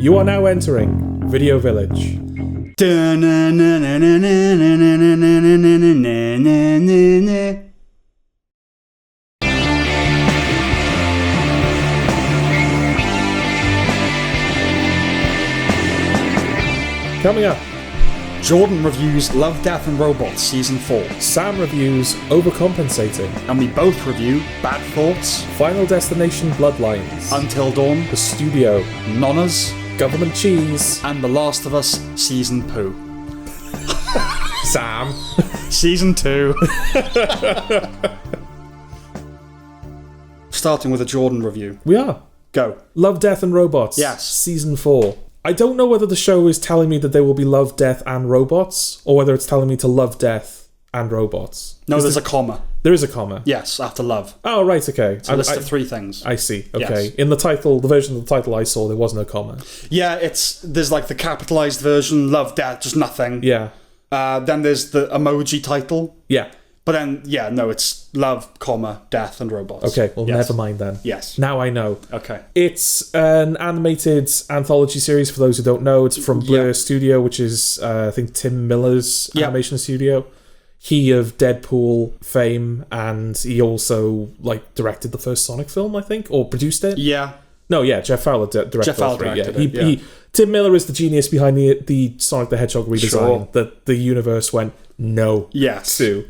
You are now entering Video Village. Coming up, Jordan reviews Love, Death and Robots Season 4. Sam reviews Overcompensating. And we both review Bad Thoughts, Final Destination Bloodlines. Until Dawn, The Studio. Nonnas, Government Cheese. and The Last of Us Season 2. Sam. Season 2. Starting with a Jordan review. We are. Go. Love, Death and Robots. Yes. Season 4. I don't know whether the show is telling me that there will be love, death, and robots, or whether it's telling me to love, death, and robots. No, there's a comma. There is a comma. Yes, after love. Oh, right, okay. It's a list of 3 things. I see, okay. Yes. In the title, the version of the title I saw, there wasn't a comma. Yeah, there's like the capitalized version, love, death, just nothing. Yeah. Then there's the emoji title. Yeah. But then, yeah, no, it's love, comma, death, and robots. Okay, well, Yes. never mind then. Yes. Now I know. Okay. It's an animated anthology series, for those who don't know. It's from Blur Studio, which is, I think, Tim Miller's animation studio. He of Deadpool fame, and he also, directed the first Sonic film, I think, or produced it. Yeah. No, yeah, Jeff Fowler directed Jeff Fowler all 3. directed it, Tim Miller is the genius behind the Sonic the Hedgehog redesign that the universe went no to.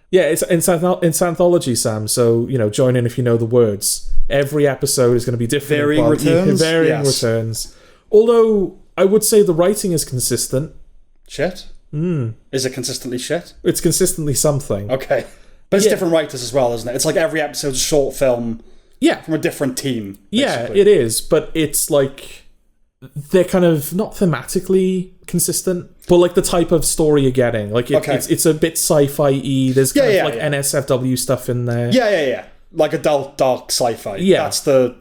Yeah, it's anthology, Sam, so, join in if you know the words. Every episode is going to be different. Varying returns? Varying returns. Although, I would say the writing is consistent. Shit? Is it consistently shit? It's consistently something. Okay. But it's different writers as well, isn't it? It's like every episode's a short film from a different team, basically. Yeah, it is, but it's like... They're kind of not thematically consistent, but the type of story you're getting. It's a bit sci-fi-y. There's kind of NSFW stuff in there. Yeah. Like adult dark sci-fi. Yeah. That's the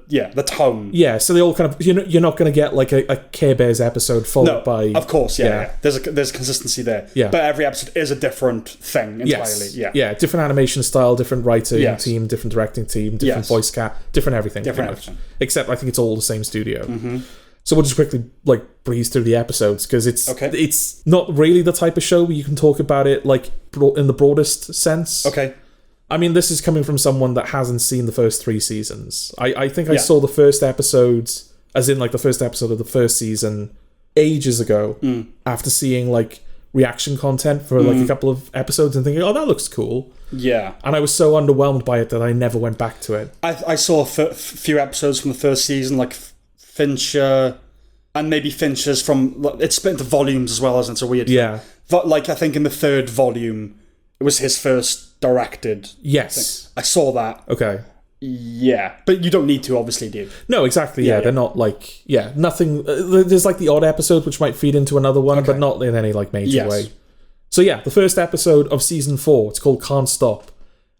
tone. Yeah, so they all kind of you're not going to get like a Care Bears episode followed by... of course, yeah. There's consistency there. Yeah. But every episode is a different thing entirely. Yes. Yeah, different animation style, different writing team, different directing team, different voice cast, different everything. Different everything. Except I think it's all the same studio. Mm-hmm. So we'll just quickly breeze through the episodes because it's not really the type of show where you can talk about it in the broadest sense. Okay. I mean, this is coming from someone that hasn't seen the first 3 seasons. I think I saw the first episode, as in the first episode of the first season, ages ago. After seeing reaction content for a couple of episodes and thinking, oh, that looks cool. Yeah. And I was so underwhelmed by it that I never went back to it. I saw a few episodes from the first season, Fincher, and maybe Fincher's from... It's split into volumes as well, isn't it? It's a weird thing. But, I think in the 3rd volume, it was his first directed Yes. thing. I saw that. Okay. Yeah. But you don't need to, obviously, do you? No, exactly, yeah. They're not, nothing... there's, the odd episode which might feed into another one, but not in any, major way. So, yeah, the first episode of Season 4, it's called Can't Stop.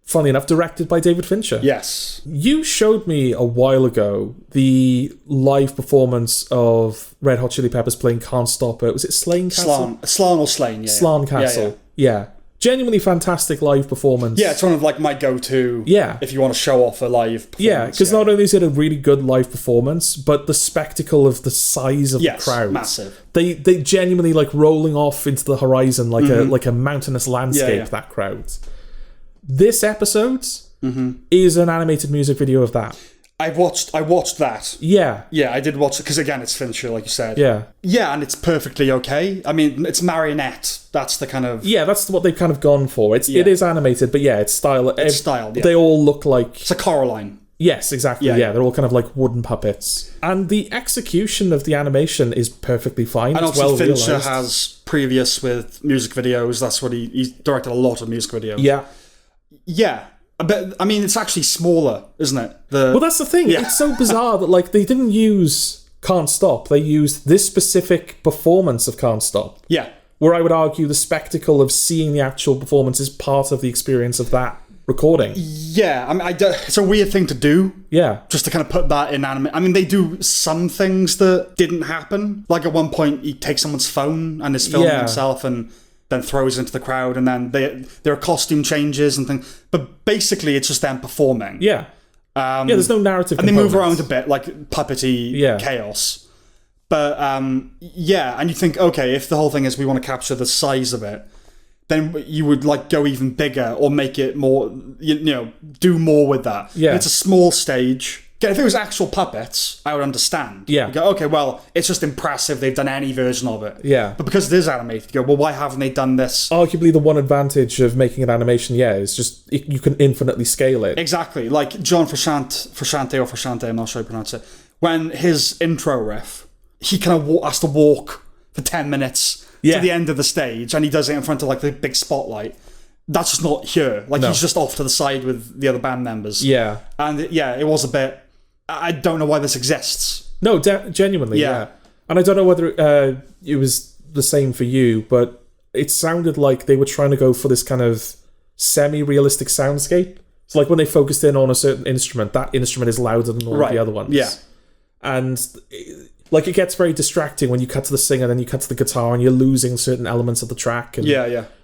Funnily enough, directed by David Fincher. Yes. You showed me a while ago the live performance of Red Hot Chili Peppers playing Can't Stop It. Was it Slane Castle? Slan or Slane, yeah. Slan Castle. Yeah. Genuinely fantastic live performance. Yeah, it's one of my go-to if you want to show off a live performance. Yeah, because not only is it a really good live performance, but the spectacle of the size of the crowd. Massive. They genuinely rolling off into the horizon like a mountainous landscape, that crowd. This episode is an animated music video of that. I watched that. Yeah. Yeah, I did watch it, because again, it's Fincher, like you said. Yeah. Yeah, and it's perfectly okay. I mean, it's marionette. That's the kind of... Yeah, that's what they've kind of gone for. It is animated, but it's style. It's styled, They all look like... It's a Coraline. Yes, exactly. Yeah, they're all kind of wooden puppets. And the execution of the animation is perfectly fine. And it's also well Fincher has previous with music videos. That's what he's directed a lot of music videos. Yeah. Yeah. But, I mean, it's actually smaller, isn't it? Well, that's the thing. Yeah. It's so bizarre that, they didn't use Can't Stop. They used this specific performance of Can't Stop. Yeah. Where I would argue the spectacle of seeing the actual performance is part of the experience of that recording. Yeah. I mean, it's a weird thing to do. Yeah. Just to kind of put that in anime. I mean, they do some things that didn't happen. At one point, he takes someone's phone and is filming himself and... then throws into the crowd, and then there are costume changes and things. But basically, it's just them performing. Yeah. There's no narrative and they move around a bit, like puppety chaos. But yeah, and you think, okay, if the whole thing is we want to capture the size of it, then you would like go even bigger or make it more, you know, do more with that. Yeah. If it's a small stage. If it was actual puppets, I would understand. Yeah. You go, okay, well, it's just impressive they've done any version of it. Yeah. But because it is animated, you go, well, why haven't they done this? Arguably, the one advantage of making an animation, is just you can infinitely scale it. Exactly. Like John Frusciante, I'm not sure how to pronounce it. When his intro riff, he kind of has to walk for 10 minutes to the end of the stage, and he does it in front of like the big spotlight. That's just not here. Like, he's just off to the side with the other band members. Yeah. And it was a bit... I don't know why this exists. No, genuinely, yeah. And I don't know whether it was the same for you, but it sounded like they were trying to go for this kind of semi-realistic soundscape. So, like, when they focused in on a certain instrument, that instrument is louder than all of the other ones. Yeah. And, like, it gets very distracting when you cut to the singer, then you cut to the guitar, and you're losing certain elements of the track. And,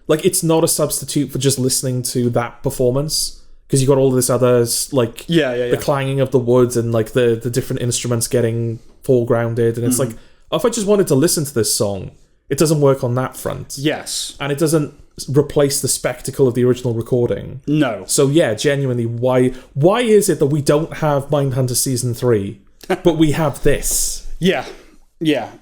like, it's not a substitute for just listening to that performance. Because you got all this others, like the clanging of the wood and like the different instruments getting foregrounded, and it's like, if I just wanted to listen to this song, it doesn't work on that front. Yes, and it doesn't replace the spectacle of the original recording. No. So yeah, genuinely, why is it that we don't have Mindhunter Season 3, but we have this? Yeah.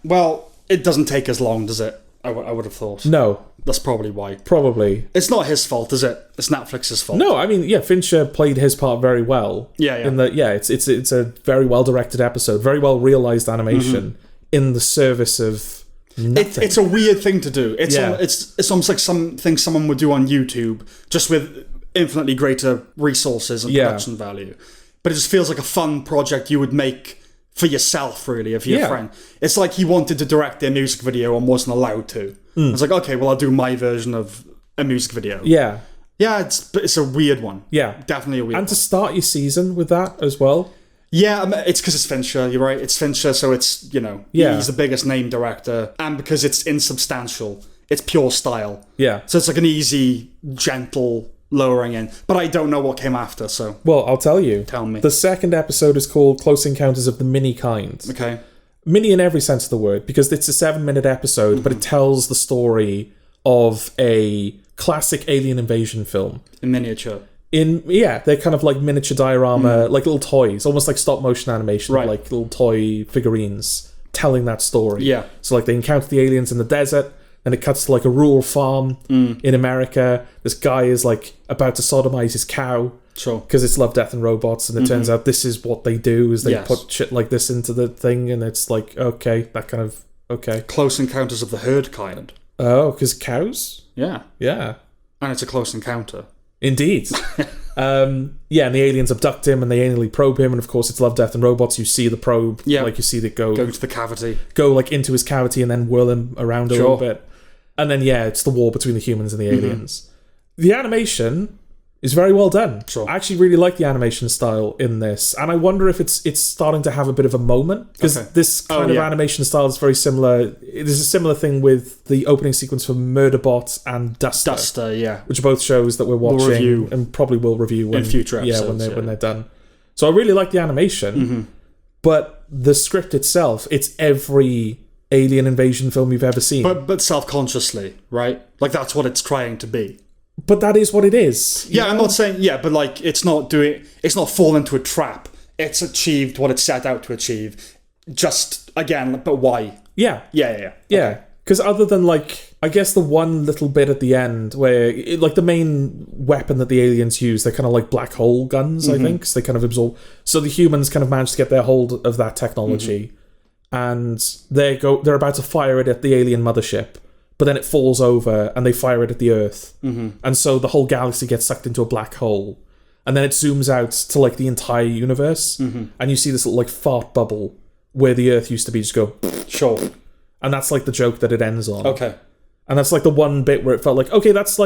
Well, it doesn't take as long, does it? I would have thought. No. That's probably why. Probably. It's not his fault, is it? It's Netflix's fault. No, I mean, Fincher played his part very well. Yeah. It's a very well directed episode, very well realized animation in the service of nothing. It's a weird thing to do. It's almost like something someone would do on YouTube, just with infinitely greater resources and production value. But it just feels like a fun project you would make for yourself, really, if you're a friend. It's like he wanted to direct their music video and wasn't allowed to. It's like, okay, well, I'll do my version of a music video. Yeah, it's a weird one. Yeah, definitely a weird one. And to start your season with that as well. Yeah, it's because it's Fincher, you're right. It's Fincher, so it's, you know, he's the biggest name director. And because it's insubstantial, it's pure style. Yeah. So it's like an easy, gentle lowering in. But I don't know what came after, so... Well, I'll tell you. Tell me. The second episode is called Close Encounters of the Mini Kind. Okay. Mini in every sense of the word, because it's a 7-minute episode, but it tells the story of a classic alien invasion film. In miniature. They're kind of like miniature diorama, like little toys, almost like stop motion animation, like little toy figurines telling that story. Yeah. So like they encounter the aliens in the desert, and it cuts to like a rural farm in America. This guy is like about to sodomize his cow. Sure. Because it's Love, Death and Robots, and it turns out this is what they do, is they put shit like this into the thing, and it's like, okay, that kind of, okay. Close Encounters of the Herd kind. Oh, because cows? Yeah. Yeah. And it's a close encounter. Indeed. And the aliens abduct him, and they anally probe him, and of course it's Love, Death and Robots. You see the probe, like you see it go to the cavity. Go like into his cavity and then whirl him around a little bit. And then, it's the war between the humans and the aliens. The animation is very well done. Sure. I actually really like the animation style in this, and I wonder if it's starting to have a bit of a moment, because this kind of animation style is very similar. There's a similar thing with the opening sequence for Murderbot and Duster, which are both shows that we're watching and probably will review in future episodes. When they're done. So I really like the animation, but the script itself, it's every alien invasion film you've ever seen, but self-consciously, right? Like that's what it's trying to be. But that is what it is. Yeah, I'm not saying... Yeah, but like, it's not fallen into a trap. It's achieved what it set out to achieve. Just, again, but why? Yeah. Yeah. Yeah, because other than, like, I guess the one little bit at the end where, like, the main weapon that the aliens use, they're kind of like black hole guns, I think, because they kind of absorb... So the humans kind of manage to get their hold of that technology, and they're about to fire it at the alien mothership. But then it falls over and they fire it at the Earth. And so the whole galaxy gets sucked into a black hole. And then it zooms out to like the entire universe. And you see this little like fart bubble where the Earth used to be, just go... Sure. And that's like the joke that it ends on. Okay. And that's like the one bit where it felt like, okay, that's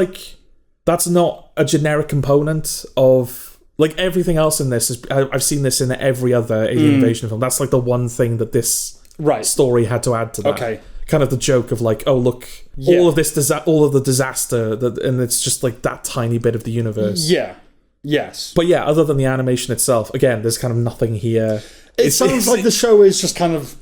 not a generic component of... Like everything else in this, I've seen this in every other alien invasion film. That's like the one thing that this story had to add to that. Okay. Kind of the joke of like, oh look, all of the disaster, and it's just like that tiny bit of the universe. Yeah. Yes. But other than the animation itself, again, there's kind of nothing here. It sounds like the show is just kind of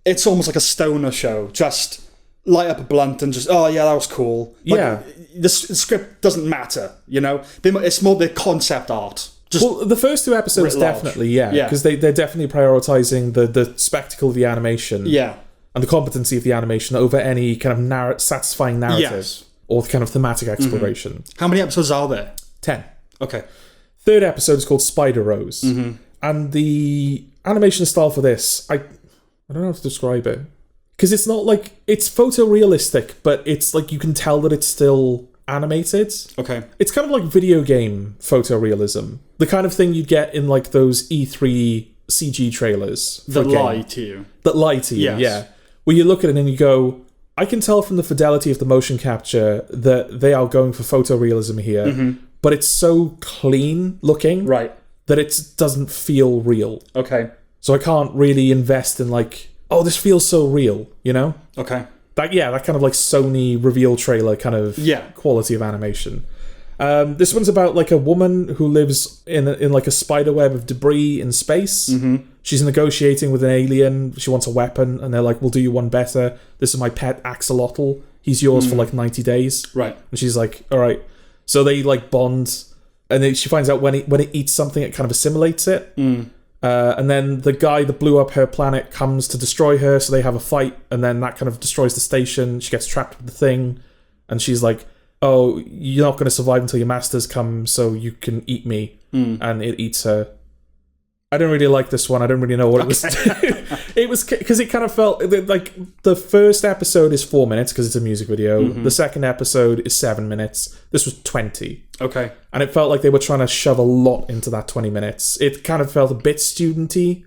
it's almost like a stoner show. Just light up a blunt and just, oh yeah, that was cool. Like, the script doesn't matter, you know? It's more the concept art. Well, the first 2 episodes definitely, because they're definitely prioritizing the spectacle of the animation, and the competency of the animation over any kind of satisfying narrative or kind of thematic exploration. How many episodes are there? 10. Okay. 3rd episode is called Spider Rose, and the animation style for this, I don't know how to describe it, because it's not like it's photorealistic, but it's like you can tell that it's still animated. Okay. It's kind of like video game photorealism. The kind of thing you'd get in like those E3 CG trailers. That lie to you. That lie to you, yes. yeah. Where you look at it and you go, I can tell from the fidelity of the motion capture that they are going for photorealism here, but it's so clean looking that it doesn't feel real. Okay. So I can't really invest in like, oh, this feels so real, you know? Okay. That kind of like Sony reveal trailer kind of quality of animation. This one's about like a woman who lives in like a spider web of debris in space. She's negotiating with an alien. She wants a weapon, and they're like, "We'll do you one better. This is my pet axolotl. He's yours for like 90 days." Right. And she's like, "All right." So they like bond, and then she finds out when it eats something, it kind of assimilates it. And then the guy that blew up her planet comes to destroy her, so they have a fight, and then that kind of destroys the station. She gets trapped with the thing, and she's like, oh, you're not going to survive until your masters come, so you can eat me. And it eats her. I don't really like this one. I don't really know what it was. It was because it kind of felt like the first episode is 4 minutes because it's a music video. The second episode is 7 minutes. This was 20. Okay. And it felt like they were trying to shove a lot into that 20 minutes. It kind of felt a bit studenty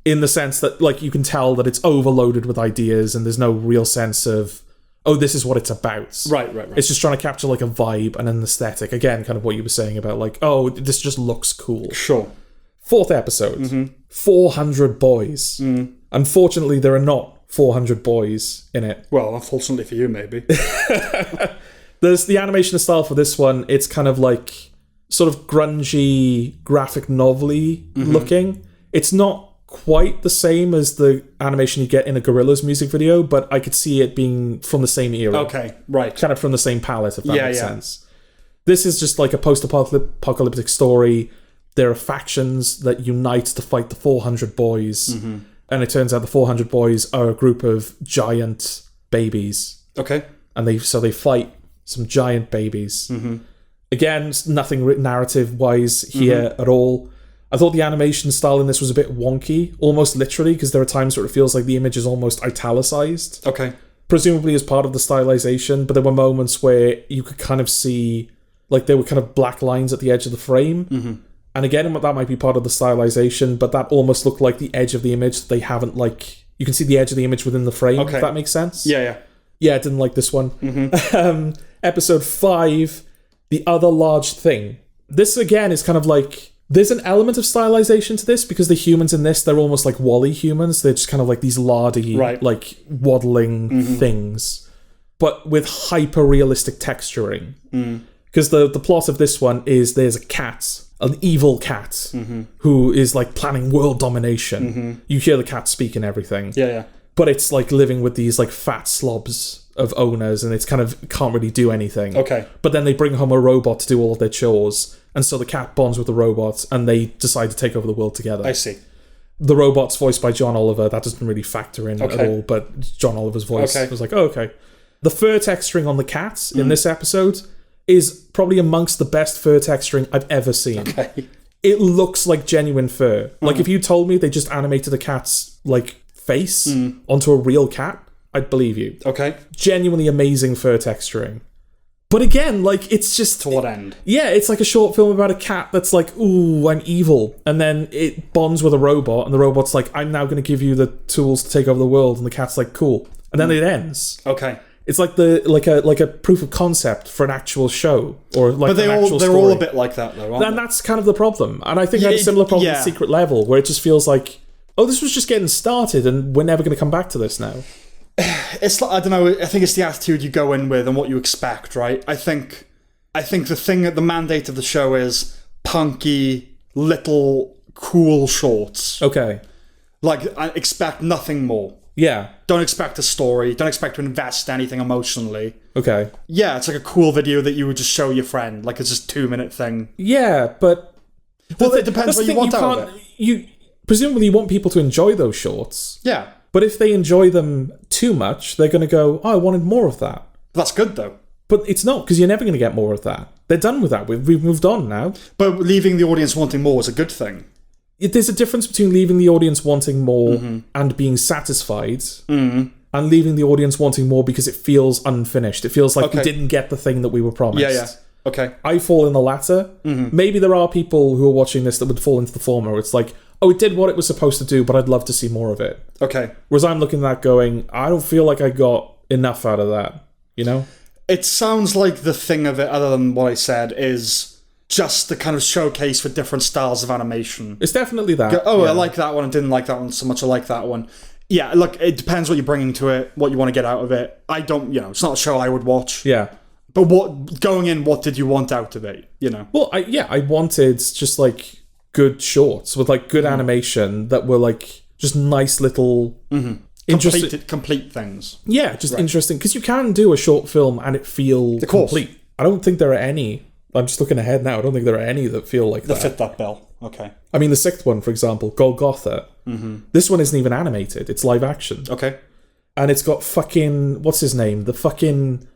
in the sense that like you can tell that it's overloaded with ideas and there's no real sense of, oh, this is what it's about. Right. It's just trying to capture like a vibe and an aesthetic. Again, kind of what you were saying about like, oh, this just looks cool. Sure. 4th episode, 400 boys. Unfortunately, there are not 400 boys in it. Well, unfortunately for you, maybe. There's the animation style for this one. It's kind of like sort of grungy, graphic novel-y looking. It's not quite the same as the animation you get in a Gorillaz music video, but I could see it being from the same era. Okay, right. Kind of from the same palette, if that makes sense. This is just like a post-apocalyptic story. There are factions that unite to fight the 400 boys. And it turns out the 400 boys are a group of giant babies. Okay. And they fight some giant babies. Again, nothing narrative-wise here at all. I thought the animation style in this was a bit wonky, almost literally, because there are times where it feels like the image is almost italicized. Okay. Presumably as part of the stylization, but there were moments where you could kind of see, like there were kind of black lines at the edge of the frame. And again, that might be part of the stylization, but that almost looked like the edge of the image that they haven't like... You can see the edge of the image within the frame, if that makes sense. Yeah. Yeah, I didn't like this one. Episode 5, The Other Large Thing. This, again, is kind of like... There's an element of stylization to this, because the humans in this, they're almost like Wall-E humans. They're just kind of like these lardy, like waddling things, but with hyper-realistic texturing. Because the plot of this one is there's a cat... an evil cat who is like planning world domination. You hear the cat speak and everything. Yeah. But it's like living with these like fat slobs of owners, and it's kind of can't really do anything. Okay. But then they bring home a robot to do all of their chores, and so the cat bonds with the robot, and they decide to take over the world together. I see. The robot's voiced by John Oliver. That doesn't really factor in at all, but John Oliver's voice was like, oh, okay. The fur texturing on the cat in this episode is probably amongst the best fur texturing I've ever seen. Okay. It looks like genuine fur. Like if you told me they just animated a cat's like face onto a real cat, I'd believe you. Okay. Genuinely amazing fur texturing. But again, like it's just... To what end? Yeah, it's like a short film about a cat that's like, ooh, I'm evil. And then it bonds with a robot, and the robot's like, I'm now going to give you the tools to take over the world. And the cat's like, cool. And then it ends. Okay. It's like a proof of concept for an actual show, or like but they're actual all a bit like that though, aren't and that's kind of the problem. And I think I had a similar problem with Secret Level, where it just feels like, oh, this was just getting started, and we're never going to come back to this now. It's like, I don't know. I think it's the attitude you go in with and what you expect, right? I think the mandate of the show is punky, little, cool shorts. Okay. Like I expect nothing more. Yeah. Don't expect a story. Don't expect to invest anything emotionally. Okay. Yeah, it's like a cool video that you would just show your friend. Like, it's just a 2-minute thing. Yeah, but... Well, it depends what you want out of it. Presumably you want people to enjoy those shorts. Yeah. But if they enjoy them too much, they're going to go, oh, I wanted more of that. That's good, though. But it's not, because you're never going to get more of that. They're done with that. We've moved on now. But leaving the audience wanting more is a good thing. There's a difference between leaving the audience wanting more and being satisfied, and leaving the audience wanting more because it feels unfinished. It feels like we didn't get the thing that we were promised. Yeah. Okay. I fall in the latter. Maybe there are people who are watching this that would fall into the former. It's like, oh, it did what it was supposed to do, but I'd love to see more of it. Okay. Whereas I'm looking at that going, I don't feel like I got enough out of that, you know? It sounds like the thing of it, other than what I said, is just the kind of showcase for different styles of animation. It's definitely that. I like that one. I didn't like that one so much. I like that one. Yeah, look, it depends what you're bringing to it, what you want to get out of it. I don't, it's not a show I would watch. Yeah. But going in, what did you want out of it, Well, I wanted just, like, good shorts with, like, good animation that were, like, just nice little... Complete things. Yeah, just interesting. Because you can do a short film and it feel complete. I don't think there are any. I'm just looking ahead now. I don't think there are any that feel like that. That fit that bill. Okay. I mean, the sixth one, for example, Golgotha. This one isn't even animated. It's live action. Okay. And it's got fucking... What's his name? The fucking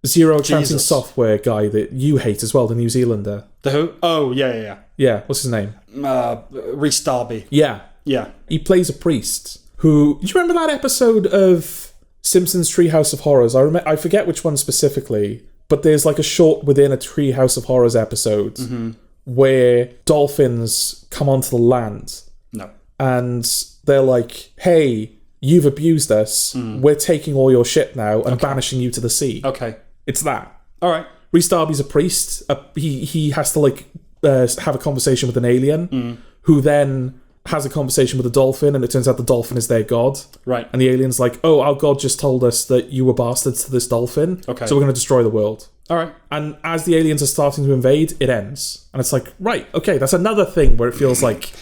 Zero Chanting Software guy that you hate as well, the New Zealander. The who? Oh, yeah. Yeah, what's his name? Rhys Darby. Yeah. He plays a priest who... Do you remember that episode of Simpsons Treehouse of Horrors? I forget which one specifically, but there's like a short within a Treehouse of Horrors episode where dolphins come onto the land. No. And they're like, hey, you've abused us. We're taking all your shit now and banishing you to the sea. Okay. It's that. All right. Rhys Darby's a priest. He has to like have a conversation with an alien who then has a conversation with a dolphin, and it turns out the dolphin is their god. Right. And the alien's like, oh, our god just told us that you were bastards to this dolphin. Okay. So we're going to destroy the world. All right. And as the aliens are starting to invade, it ends. And it's like, right, okay, that's another thing where it feels like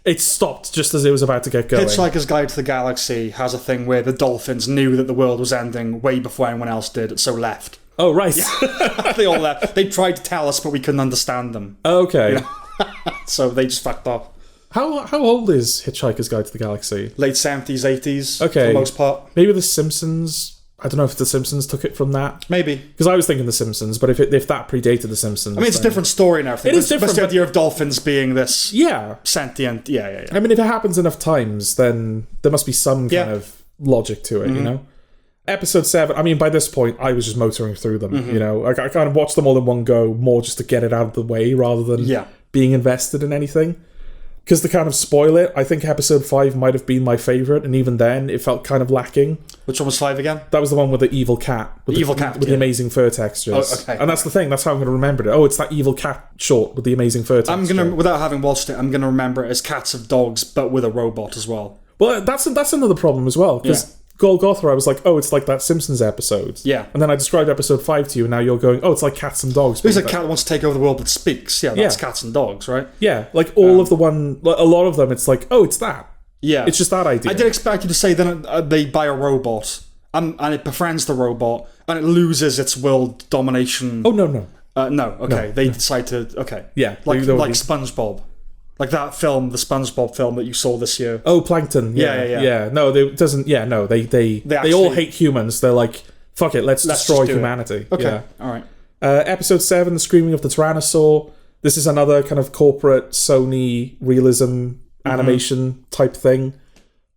it stopped just as it was about to get going. Hitchhiker's Guide to the Galaxy has a thing where the dolphins knew that the world was ending way before anyone else did, so left. Oh, right. Yeah. They all left. They tried to tell us, but we couldn't understand them. Okay. So they just fucked off. How old is Hitchhiker's Guide to the Galaxy? Late 70s, 80s, okay. for the most part. Maybe The Simpsons. I don't know if The Simpsons took it from that. Maybe. Because I was thinking The Simpsons, but if that predated The Simpsons... I mean, it's a different story now. It is different. But the idea of dolphins being this sentient... Yeah. I mean, if it happens enough times, then there must be some kind of logic to it, you know? Episode 7, I mean, by this point, I was just motoring through them, you know? I kind of watched them all in one go, more just to get it out of the way, rather than being invested in anything. Because to kind of spoil it, I think episode 5 might have been my favourite, and even then, it felt kind of lacking. Which one was 5 again? That was the one with the evil cat. With the amazing fur textures. Oh, okay. And that's the thing, that's how I'm going to remember it. Oh, it's that evil cat short with the amazing fur texture. Without having watched it, I'm going to remember it as Cats of Dogs, but with a robot as well. Well, that's another problem as well, because Golgotha, I was like, oh, it's like that Simpsons episode. Yeah. And then I described episode 5 to you, and now you're going, oh, it's like Cats and Dogs. There's a cat that wants to take over the world that speaks. Yeah, that's Cats and Dogs, right? Yeah, like all of the one, a lot of them, it's like, oh, it's that. Yeah. It's just that idea. I did expect you to say that they buy a robot, and it befriends the robot, and it loses its world domination. Oh, no. No, okay. They decide to, okay. Yeah. Like SpongeBob. Like that film, the SpongeBob film that you saw this year. Oh, Plankton. Yeah. No, they all hate humans. They're like, fuck it, let's destroy humanity. Okay, yeah. All right. Episode 7, The Screaming of the Tyrannosaur. This is another kind of corporate Sony realism animation type thing.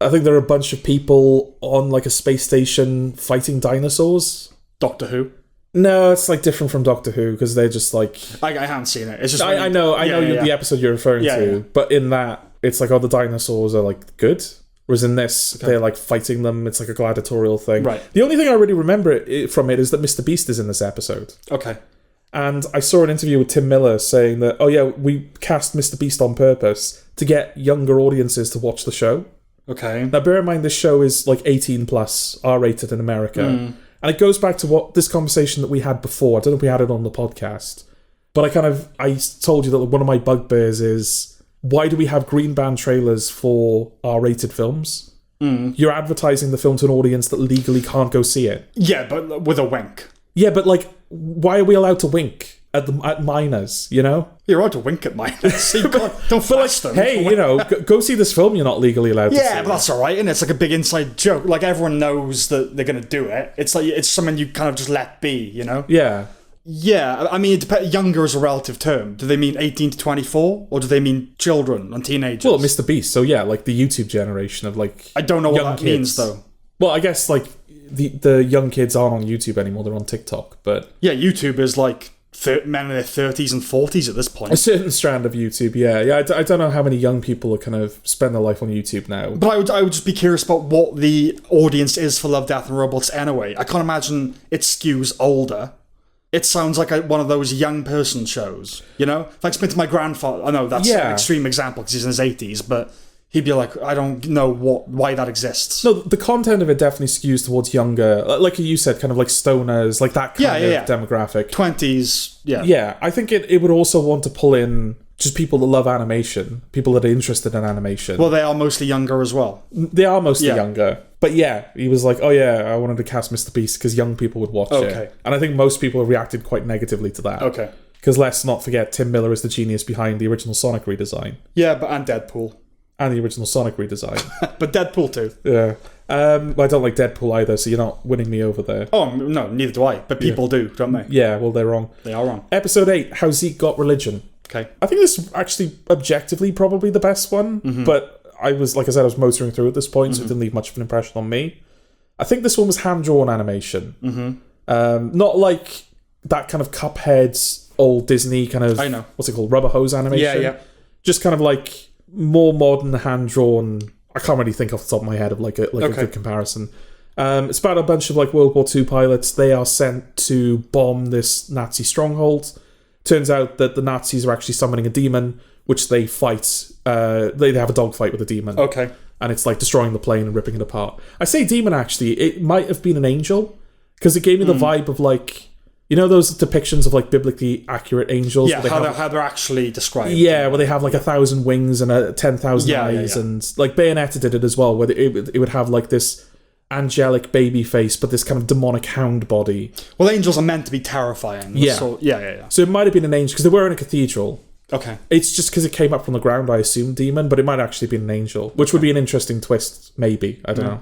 I think there are a bunch of people on like a space station fighting dinosaurs. Doctor Who? No, it's like different from Doctor Who because they're just like... I haven't seen it. It's just I know the episode you're referring to, but in that, it's like, oh, the dinosaurs are like good. Whereas in this, they're like fighting them. It's like a gladiatorial thing. Right. The only thing I really remember from it is that Mr. Beast is in this episode. Okay. And I saw an interview with Tim Miller saying that, oh yeah, we cast Mr. Beast on purpose to get younger audiences to watch the show. Okay. Now, bear in mind, this show is like 18 plus, R-rated in America. And it goes back to this conversation that we had before. I don't know if we had it on the podcast. But I told you that one of my bugbears is, why do we have green band trailers for R-rated films? You're advertising the film to an audience that legally can't go see it. Yeah, but with a wink. Yeah, but like, why are we allowed to wink at minors, you know? You're allowed to wink at minors. So you don't flash them. Hey, you know, go see this film you're not legally allowed to see. Yeah, but that's all right, and it's like a big inside joke. Like, everyone knows that they're going to do it. It's like, it's something you kind of just let be, you know? Yeah. Yeah, I mean, younger is a relative term. Do they mean 18 to 24? Or do they mean children and teenagers? Well, Mr. Beast, so yeah, like the YouTube generation of like I don't know what that kids. means, though. Well, I guess like the young kids aren't on YouTube anymore, they're on TikTok, but... Yeah, YouTube is like men in their 30s and 40s at this point. A certain strand of YouTube, yeah. I don't know how many young people are kind of spend their life on YouTube now. But I would just be curious about what the audience is for Love, Death and Robots anyway. I can't imagine it skews older. It sounds like one of those young person shows, you know? If I explained to my grandfather, I know that's an extreme example because he's in his 80s, but he'd be like, I don't know why that exists. No, the content of it definitely skews towards younger, like you said, kind of like stoners, like that kind of demographic. 20s, yeah. Yeah, I think it would also want to pull in just people that love animation, people that are interested in animation. Well, they are mostly younger as well. They are mostly younger. But yeah, he was like, oh yeah, I wanted to cast Mr. Beast because young people would watch it. And I think most people have reacted quite negatively to that. Okay. Because let's not forget, Tim Miller is the genius behind the original Sonic redesign. Yeah, and Deadpool. And the original Sonic redesign. But Deadpool too. Yeah. I don't like Deadpool either, so you're not winning me over there. Oh, no, neither do I. But people do, don't they? Yeah, well, they're wrong. They are wrong. Episode 8, How Zeke Got Religion. Okay. I think this is actually objectively probably the best one, but I was motoring through at this point, so it didn't leave much of an impression on me. I think this one was hand-drawn animation. Not like that kind of Cuphead, old Disney kind of... I know. What's it called? Rubber hose animation? Yeah. Just kind of like more modern hand-drawn... I can't really think off the top of my head of a good comparison. It's about a bunch of like World War II pilots. They are sent to bomb this Nazi stronghold. Turns out that the Nazis are actually summoning a demon, which they fight. They have a dogfight with a demon. Okay. And it's like destroying the plane and ripping it apart. I say demon, actually. It might have been an angel, because it gave me the vibe of like... You know those depictions of like biblically accurate angels? Yeah, how they're actually described. Yeah, where they have like 1,000 wings and 10,000 eyes. And like Bayonetta did it as well, where it would have like this angelic baby face, but this kind of demonic hound body. Well, angels are meant to be terrifying. Yeah. So, yeah. So it might have been an angel, because they were in a cathedral. Okay. It's just because it came up from the ground, I assume demon, but it might actually be an angel, which would be an interesting twist, maybe. I don't know.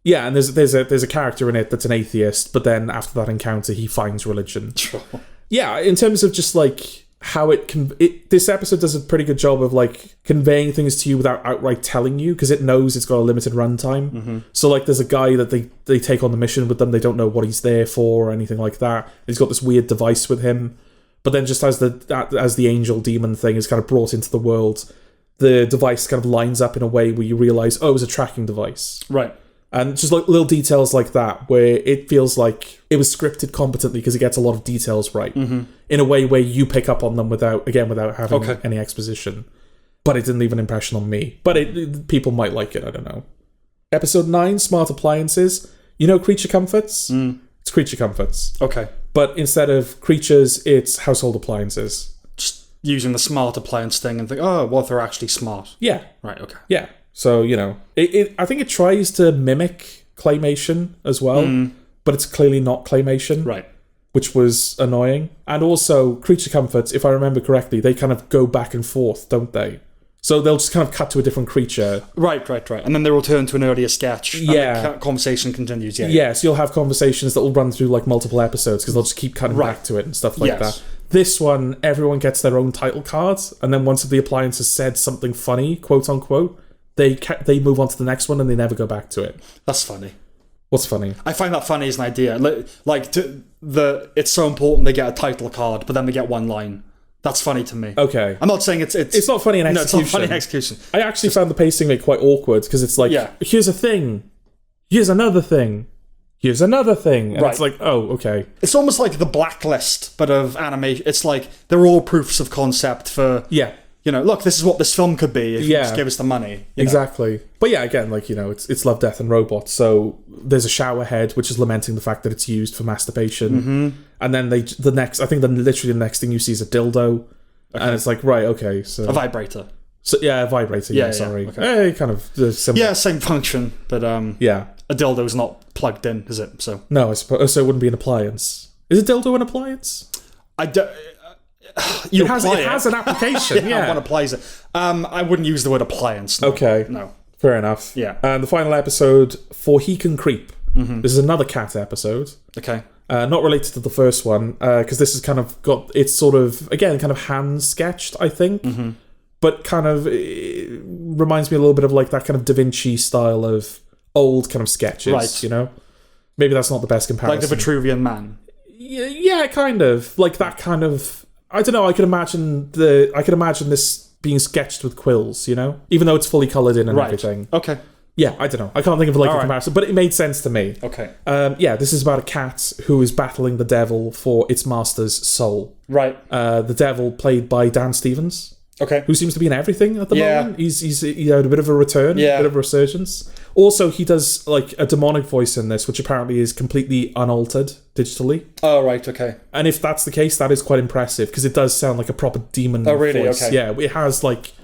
Yeah, and there's a character in it that's an atheist, but then after that encounter, he finds religion. Sure. Yeah, in terms of just like how this episode does a pretty good job of like conveying things to you without outright telling you, because it knows it's got a limited runtime. So like there's a guy that they take on the mission with them, they don't know what he's there for or anything like that. He's got this weird device with him, but then just as the angel demon thing is kind of brought into the world, the device kind of lines up in a way where you realize, oh, it was a tracking device. Right. And just like little details like that, where it feels like it was scripted competently because it gets a lot of details right in a way where you pick up on them without having any exposition. But it didn't leave an impression on me. But people might like it, I don't know. Episode 9, Smart Appliances. You know Creature Comforts? It's Creature Comforts. Okay. But instead of creatures, it's household appliances. Just using the smart appliance thing and think, oh, well, they're actually smart. Yeah. Right, okay. Yeah. So, you know, I think it tries to mimic claymation as well, but it's clearly not claymation. Right. Which was annoying. And also, Creature Comforts, if I remember correctly, they kind of go back and forth, don't they? So they'll just kind of cut to a different creature. Right. And then they return to an earlier sketch. Yeah. And the conversation continues, Yeah, so you'll have conversations that will run through like multiple episodes because they'll just keep cutting back to it and stuff like that. This one, everyone gets their own title cards, and then once the appliance has said something funny, quote unquote, they move on to the next one and they never go back to it. That's funny. What's funny? I find that funny as an idea. It's so important they get a title card, but then they get one line. That's funny to me. Okay. I'm not saying it's not funny in execution. No, it's not funny in execution. I actually found the pacing of it quite awkward because it's like, here's a thing, here's another thing, here's another thing. And it's like, oh, okay. It's almost like the Blacklist, but of animation. It's like they're all proofs of concept for... Yeah. You know, look, this is what this film could be if you just give us the money. Exactly. But yeah, again, like, you know, it's Love, Death and Robots. So there's a shower head, which is lamenting the fact that it's used for masturbation. And then literally the next thing you see is a dildo. Okay. And it's like, right, okay. So a vibrator. So yeah, vibrator. Yeah, sorry. Okay. Kind of similar. Yeah, same function, but yeah, a dildo's not plugged in, is it? So no, I suppose so. It wouldn't be an appliance. Is a dildo an appliance? I don't. It has an application. yeah, one applies it. I wouldn't use the word appliance. No. Okay. No. Fair enough. Yeah. And the final episode, For He Can Creep. This is another cat episode. Okay. Not related to the first one, because this has kind of got, it's sort of, again, kind of hand sketched, I think. But kind of, it reminds me a little bit of like that kind of Da Vinci style of old kind of sketches, right. You know? Maybe that's not the best comparison. Like the Vitruvian Man. Yeah, kind of. Like that kind of, I don't know, I could imagine this being sketched with quills, you know? Even though it's fully coloured in and everything. Okay. Yeah, I don't know. I can't think of like a comparison, but it made sense to me. Okay. Yeah, this is about a cat who is battling the devil for its master's soul. Right. The devil played by Dan Stevens. Okay. Who seems to be in everything at the moment. He's had a bit of a return, a bit of a resurgence. Also, he does like a demonic voice in this, which apparently is completely unaltered digitally. Oh, right, okay. And if that's the case, that is quite impressive, because it does sound like a proper demon voice. Oh, really? Okay. Yeah, it has like,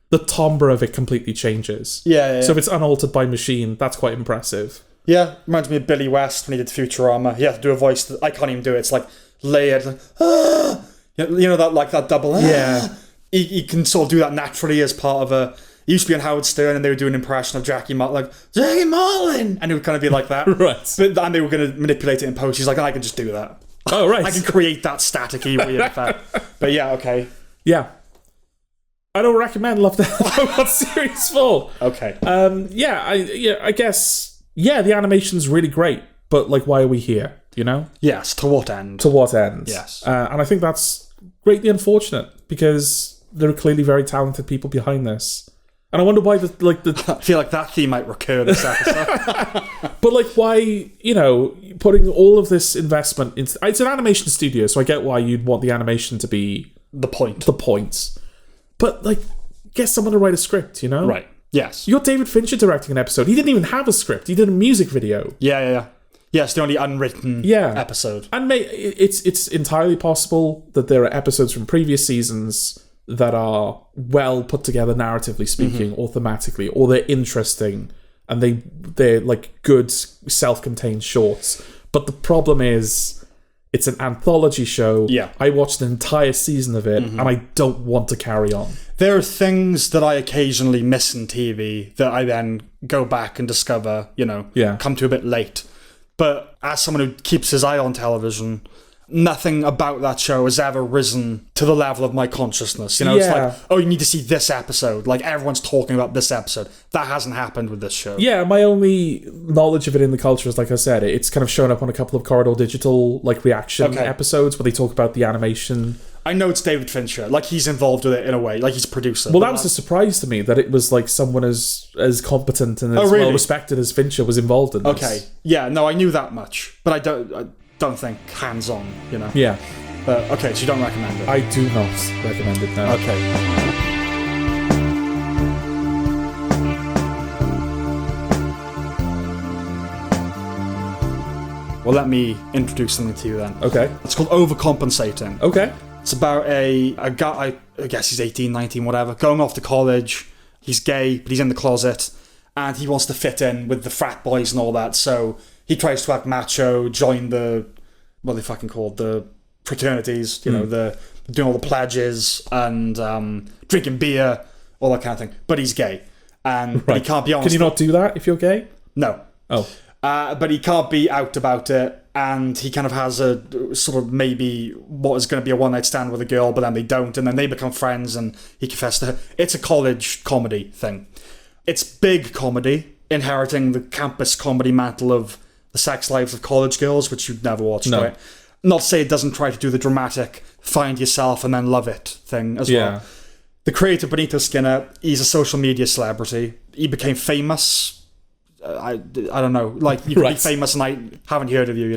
the timbre of it completely changes. Yeah. So if it's unaltered by machine, that's quite impressive. Yeah, reminds me of Billy West when he did Futurama. He had to do a voice that I can't even do it. It's like layered, like, ah! You know that, like that double. Ah! Yeah. He can sort of do that naturally as part of a. He used to be on Howard Stern, and they would do an impression of Jackie Marlin, like Jackie Marlin, and it would kind of be like that. Right. And they were going to manipulate it in post. He's like, I can just do that. Oh, right. I can create that staticky weird effect. But yeah, okay. Yeah. I don't recommend Love to What Series 4. Okay. I guess, the animation's really great, but like, why are we here? You know? Yes. To what end? To what end? Yes. And I think that's greatly unfortunate, because there are clearly very talented people behind this. And I wonder why I feel like that theme might recur this episode. But like, why, putting all of this investment into... It's an animation studio, so I get why you'd want the animation to be... The point. But like, get someone to write a script, you know? Right. Yes. You got David Fincher directing an episode. He didn't even have a script. He did a music video. Yeah. Yes, the only unwritten episode. And it's entirely possible that there are episodes from previous seasons that are well put together narratively speaking, or thematically, or they're interesting, and they're like good self-contained shorts. But the problem is, it's an anthology show. Yeah. I watched an entire season of it, and I don't want to carry on. There are things that I occasionally miss in TV that I then go back and discover, come to a bit late. But as someone who keeps his eye on television, nothing about that show has ever risen to the level of my consciousness. It's like, oh, you need to see this episode. Like, everyone's talking about this episode. That hasn't happened with this show. Yeah, my only knowledge of it in the culture is, like I said, it's kind of shown up on a couple of Corridor Digital, like, reaction episodes where they talk about the animation. I know it's David Fincher. Like, he's involved with it in a way. Like, he's a producer. Well, that was a surprise to me, that it was, like, someone as competent and as well-respected as Fincher was involved in this. Okay. Yeah, no, I knew that much. But I don't think hands-on, Yeah. But, okay, so you don't recommend it? I do not recommend it, no. Okay. Well, let me introduce something to you then. Okay. It's called Overcompensating. Okay. It's about a guy, I guess he's 18, 19, whatever, going off to college. He's gay, but he's in the closet, and he wants to fit in with the frat boys and all that, so he tries to act macho, join what are they fucking called, the fraternities, the doing all the pledges and drinking beer, all that kind of thing. But he's gay, and but he can't be honest. Can you not do that if you're gay? No. Oh. But he can't be out about it, and he kind of has a sort of maybe what is going to be a one-night stand with a girl, but then they don't, and then they become friends, and he confesses to her. It's a college comedy thing. It's big comedy, inheriting the campus comedy mantle of The Sex Lives of College Girls, which you'd never watched, right? Not to say it doesn't try to do the dramatic find yourself and then love it thing as well. The creator, Benito Skinner, he's a social media celebrity. He became famous. I don't know. Like, you could be famous and I haven't heard of you,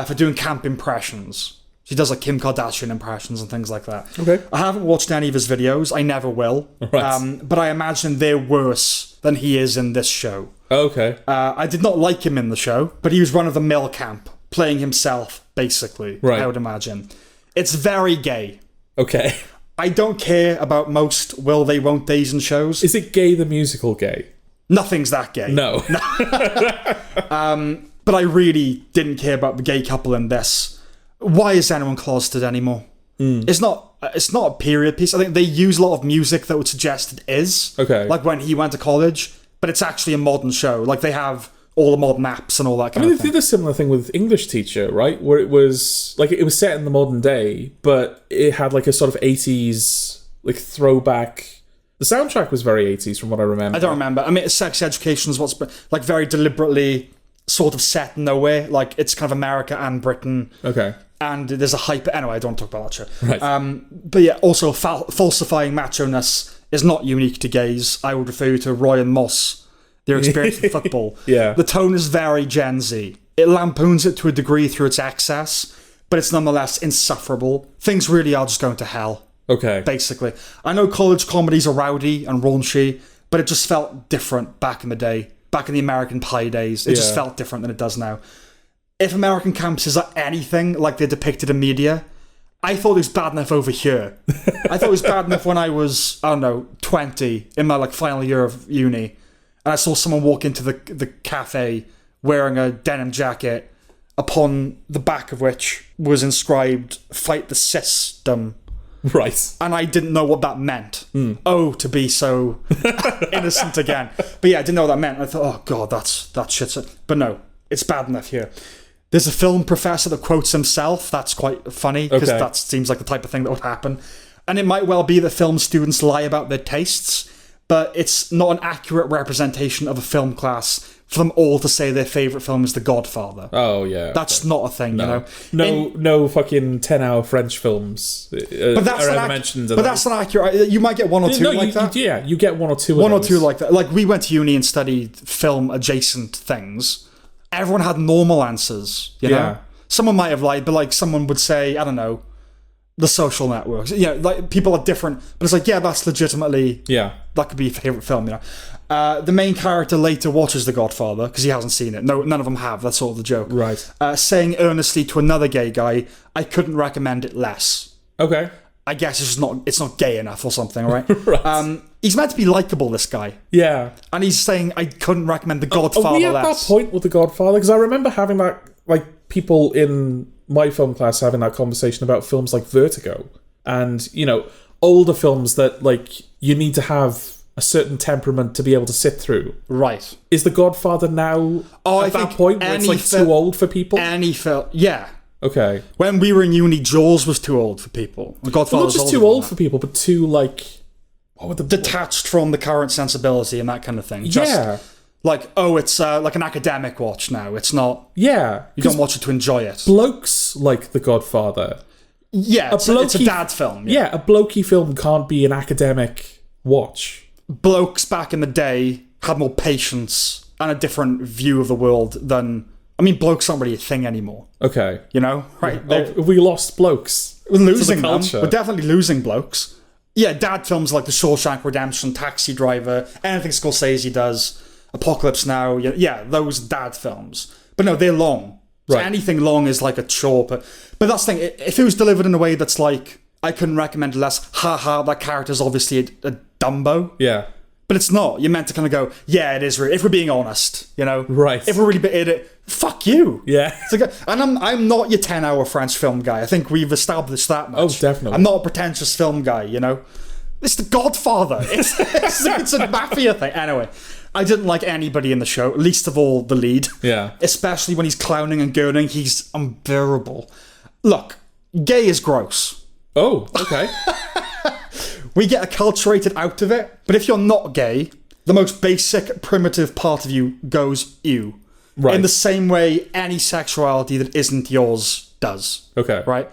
for doing camp impressions. She does like Kim Kardashian impressions and things like that. Okay. I haven't watched any of his videos. I never will. Right. But I imagine they're worse than he is in this show. Okay. I did not like him in the show, but he was run-of-the-mill camp, playing himself, basically, I would imagine. It's very gay. Okay. I don't care about most will they, won't they's and shows. Is it Gay the Musical gay? Nothing's that gay. No. But I really didn't care about the gay couple in this. Why is anyone closeted anymore? It's not a period piece. I think they use a lot of music that would suggest it is. Okay. Like when he went to college, but it's actually a modern show. Like they have all the modern apps and all that kind of thing. They did a similar thing with English Teacher, right? Where it was like it was set in the modern day, but it had like a sort of 80s like throwback. The soundtrack was very 80s from what I remember. I don't remember. I mean, Sex Education is what's like very deliberately sort of set nowhere. Like it's kind of America and Britain. Okay. And there's a hype. Anyway, I don't talk about that shit. Right. But yeah, also falsifying macho-ness is not unique to gays. I would refer you to Roy and Moss, their experience in football. Yeah. The tone is very Gen Z. It lampoons it to a degree through its excess, but it's nonetheless insufferable. Things really are just going to hell. Okay. Basically. I know college comedies are rowdy and raunchy, but it just felt different back in the day. Back in the American Pie days. It just felt different than it does now. If American campuses are anything like they're depicted in media, I thought it was bad enough over here. I thought it was bad enough when I was, 20, in my final year of uni, and I saw someone walk into the cafe wearing a denim jacket, upon the back of which was inscribed, "Fight the system." Right. And I didn't know what that meant. Oh, to be so innocent again. But yeah, I didn't know what that meant. I thought, oh god, that shit's... But no, it's bad enough here. There's a film professor that quotes himself. That's quite funny, because that seems like the type of thing that would happen. And it might well be that film students lie about their tastes, but it's not an accurate representation of a film class for them all to say their favourite film is The Godfather. Oh, yeah. That's not a thing, you know? No fucking 10-hour French films but that's are ever mentioned. But that's not accurate. You might get one or two that. Yeah, you get one or two One of or two like that. Like, we went to uni and studied film-adjacent things. Everyone had normal answers, you know? Yeah. Someone might have lied, but, like, someone would say, I don't know, The Social Networks. You know, like, people are different. But it's like, yeah, that's legitimately... Yeah. That could be your favourite film, you know? The main character later watches The Godfather, because he hasn't seen it. No, none of them have. That's sort of the joke. Right. Saying earnestly to another gay guy, I couldn't recommend it less. Okay. I guess it's not gay enough or something, right? Right. He's meant to be likable, this guy. Yeah. And he's saying, I couldn't recommend The Godfather Are we at less. that point with The Godfather? Because I remember having that, like, people in my film class having that conversation about films like Vertigo. And, you know, older films that, like, you need to have a certain temperament to be able to sit through. Right. Is The Godfather now at that point where it's, like, too old for people? Any film... Yeah. Okay. When we were in uni, Jaws was too old for people. The Godfather was not just too old for people, but too, like... What would the... Detached from the current sensibility and that kind of thing. Just like, oh, it's like an academic watch now. It's not... Yeah. You don't watch it to enjoy it. Blokes like The Godfather. Yeah, it's a dad film. Yeah, a blokey film can't be an academic watch. Blokes back in the day had more patience and a different view of the world than... I mean, blokes aren't really a thing anymore. Okay. You know? Right. We lost blokes. We're losing them. We're definitely losing blokes. Yeah, dad films like The Shawshank Redemption, Taxi Driver, anything Scorsese does, Apocalypse Now, yeah, those dad films. But no, they're long. So anything long is like a chore. But that's the thing, if it was delivered in a way that's like, I couldn't recommend less, haha, that character's obviously a Dumbo. Yeah. But it's not. You're meant to kind of go, yeah, it is. If we're being honest, you know? Right. If we're really in it, fuck you. Yeah. It's like, and I'm not your 10-hour French film guy. I think we've established that much. Oh, definitely. I'm not a pretentious film guy, you know? It's The Godfather. It's a mafia thing. Anyway, I didn't like anybody in the show, least of all the lead. Yeah. Especially when he's clowning and gurning. He's unbearable. Look, gay is gross. Oh, okay. We get acculturated out of it, but if you're not gay, the most basic, primitive part of you goes ew. Right. In the same way any sexuality that isn't yours does. Okay. Right?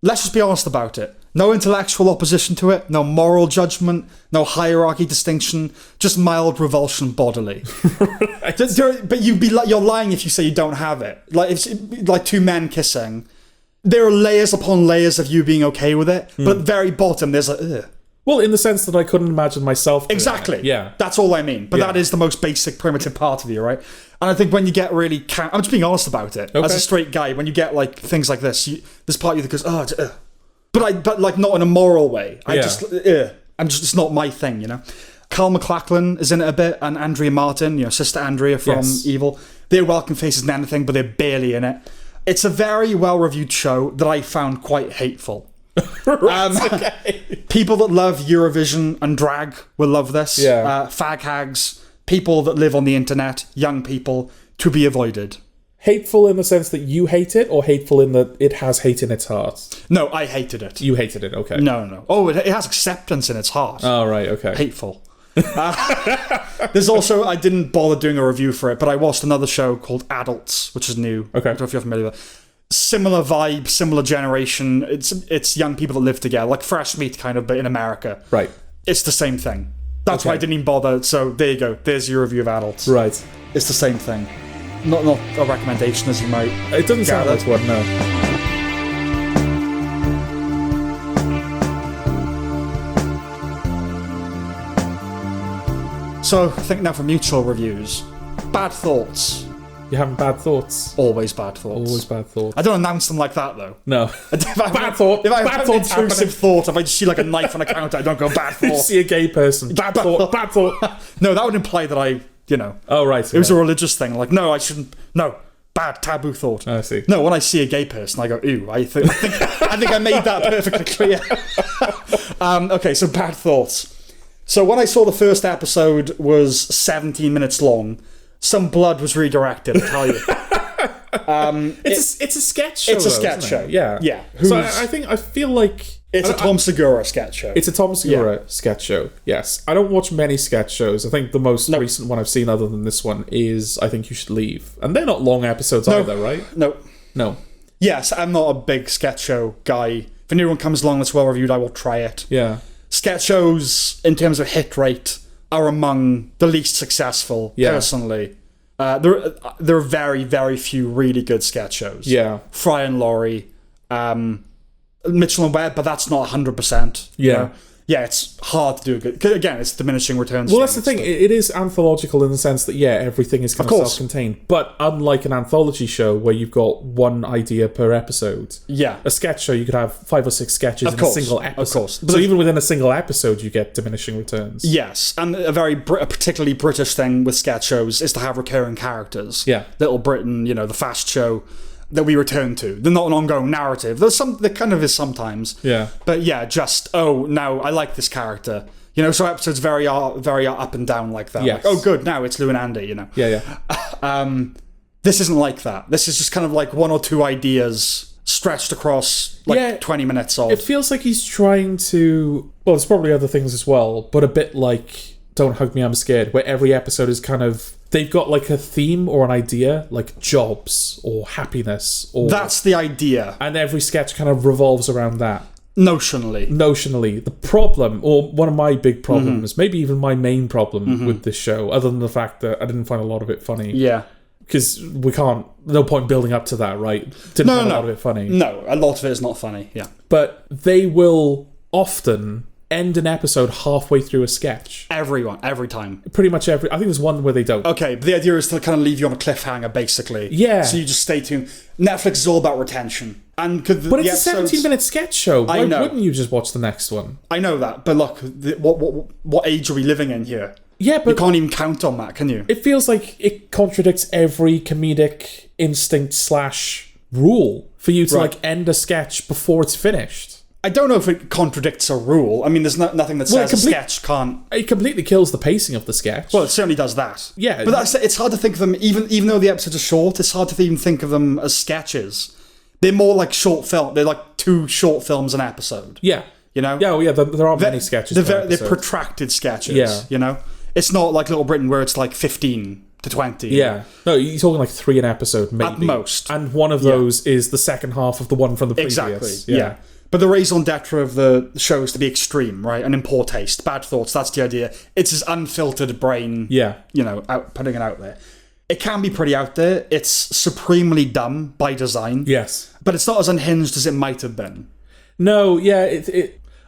Let's just be honest about it. No intellectual opposition to it, no moral judgment, no hierarchy distinction, just mild revulsion bodily. Right. But you're lying if you say you don't have it. Like two men kissing. There are layers upon layers of you being okay with it, but at the very bottom there's a ugh. Well, in the sense that I couldn't imagine myself doing exactly. It. Yeah. That's all I mean. But that is the most basic, primitive part of you, right? And I think when you get really... I'm just being honest about it. Okay. As a straight guy, when you get like things like this, this part of you that goes, oh... but like not in a moral way. It's not my thing, you know. Carl McLachlan is in it a bit, and Andrea Martin, you know, Sister Andrea from Evil. They're welcome faces and anything, but they're barely in it. It's a very well-reviewed show that I found quite hateful. Okay. People that love Eurovision and drag will love this. Fag hags, people that live on the internet, young people, to be avoided. Hateful in the sense that you hate it, or hateful in that it has hate in its heart? No, I hated it. You hated it, okay. No. Oh, it has acceptance in its heart. Oh, right, okay. Hateful. There's also, I didn't bother doing a review for it, but I watched another show called Adults, which is new. Okay. I don't know if you're familiar with it. Similar vibe, similar generation. It's young people that live together, like Fresh Meat kind of, but in America. Right. It's the same thing. That's why I didn't even bother. So there you go. There's your review of Adults. Right. It's the same thing. Not a recommendation, as you might. It doesn't sound like one, no. So, I think now for mutual reviews. Bad thoughts. You're having bad thoughts? Always bad thoughts. Always bad thoughts. I don't announce them like that, though. No. Bad thought. If I bad have an intrusive thought, if I just see like a knife on a counter, I don't go bad thought. You see a gay person. Bad thought. Bad thought. No, that would imply that I, you know. Oh, right. It was a religious thing. Like, no, I shouldn't. No. Bad taboo thought. I see. No, when I see a gay person, I go, ew. I think I made that perfectly clear. Okay, so bad thoughts. So when I saw the first episode was 17 minutes long, some blood was redirected, I tell you. It's a sketch show. It's a sketch show. Yeah. Yeah. So I feel like it's a Tom Segura sketch show. It's a Tom Segura sketch show. Yes. I don't watch many sketch shows. I think the most recent one I've seen other than this one is I Think You Should Leave. And they're not long episodes either, right? No. Yes, I'm not a big sketch show guy. If a new one comes along that's well reviewed, I will try it. Yeah. Sketch shows, in terms of hit rate, are among the least successful, personally. There are very, very few really good sketch shows. Yeah. Fry and Laurie, Mitchell and Webb, but that's not 100%. Yeah. You know? Yeah, it's hard to do a good... Again, it's diminishing returns. Well, that's the thing. It is anthological in the sense that, everything is kind of self-contained. But unlike an anthology show where you've got one idea per episode, a sketch show, you could have 5 or 6 sketches in a single episode. Of course. So even within a single episode, you get diminishing returns. Yes, and a particularly British thing with sketch shows is to have recurring characters. Yeah. Little Britain, you know, the Fast Show that we return to. They're not an ongoing narrative. There kind of is sometimes. Yeah. But just, now I like this character. You know, so episodes very up and down like that. Yes. Like, good, now it's Lou and Andy, you know. Yeah. This isn't like that. This is just kind of like one or two ideas stretched across 20 minutes of. It feels like he's trying to... Well, there's probably other things as well, but a bit like Don't Hug Me, I'm Scared, where every episode is kind of... They've got like a theme or an idea, like jobs or happiness. That's the idea. And every sketch kind of revolves around that. Notionally. The problem, or one of my big problems, maybe even my main problem with this show, other than the fact that I didn't find a lot of it funny. Yeah. Because no point building up to that, right? Didn't find a lot of it funny. No, a lot of it is not funny, yeah. But they will often end an episode halfway through a sketch. Every time. Pretty much every... I think there's one where they don't. Okay, but the idea is to kind of leave you on a cliffhanger, basically. Yeah. So you just stay tuned. Netflix is all about retention. But it's a 17-minute sketch show. Why wouldn't you just watch the next one? I know that, but look, what age are we living in here? Yeah, but... You can't even count on that, can you? It feels like it contradicts every comedic instinct / rule for you to end a sketch before it's finished. I don't know if it contradicts a rule. I mean, there's nothing that says a sketch can't... It completely kills the pacing of the sketch. Well, it certainly does that. Yeah. But it's hard to think of them, even though the episodes are short, it's hard to even think of them as sketches. They're more like short film. They're like 2 short films an episode. Yeah. You know? Yeah, there aren't many sketches They're protracted sketches, you know? It's not like Little Britain where it's like 15 to 20. Yeah. No, you're talking like 3 an episode, maybe. At most. And one of those is the second half of the one from the previous. Exactly, yeah. But the raison d'etre of the show is to be extreme, right? And in poor taste. Bad thoughts, that's the idea. It's his unfiltered brain, you know, putting it out there. It can be pretty out there. It's supremely dumb by design. Yes. But it's not as unhinged as it might have been. No, yeah.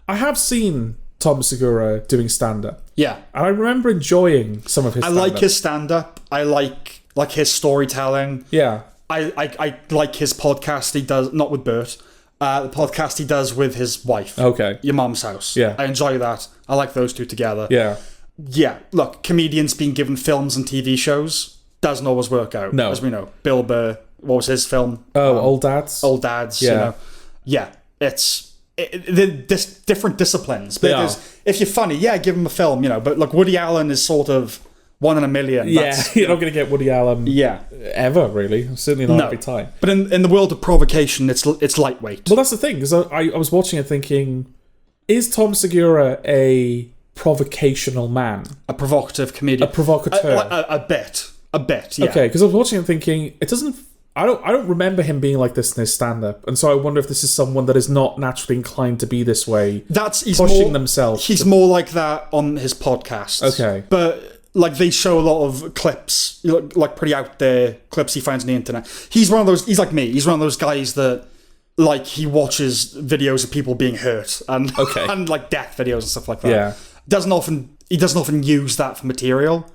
I have seen Tom Segura doing stand-up. Yeah. And I remember enjoying some of his stand-up. I like his stand-up. I like his storytelling. Yeah. I like his podcast he does, not with Bert. The podcast he does with his wife. Okay. Your Mom's House. Yeah. I enjoy that. I like those two together. Yeah. Yeah. Look, comedians being given films and TV shows doesn't always work out. No. As we know. Bill Burr, what was his film? Oh, Old Dads? Old Dads, Yeah. you know. Yeah. They're different disciplines. But if you're funny, give them a film, you know. But look, Woody Allen is sort of one in a million. Yeah, you're not going to get Woody Allen ever, really. Certainly not every time. But in the world of provocation, it's lightweight. Well, that's the thing, because I was watching it thinking, is Tom Segura a provocational man? A provocative comedian. A provocateur? A bit, yeah. Okay, because I was watching it thinking, it doesn't... I don't remember him being like this in his stand-up, and so I wonder if this is someone that is not naturally inclined to be this way, pushing themselves. He's more like that on his podcasts. Okay. But... like, they show a lot of clips, like pretty out there clips he finds on the internet. He's one of those, he's like me, he's one of those guys that, like, he watches videos of people being hurt and, and like, death videos and stuff like that. Yeah. He doesn't often use that for material.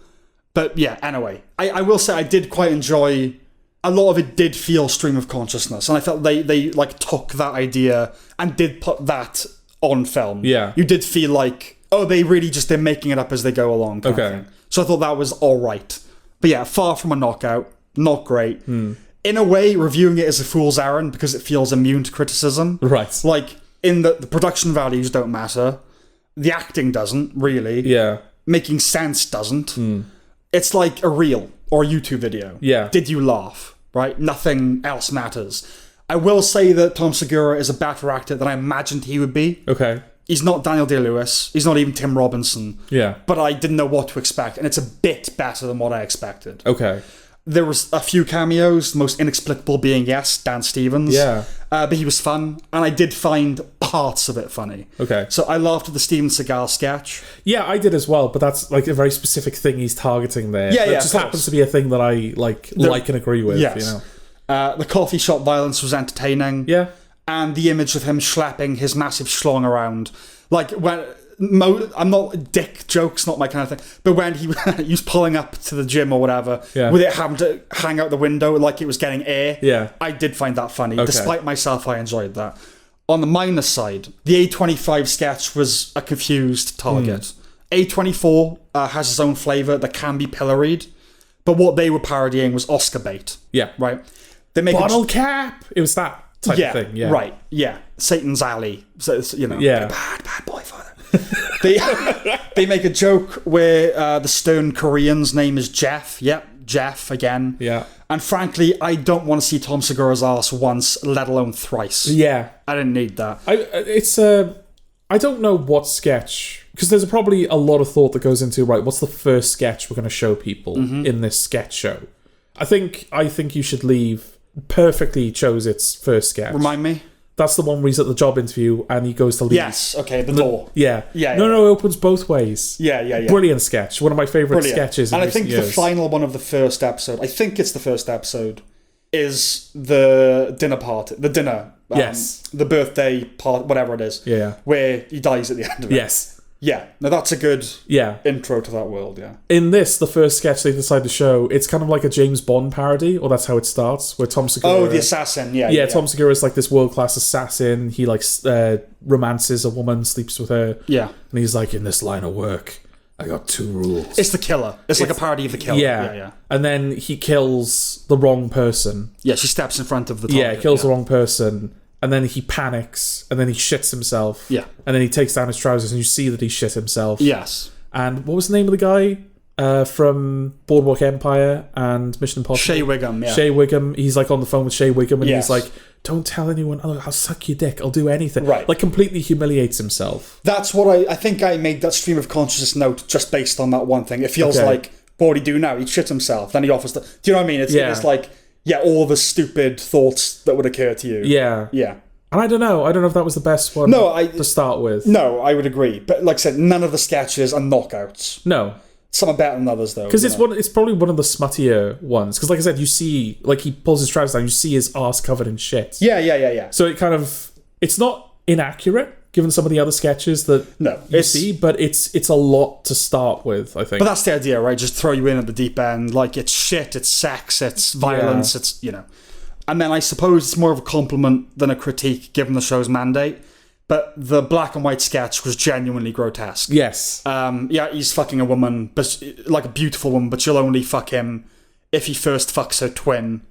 But, yeah, anyway. I will say I did quite enjoy, a lot of it did feel stream of consciousness, and I felt they like, took that idea and did put that on film. Yeah. You did feel like, they're making it up as they go along. Kind of thing. So I thought that was all right. But yeah, far from a knockout. Not great. In a way, reviewing it is a fool's errand because it feels immune to criticism. Right. Like, in the production values don't matter. The acting doesn't, really. Yeah. Making sense doesn't. It's like a reel or a YouTube video. Yeah. Did you laugh? Right? Nothing else matters. I will say that Tom Segura is a better actor than I imagined he would be. Okay. He's not Daniel Day-Lewis. He's not even Tim Robinson. Yeah. But I didn't know what to expect, and it's a bit better than what I expected. Okay. There was a few cameos, the most inexplicable being, Dan Stevens. Yeah. But he was fun, and I did find parts of it funny. Okay. So I laughed at the Steven Seagal sketch. Yeah, I did as well, but that's like a very specific thing he's targeting there. Yeah, it just happens to be a thing that I like and agree with. Yes. You know? The coffee shop violence was entertaining. Yeah. And the image of him schlepping his massive schlong around. Like, when... I'm not... Dick jokes, not my kind of thing. But when he was pulling up to the gym or whatever, with it having to hang out the window like it was getting air, I did find that funny. Okay. Despite myself, I enjoyed that. On the minus side, the A25 sketch was a confused target. A24 has its own flavour that can be pilloried. But what they were parodying was Oscar bait. Yeah. Right? They make Bottle cap! It was that type of thing. Yeah. Right. Yeah. Satan's Alley. So, you know. Yeah. Bad boy father. They make a joke where the stern Korean's name is Jeff. Yep. Jeff again. Yeah. And frankly, I don't want to see Tom Segura's ass once, let alone thrice. Yeah. I didn't need that. I don't know what sketch, because there's probably a lot of thought that goes into, right, what's the first sketch we're going to show people in this sketch show? I think you should leave perfectly chose its first sketch. Remind me? That's the one where he's at the job interview and he goes to leave. Yes, okay, the door. Yeah. No, it opens both ways. Yeah. Brilliant sketch. One of my favourite sketches in And I think years. the final one of the first episode, I think it's the first episode, is the dinner party. The dinner. Yes. The birthday part, whatever it is. Yeah. Where he dies at the end of it. Yes. Yeah. Now that's a good intro to that world, yeah. In this, the first sketch they decide to show, it's kind of like a James Bond parody, or that's how it starts, where Tom Segura... Oh, the assassin, yeah. Tom Segura is like this world-class assassin. He like romances a woman, sleeps with her. Yeah. And he's like, in this line of work, I got 2 rules. It's the killer. It's like a parody of the killer. Yeah. And then he kills the wrong person. Yeah, she steps in front of the target. Yeah, kills the wrong person. And then he panics, and then he shits himself. Yeah. And then he takes down his trousers, and you see that he shit himself. Yes. And what was the name of the guy from Boardwalk Empire and Mission Impossible? Shea Wiggum, yeah. Shea Wiggum. He's like on the phone with Shea Wiggum, and he's like, don't tell anyone. I'll suck your dick. I'll do anything. Right. Like, completely humiliates himself. That's what I think I made that stream of consciousness note just based on that one thing. It feels like, what would he do now? He'd shit himself. Then he offers do you know what I mean? It's like, all the stupid thoughts that would occur to you. Yeah. Yeah. And I don't know if that was the best one to start with. No, I would agree. But like I said, none of the sketches are knockouts. No. Some are better than others, though. Because it's probably one of the smuttier ones. Because like I said, you see, like he pulls his trousers down, you see his arse covered in shit. Yeah. So it kind of, it's not inaccurate, given some of the other sketches that you see, but it's a lot to start with, I think. But that's the idea, right? Just throw you in at the deep end. Like, it's shit, it's sex, it's violence, it's, you know. And then I suppose it's more of a compliment than a critique given the show's mandate. But the black and white sketch was genuinely grotesque. Yes. Yeah, he's fucking a woman, but like a beautiful woman, but she'll only fuck him if he first fucks her twin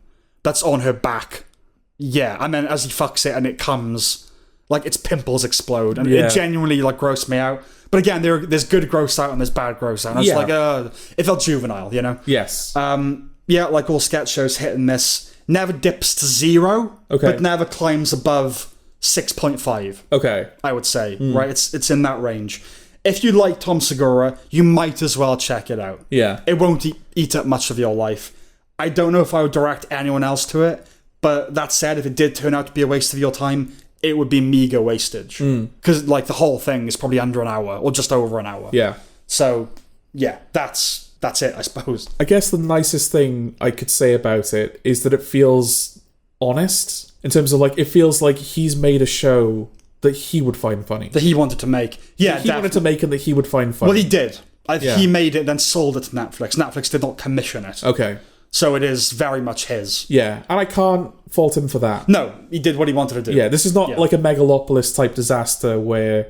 that's on her back. Yeah, and then as he fucks it and it comes, like its pimples explode. And it genuinely like grossed me out. But again, there's good gross out and there's bad gross out. And I was like, it felt juvenile, you know? Yes. Yeah, like all sketch shows hit and miss. Never dips to 0, but never climbs above 6.5. Okay. I would say, right? It's in that range. If you like Tom Segura, you might as well check it out. Yeah. It won't eat up much of your life. I don't know if I would direct anyone else to it, but that said, if it did turn out to be a waste of your time, it would be meager wastage. Because like the whole thing is probably under an hour or just over an hour. Yeah. So, yeah, that's it, I suppose. I guess the nicest thing I could say about it is that it feels honest in terms of like, it feels like he's made a show that he would find funny. That he wanted to make. Yeah, he wanted to make and that he would find funny. Well, he did. He made it, then sold it to Netflix. Netflix did not commission it. Okay. So it is very much his. Yeah, and I can't fault him for that. No, he did what he wanted to do. Yeah, this is not like a Megalopolis type disaster where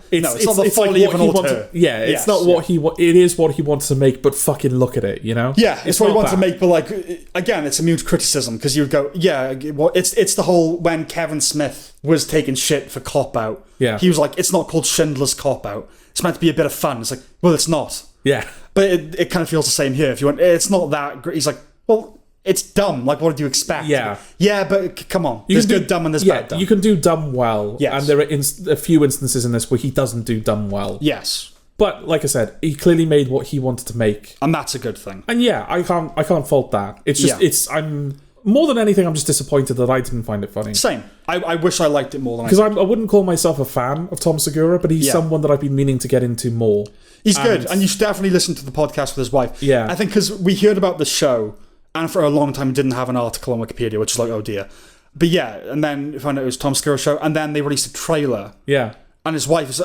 it's not the folly of an auteur. Yeah, it's not what he it is what he wants to make, but fucking look at it, you know? Yeah, it's what he wants to make, but like again, it's immune to criticism because you would go, yeah, well, it's the whole when Kevin Smith was taking shit for Cop Out. Yeah, he was like, it's not called Schindler's Cop Out. It's meant to be a bit of fun. It's like, well, it's not. Yeah, but it kind of feels the same here. If you want, it's not that great. He's like, well. It's dumb. Like, what did you expect? Yeah. Yeah, but come on. There's good dumb and there's bad dumb. You can do dumb well. Yes. And there are a few instances in this where he doesn't do dumb well. Yes. But, like I said, he clearly made what he wanted to make. And that's a good thing. And yeah, I can't fault that. It's just, I'm... More than anything, I'm just disappointed that I didn't find it funny. Same. I wish I liked it more than I did. Because I wouldn't call myself a fan of Tom Segura, but he's someone that I've been meaning to get into more. He's good. And you should definitely listen to the podcast with his wife. Yeah. I think because we heard about the show... And for a long time, didn't have an article on Wikipedia, which is like, oh dear. But yeah, and then we found out it was Tom Segura's show, and then they released a trailer. Yeah. And his wife's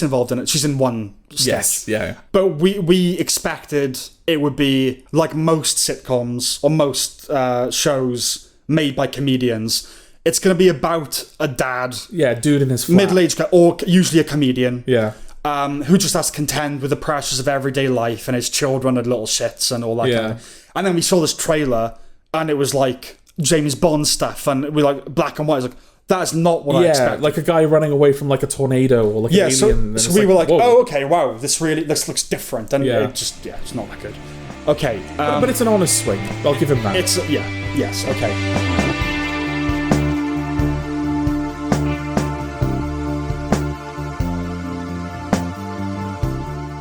involved in it. She's in one sketch. Yes, yeah. But we expected it would be like most sitcoms or most shows made by comedians. It's going to be about a dad. Yeah, dude in his flat. Middle-aged guy, or usually a comedian. Yeah. Who just has to contend with the pressures of everyday life and his children and little shits and all that kind of thing. And then we saw this trailer and it was like James Bond stuff and we like black and white. I was like, that's not what I expected. Yeah, like a guy running away from like a tornado or like an alien. So we were like, whoa. Oh, okay, wow, this looks different. And it's not that good. Okay. But it's an honest swing. I'll give him that. Yes, okay.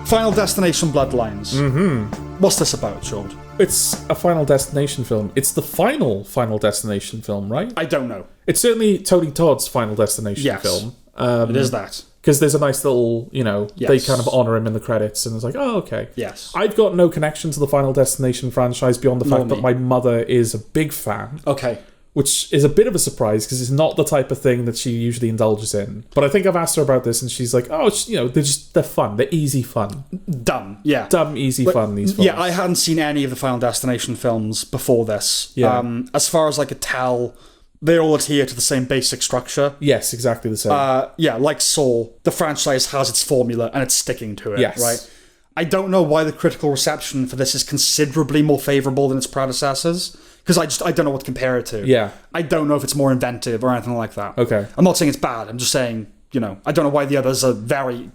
Final Destination Bloodlines. Mm-hmm. What's this about, George? It's a Final Destination film. It's the final Final Destination film, right? I don't know. It's certainly Tony Todd's Final Destination film. It is that. Because there's a nice little, they kind of honour him in the credits, and it's like, oh, okay. Yes. I've got no connection to the Final Destination franchise beyond the fact that my mother is a big fan. Okay. Which is a bit of a surprise because it's not the type of thing that she usually indulges in. But I think I've asked her about this and she's like, oh, they're fun. They're easy fun. Dumb, yeah. Dumb, easy fun, these films. Yeah, I hadn't seen any of the Final Destination films before this. Yeah. As far as I could tell, they all adhere to the same basic structure. Yes, exactly the same. Yeah, like Saw, the franchise has its formula and it's sticking to it, yes. Right? I don't know why the critical reception for this is considerably more favourable than its predecessors. Because I don't know what to compare it to. Yeah. I don't know if it's more inventive or anything like that. Okay. I'm not saying it's bad. I'm just saying, I don't know why the others are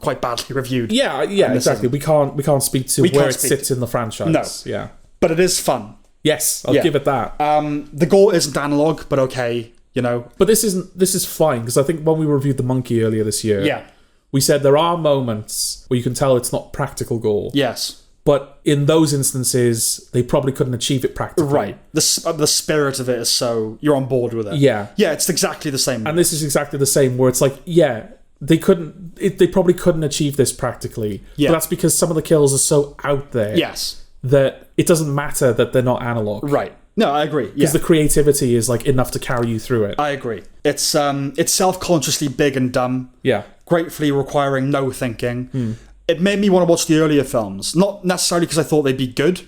quite badly reviewed. Yeah, exactly. We can't speak to where it sits in the franchise. No. Yeah. But it is fun. Yes, I'll give it that. The gore isn't analog, but okay, But this is fine because I think when we reviewed The Monkey earlier this year, we said there are moments where you can tell it's not practical gore. Yes. But in those instances, they probably couldn't achieve it practically. Right. The spirit of it is so you're on board with it. Yeah. Yeah, it's exactly the same. And this is exactly the same, where it's like, they probably couldn't achieve this practically. Yeah. But that's because some of the kills are so out there. Yes. That it doesn't matter that they're not analog. Right. No, I agree. Because the creativity is like enough to carry you through it. I agree. It's self-consciously big and dumb. Yeah. Gratefully requiring no thinking. It made me want to watch the earlier films. Not necessarily because I thought they'd be good,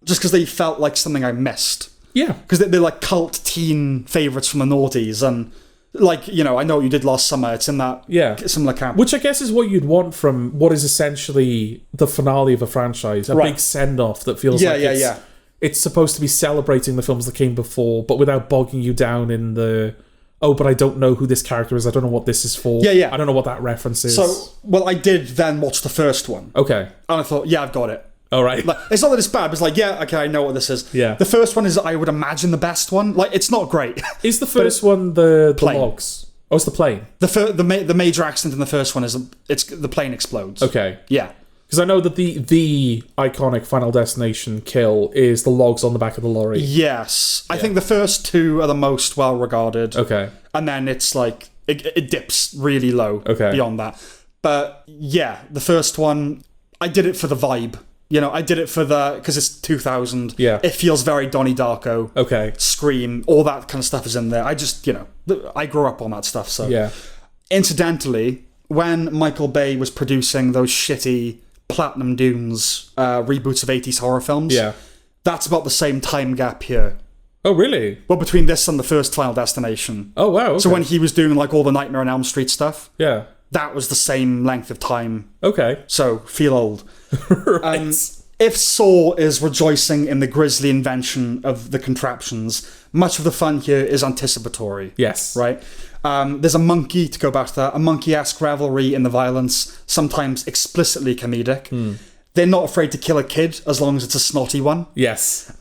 just because they felt like something I missed. Yeah. Because they're like cult teen favourites from the noughties, and like, you know, I Know What You Did Last Summer, it's in that similar camp. Which I guess is what you'd want from what is essentially the finale of a franchise. A big send-off that feels it's supposed to be celebrating the films that came before, but without bogging you down in the, oh, but I don't know who this character is, I don't know what this is for. Yeah. I don't know what that reference is. So, well, I did then watch the first one. Okay. And I thought, yeah, I've got it. All right. Like, it's not that it's bad, but it's like, yeah, okay, I know what this is. Yeah. The first one is, I would imagine, the best one. Like, it's not great. Is the first one the logs? Oh, it's the plane. The major accident in the first one is it's the plane explodes. Okay. Yeah. Because I know that the iconic Final Destination kill is the logs on the back of the lorry. Yes. I think the first two are the most well regarded. Okay. And then it's like, it dips really low beyond that. But yeah, the first one, I did it for the vibe. You know, I did it for because it's 2000. Yeah. It feels very Donnie Darko. Okay. Scream, all that kind of stuff is in there. I just, you know, I grew up on that stuff. So yeah. Incidentally, when Michael Bay was producing those shitty Platinum Dunes reboots of 80s horror films, that's about the same time gap here. Oh, really? Well, between this and the first Final Destination. Oh, wow. Okay. So when he was doing like all the Nightmare on Elm Street stuff, that was the same length of time. Okay. So, feel old. Right. If Saw is rejoicing in the grisly invention of the contraptions, much of the fun here is anticipatory. Yes. Right? There's a monkey, to go back to that, a monkey-esque revelry in the violence, sometimes explicitly comedic. They're not afraid to kill a kid as long as it's a snotty one. Yes.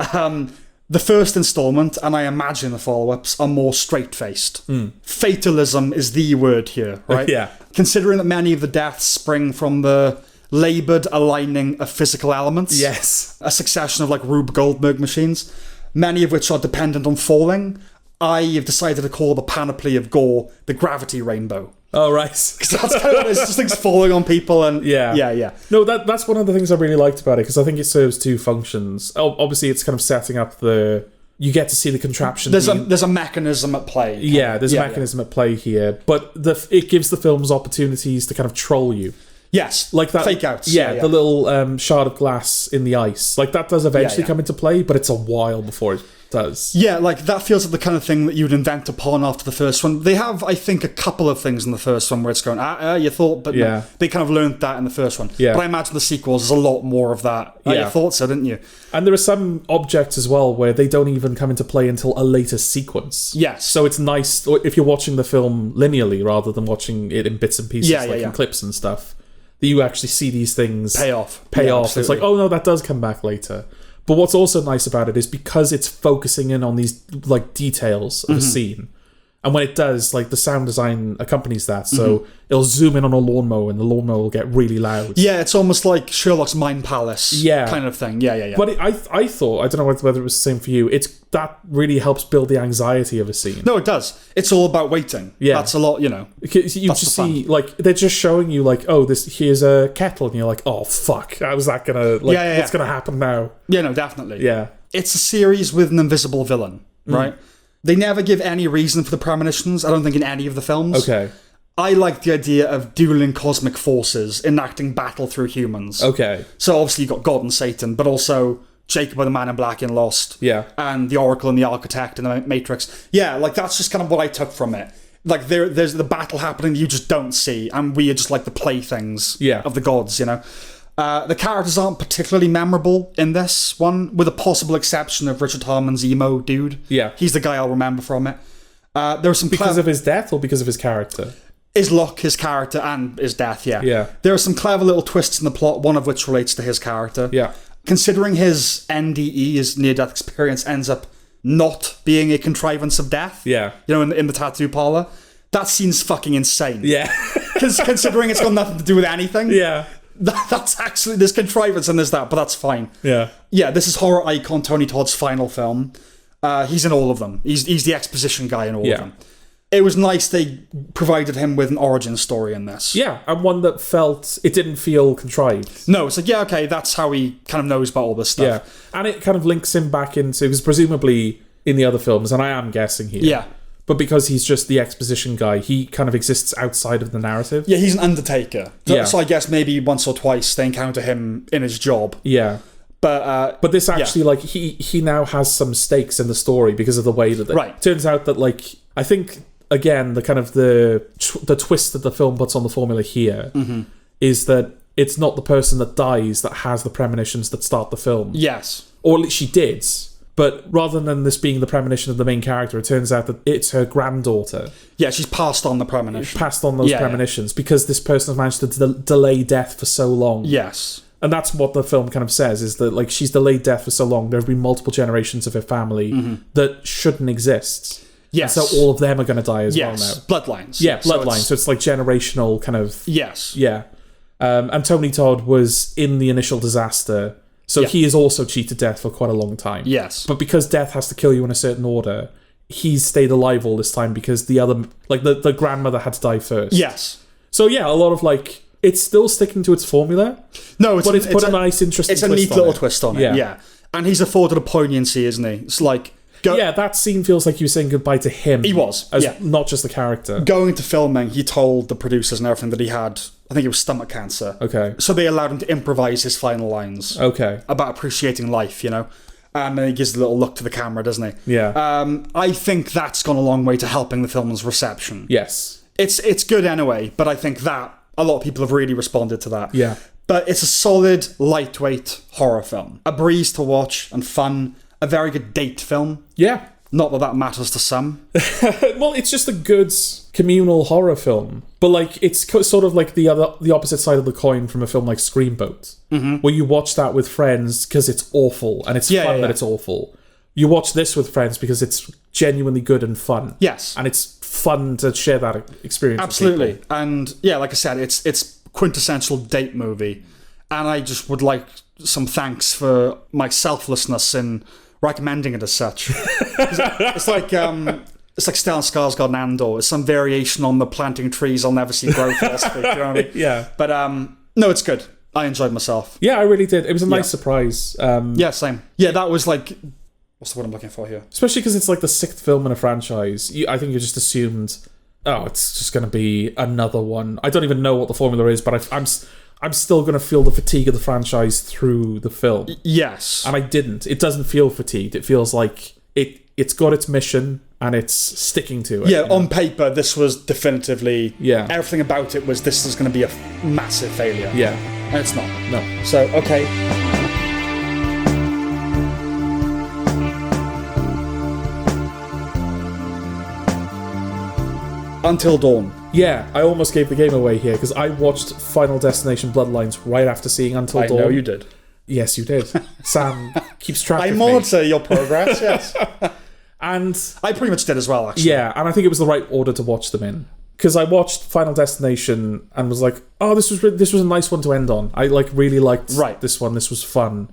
The first installment, and I imagine the follow-ups, are more straight-faced. Fatalism is the word here, right? Yeah. Considering that many of the deaths spring from the laboured aligning of physical elements. Yes. A succession of like Rube Goldberg machines, many of which are dependent on falling. I have decided to call the panoply of gore the gravity rainbow. Oh, right. Because that's kind of what it is, just things falling on people and... Yeah. No, that's one of the things I really liked about it, because I think it serves two functions. Obviously, it's kind of setting up you get to see the contraption. There's a mechanism at play. There's a mechanism at play here, but it gives the films opportunities to kind of troll you. Yes, like that fake outs. The little shard of glass in the ice, like that does eventually come into play, but it's a while before it does. Yeah, like that feels like the kind of thing that you'd invent upon after the first one. They have, I think, a couple of things in the first one where it's going, you thought, but no, they kind of learned that in the first one. Yeah. But I imagine the sequels is a lot more of that. You thought so, didn't you? And there are some objects as well where they don't even come into play until a later sequence. Yes. So it's nice if you're watching the film linearly rather than watching it in bits and pieces, in clips and stuff, that you actually see these things pay off. Absolutely. It's like, oh no, that does come back later. But what's also nice about it is because it's focusing in on these like details of a scene, and when it does, like the sound design accompanies that, so it'll zoom in on a lawnmower and the lawnmower will get really loud. Yeah, it's almost like Sherlock's Mind Palace kind of thing. Yeah. But I thought, I don't know whether it was the same for you, that really helps build the anxiety of a scene. No, it does. It's all about waiting. Yeah. That's a lot, you know. You just see, like, they're just showing you, like, oh, here's a kettle, and you're like, oh, fuck, how's that gonna, like, what's gonna happen now? Yeah, no, definitely. Yeah. It's a series with an invisible villain, right? They never give any reason for the premonitions, I don't think, in any of the films. Okay. I like the idea of dueling cosmic forces enacting battle through humans. Okay. So obviously you've got God and Satan, but also Jacob and the Man in Black in Lost. Yeah. And the Oracle and the Architect in the Matrix. Yeah, like that's just kind of what I took from it. Like there's the battle happening you just don't see, and we are just like the playthings of the gods, you know? The characters aren't particularly memorable in this one, with a possible exception of Richard Harmon's emo dude. Yeah. He's the guy I'll remember from it. There are some because of his death or because of his character? His luck, his character, and his death, Yeah. There are some clever little twists in the plot, one of which relates to his character. Yeah. Considering his NDE, his near-death experience, ends up not being a contrivance of death. Yeah. You know, in the tattoo parlor. That scene's fucking insane. Yeah. Because considering it's got nothing to do with anything. Yeah. That's actually, there's contrivance and there's that, but that's fine. Yeah. Yeah, this is horror icon Tony Todd's final film. He's in all of them. He's the exposition guy in all of them. It was nice they provided him with an origin story in this. Yeah, and one that it didn't feel contrived. No, it's like, yeah, okay, that's how he kind of knows about all this stuff. Yeah, and it kind of links him back into, because presumably in the other films, and I am guessing here. Yeah. But because he's just the exposition guy, he kind of exists outside of the narrative. Yeah, he's an undertaker. So I guess maybe once or twice they encounter him in his job. Yeah. But this actually, like, he now has some stakes in the story because of the way that... Right. It turns out that, like, I think, again, the kind of the twist that the film puts on the formula here is that it's not the person that dies that has the premonitions that start the film. Yes. Or at least she did. But rather than this being the premonition of the main character, it turns out that it's her granddaughter. Yeah, she's passed on the premonition. Passed on those premonitions because this person has managed to delay death for so long. Yes. And that's what the film kind of says, is that, like, she's delayed death for so long. There have been multiple generations of her family that shouldn't exist. Yes. And so all of them are going to die as well now. Bloodlines. Yeah, bloodlines. So it's like generational kind of... Yes. Yeah. And Tony Todd was in the initial disaster, so he has also cheated death for quite a long time. Yes. But because death has to kill you in a certain order, he's stayed alive all this time because the other... Like, the grandmother had to die first. Yes. So, yeah, a lot of, like... It's still sticking to its formula. No, but it's put a nice, interesting twist on it. It's a neat little twist on it, yeah. And he's afforded a poignancy, isn't he? It's like... Yeah, that scene feels like you were saying goodbye to him. He was, not just the character. Going into filming, he told the producers and everything that he had, I think it was stomach cancer. Okay. So they allowed him to improvise his final lines. Okay. About appreciating life, you know? And then he gives a little look to the camera, doesn't he? Yeah. I think that's gone a long way to helping the film's reception. Yes. It's good anyway, but I think that a lot of people have really responded to that. Yeah. But it's a solid, lightweight horror film. A breeze to watch and fun. A very good date film. Yeah. Not that matters to some. Well, it's just a good communal horror film. But, like, it's sort of like the opposite side of the coin from a film like Screamboat, where you watch that with friends because it's awful, and it's fun that it's awful. You watch this with friends because it's genuinely good and fun. Yes. And it's fun to share that experience Absolutely. with people. And, yeah, like I said, it's quintessential date movie. And I just would like some thanks for my selflessness in recommending it as such. It's like Stellan Skarsgård and Andor. It's some variation on the planting trees I'll never see grow philosophy. You know what I mean? Yeah. But no, it's good. I enjoyed myself. Yeah, I really did. It was a nice surprise. Yeah, same. Yeah, that was like... What's the word I'm looking for here? Especially because it's like the 6th film in a franchise. I think you just assumed, oh, it's just going to be another one. I don't even know what the formula is, but I'm still going to feel the fatigue of the franchise through the film. Yes. And I didn't. It doesn't feel fatigued. It feels like it's got its mission and it's sticking to it. Yeah, on paper, this was definitively... Yeah. Everything about it was, this is going to be a massive failure. Yeah. And it's not. No. So, okay. Until Dawn. Yeah, I almost gave the game away here because I watched Final Destination Bloodlines right after seeing Until Dawn. I know you did. Yes, you did. Sam keeps track of me. I monitor your progress, yes. And I pretty much did as well, actually. Yeah, and I think it was the right order to watch them in. Because I watched Final Destination and was like, oh, this was a nice one to end on. I really liked this one. This was fun.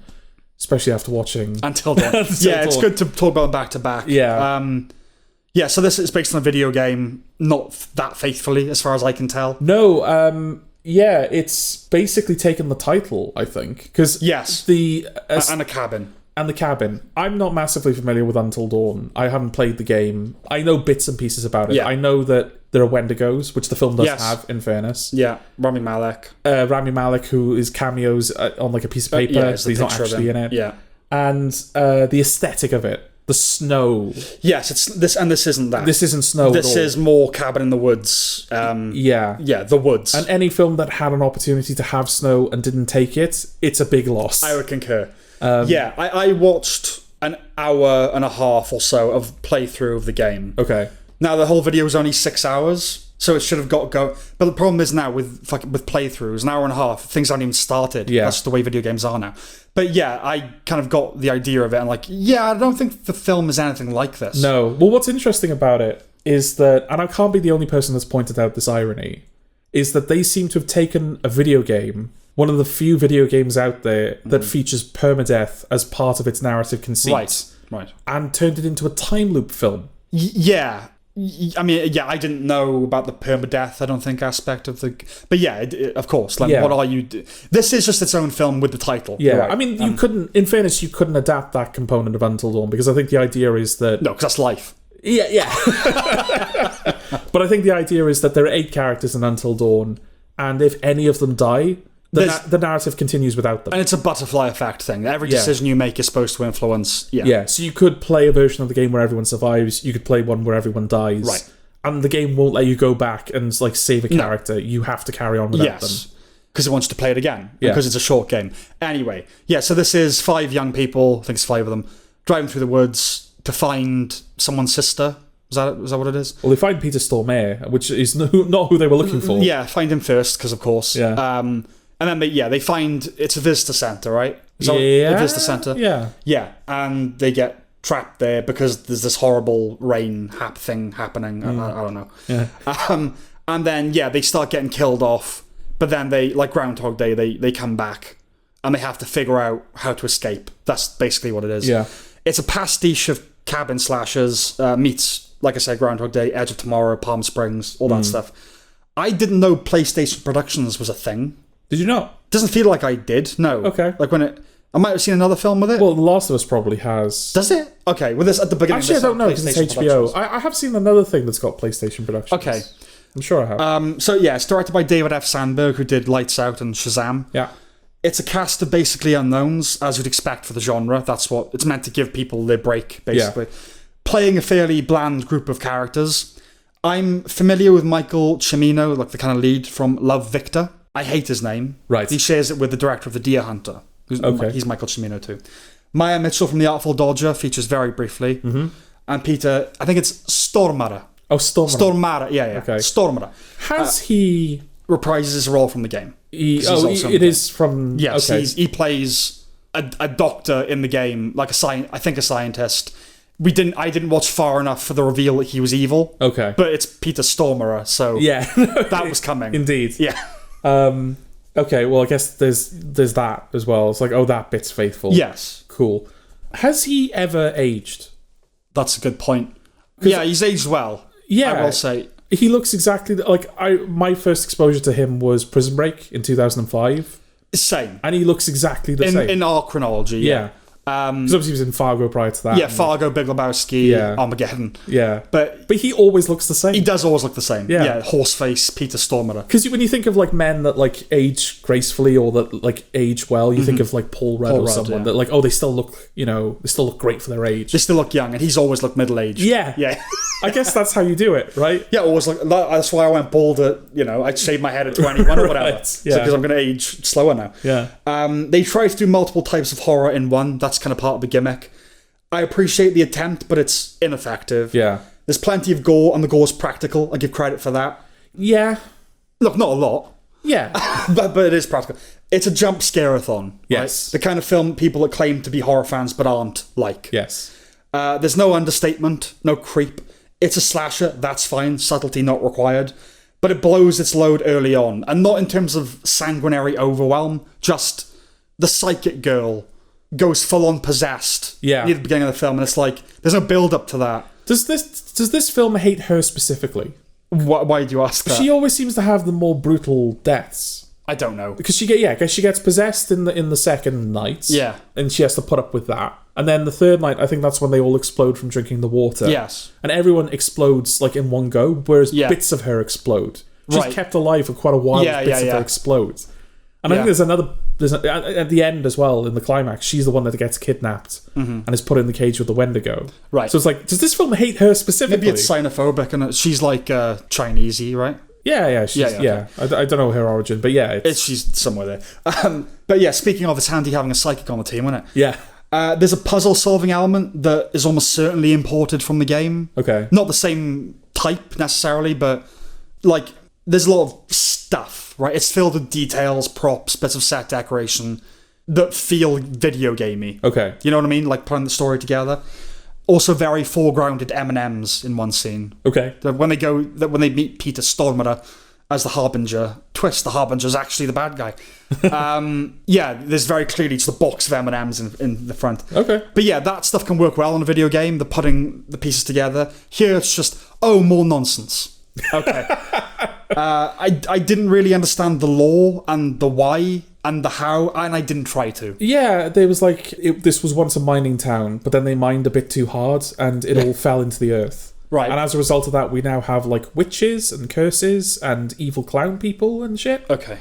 Especially after watching Until Dawn. It's good to talk about them back to back. Yeah. Yeah, so this is based on a video game, not that faithfully, as far as I can tell. No, yeah, it's basically taken the title, I think. Because yes, and the cabin. And the cabin. I'm not massively familiar with Until Dawn. I haven't played the game. I know bits and pieces about it. Yeah. I know that there are Wendigos, which the film does have, in fairness. Yeah, Rami Malek. Rami Malek, who is cameos on like a piece of paper, so he's not actually in it. Yeah. And the aesthetic of it. The snow. Yes, it's this, and this isn't that. This isn't snow. This is more cabin in the woods. Yeah, the woods. And any film that had an opportunity to have snow and didn't take it, it's a big loss. I would concur. I watched an hour and a half or so of playthrough of the game. Okay. Now the whole video was only 6 hours, so it should have got go. But the problem is now with playthroughs, an hour and a half, things aren't even started. Yeah, that's just the way video games are now. But yeah, I kind of got the idea of it. And like, yeah, I don't think the film is anything like this. No. Well, what's interesting about it is that, and I can't be the only person that's pointed out this irony, is that they seem to have taken a video game, one of the few video games out there that features permadeath as part of its narrative conceit, right, and turned it into a time loop film. Yeah. I mean, yeah, I didn't know about the permadeath, I don't think, aspect of the... But yeah, of course, like, what are you... This is just its own film with the title. Yeah, right. I mean, you couldn't... In fairness, you couldn't adapt that component of Until Dawn, because I think the idea is that... No, because that's life. Yeah. But I think the idea is that there are 8 characters in Until Dawn, and if any of them die, The narrative continues without them. And it's a butterfly effect thing. Every decision you make is supposed to influence... Yeah, so you could play a version of the game where everyone survives. You could play one where everyone dies. Right. And the game won't let you go back and like save a character. No. You have to carry on without them. Because it wants you to play it again. Because it's a short game. Anyway, so this is 5 young people, I think it's 5 of them, driving through the woods to find someone's sister. Is that what it is? Well, they find Peter Stormare, which is not who they were looking for. Yeah, find him first, because of course. Yeah. And then they find it's a visitor centre, right? Is that a visitor centre? Yeah. Yeah, and they get trapped there because there's this horrible rain thing happening. I don't know. Yeah. And then they start getting killed off. But then they, like Groundhog Day, they come back and they have to figure out how to escape. That's basically what it is. Yeah. It's a pastiche of cabin slashers meets, like I said, Groundhog Day, Edge of Tomorrow, Palm Springs, all that stuff. I didn't know PlayStation Productions was a thing. Did you not? Doesn't feel like I did. No. Okay. Like I might have seen another film with it. Well, The Last of Us probably has. Does it? Okay. Well, this at the beginning. Actually, I don't know because it's HBO. I have seen another thing that's got PlayStation Productions. Okay. I'm sure I have. So it's directed by David F. Sandberg, who did Lights Out and Shazam. Yeah. It's a cast of basically unknowns, as you'd expect for the genre. That's what it's meant to give people their break, basically. Yeah. Playing a fairly bland group of characters. I'm familiar with Michael Cimino, like the kind of lead from Love, Victor. I hate his name. Right. He shares it with the director of The Deer Hunter. He's Michael Cimino too. Maya Mitchell from The Artful Dodger features very briefly. Mm-hmm. And Peter, I think it's Stormare. Oh, Stormare. Stormare, yeah. Okay. Stormare. Has he... reprises his role from the game. It is from... Yes, okay. He plays a doctor in the game, like I think a scientist. I didn't watch far enough for the reveal that he was evil. Okay. But it's Peter Stormare, so that was coming. Indeed. Yeah. Okay, well, I guess there's that as well. It's like, that bit's faithful. Yes. Cool. Has he ever aged? That's a good point. Yeah, he's aged well. Yeah. I will say. He looks exactly like my first exposure to him was Prison Break in 2005. Same. And he looks exactly the same. In our chronology, yeah. Because obviously he was in Fargo prior to that. Yeah, Fargo, Big Lebowski, Armageddon. Yeah. But he always looks the same. He does always look the same. Yeah, Horseface, Peter Stormare. Because when you think of like men that like age gracefully or that like age well, you think of like Paul Rudd or someone that like, they still look, they still look great for their age. They still look young, and he's always looked middle-aged. Yeah. Yeah. I guess that's how you do it, right? Yeah, always like that's why I went bald at, I shaved my head at 21 or whatever. Right, yeah. Because I'm going to age slower now. Yeah. They try to do multiple types of horror in one. That's kind of part of the gimmick. I appreciate the attempt, but it's ineffective. Yeah. There's plenty of gore, and the gore's practical. I give credit for that. Yeah. Look, not a lot. Yeah. but it is practical. It's a jump scare-a-thon. Yes. Right? The kind of film people that claim to be horror fans but aren't like. Yes. There's no understatement, no creep. It's a slasher, that's fine, subtlety not required. But it blows its load early on, and not in terms of sanguinary overwhelm, just the psychic girl goes full-on possessed near the beginning of the film, and it's like, there's no build-up to that. Does this film hate her specifically? Why do you ask that? She always seems to have the more brutal deaths. I don't know. Because she gets possessed in the second night. Yeah. And she has to put up with that. And then the third night, I think that's when they all explode from drinking the water. Yes. And everyone explodes like in one go, whereas bits of her explode. She's kept alive for quite a while with bits of her explode. And I think there's at the end as well, in the climax, she's the one that gets kidnapped and is put in the cage with the Wendigo. Right. So it's like, does this film hate her specifically? Maybe it's xenophobic and she's like Chinesey, right? Yeah. I don't know her origin, but she's somewhere there. But yeah, speaking of, it's handy having a psychic on the team, isn't it? Yeah. There's a puzzle-solving element that is almost certainly imported from the game. Okay. Not the same type, necessarily, but, like, there's a lot of stuff, right? It's filled with details, props, bits of set decoration that feel video gamey. Okay. You know what I mean? Like, putting the story together. Also very foregrounded M&Ms in one scene. Okay. When they meet Peter Stormare as the Harbinger, twist, the Harbinger's actually the bad guy. There's very clearly just a box of M&Ms in the front. Okay. But yeah, that stuff can work well in a video game, the putting the pieces together. Here it's just, more nonsense. Okay. I didn't really understand the lore and the why and the how, and I didn't try to. Yeah, there was like, this was once a mining town, but then they mined a bit too hard and it all fell into the earth. Right. And as a result of that, we now have like witches and curses and evil clown people and shit. Okay.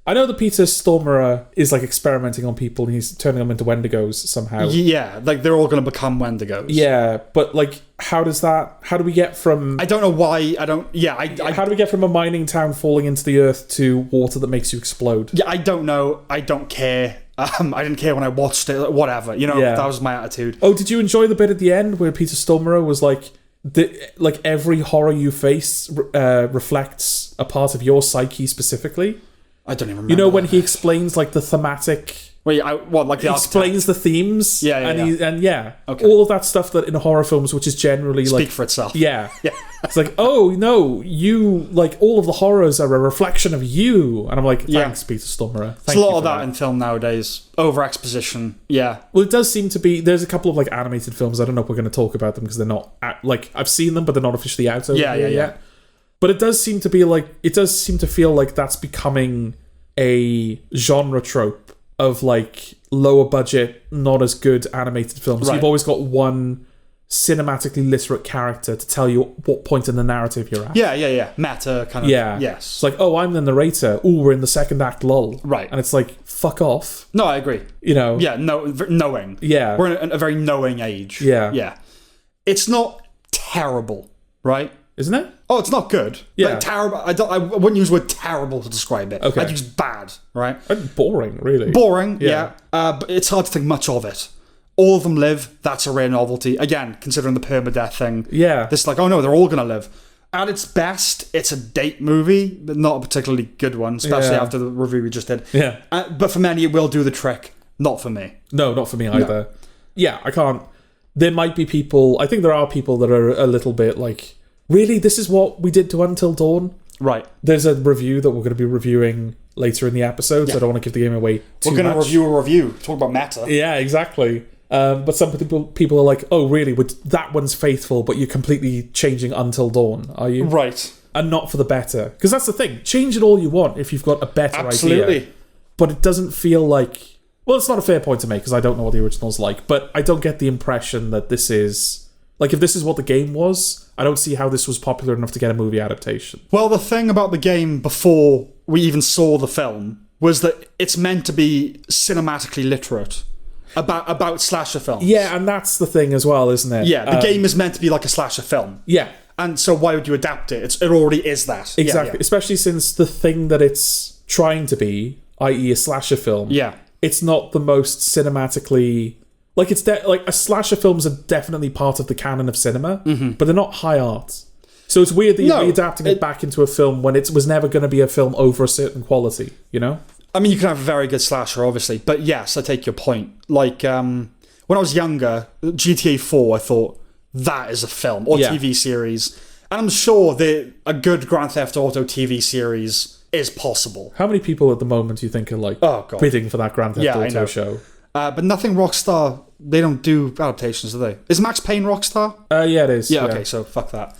I know that Peter Stormare is like experimenting on people and he's turning them into Wendigos somehow. Yeah, like they're all going to become Wendigos. Yeah, but like, how do we get from... I don't know why, how do we get from a mining town falling into the earth to water that makes you explode? Yeah, I don't know. I don't care. I didn't care when I watched it. Whatever, that was my attitude. Oh, did you enjoy the bit at the end where Peter Stormare was like, every horror you face reflects a part of your psyche specifically? I don't even remember. When he explains like the thematic... Wait, like the explains the themes. Yeah. Okay. All of that stuff that in horror films, which is generally speak for itself. Yeah. It's like, oh no, you like all of the horrors are a reflection of you, and I'm like, thanks, Peter Stormare. There's a lot of that in film nowadays. Over exposition. Yeah. Well, it does seem to be. There's a couple of like animated films. I don't know if we're going to talk about them because they're not like I've seen them, but they're not officially out over here yet. But it does seem to be like it does seem to feel like that's becoming a genre trope of like lower budget, not as good animated films. Right. You've always got one cinematically literate character to tell you what point in the narrative you're at. Yeah. Meta kind of. Yeah. Yes. It's like, oh, I'm the narrator. Oh, we're in the second act, lol. Right. And it's like, fuck off. No, I agree. Yeah, knowing. Yeah. We're in a very knowing age. Yeah. Yeah. It's not terrible, right? Isn't it? Oh, it's not good. Yeah. Like, terrible. I wouldn't use the word terrible to describe it. Okay. I'd use bad, right? Boring, really. Boring, yeah. But it's hard to think much of it. All of them live. That's a rare novelty. Again, considering the permadeath thing. Yeah. This is like, oh no, they're all going to live. At its best, it's a date movie, but not a particularly good one, especially after the review we just did. Yeah. But for many, it will do the trick. Not for me. No, not for me either. No. Yeah, I can't. There might be people, I think there are people that are a little bit like, really, this is what we did to Until Dawn? Right. There's a review that we're going to be reviewing later in the episode, so I don't want to give the game away too much. We're going to review a review. Talk about meta. Yeah, exactly. But some people are like, oh, really? That one's faithful, but you're completely changing Until Dawn, are you? Right. And not for the better. Because that's the thing. Change it all you want if you've got a better idea. But it doesn't feel like... Well, it's not a fair point to make, because I don't know what the original's like, but I don't get the impression that this is... Like, if this is what the game was, I don't see how this was popular enough to get a movie adaptation. Well, the thing about the game before we even saw the film was that it's meant to be cinematically literate about slasher films. Yeah, and that's the thing as well, isn't it? Yeah, the game is meant to be like a slasher film. Yeah. And so why would you adapt it? It already is that. Exactly. Yeah. Especially since the thing that it's trying to be, i.e. a slasher film, it's not the most cinematically... Like, it's like a slasher films are definitely part of the canon of cinema, but they're not high art. So it's weird that you're readapting it back into a film when it was never going to be a film over a certain quality, you know? I mean, you can have a very good slasher, obviously, but yes, I take your point. Like, when I was younger, GTA 4, I thought, that is a film, or TV series. And I'm sure that a good Grand Theft Auto TV series is possible. How many people at the moment do you think are, like, bidding for that Grand Theft Auto show? But nothing Rockstar, they don't do adaptations, do they? Is Max Payne Rockstar? Yeah, it is. Yeah, okay, so fuck that.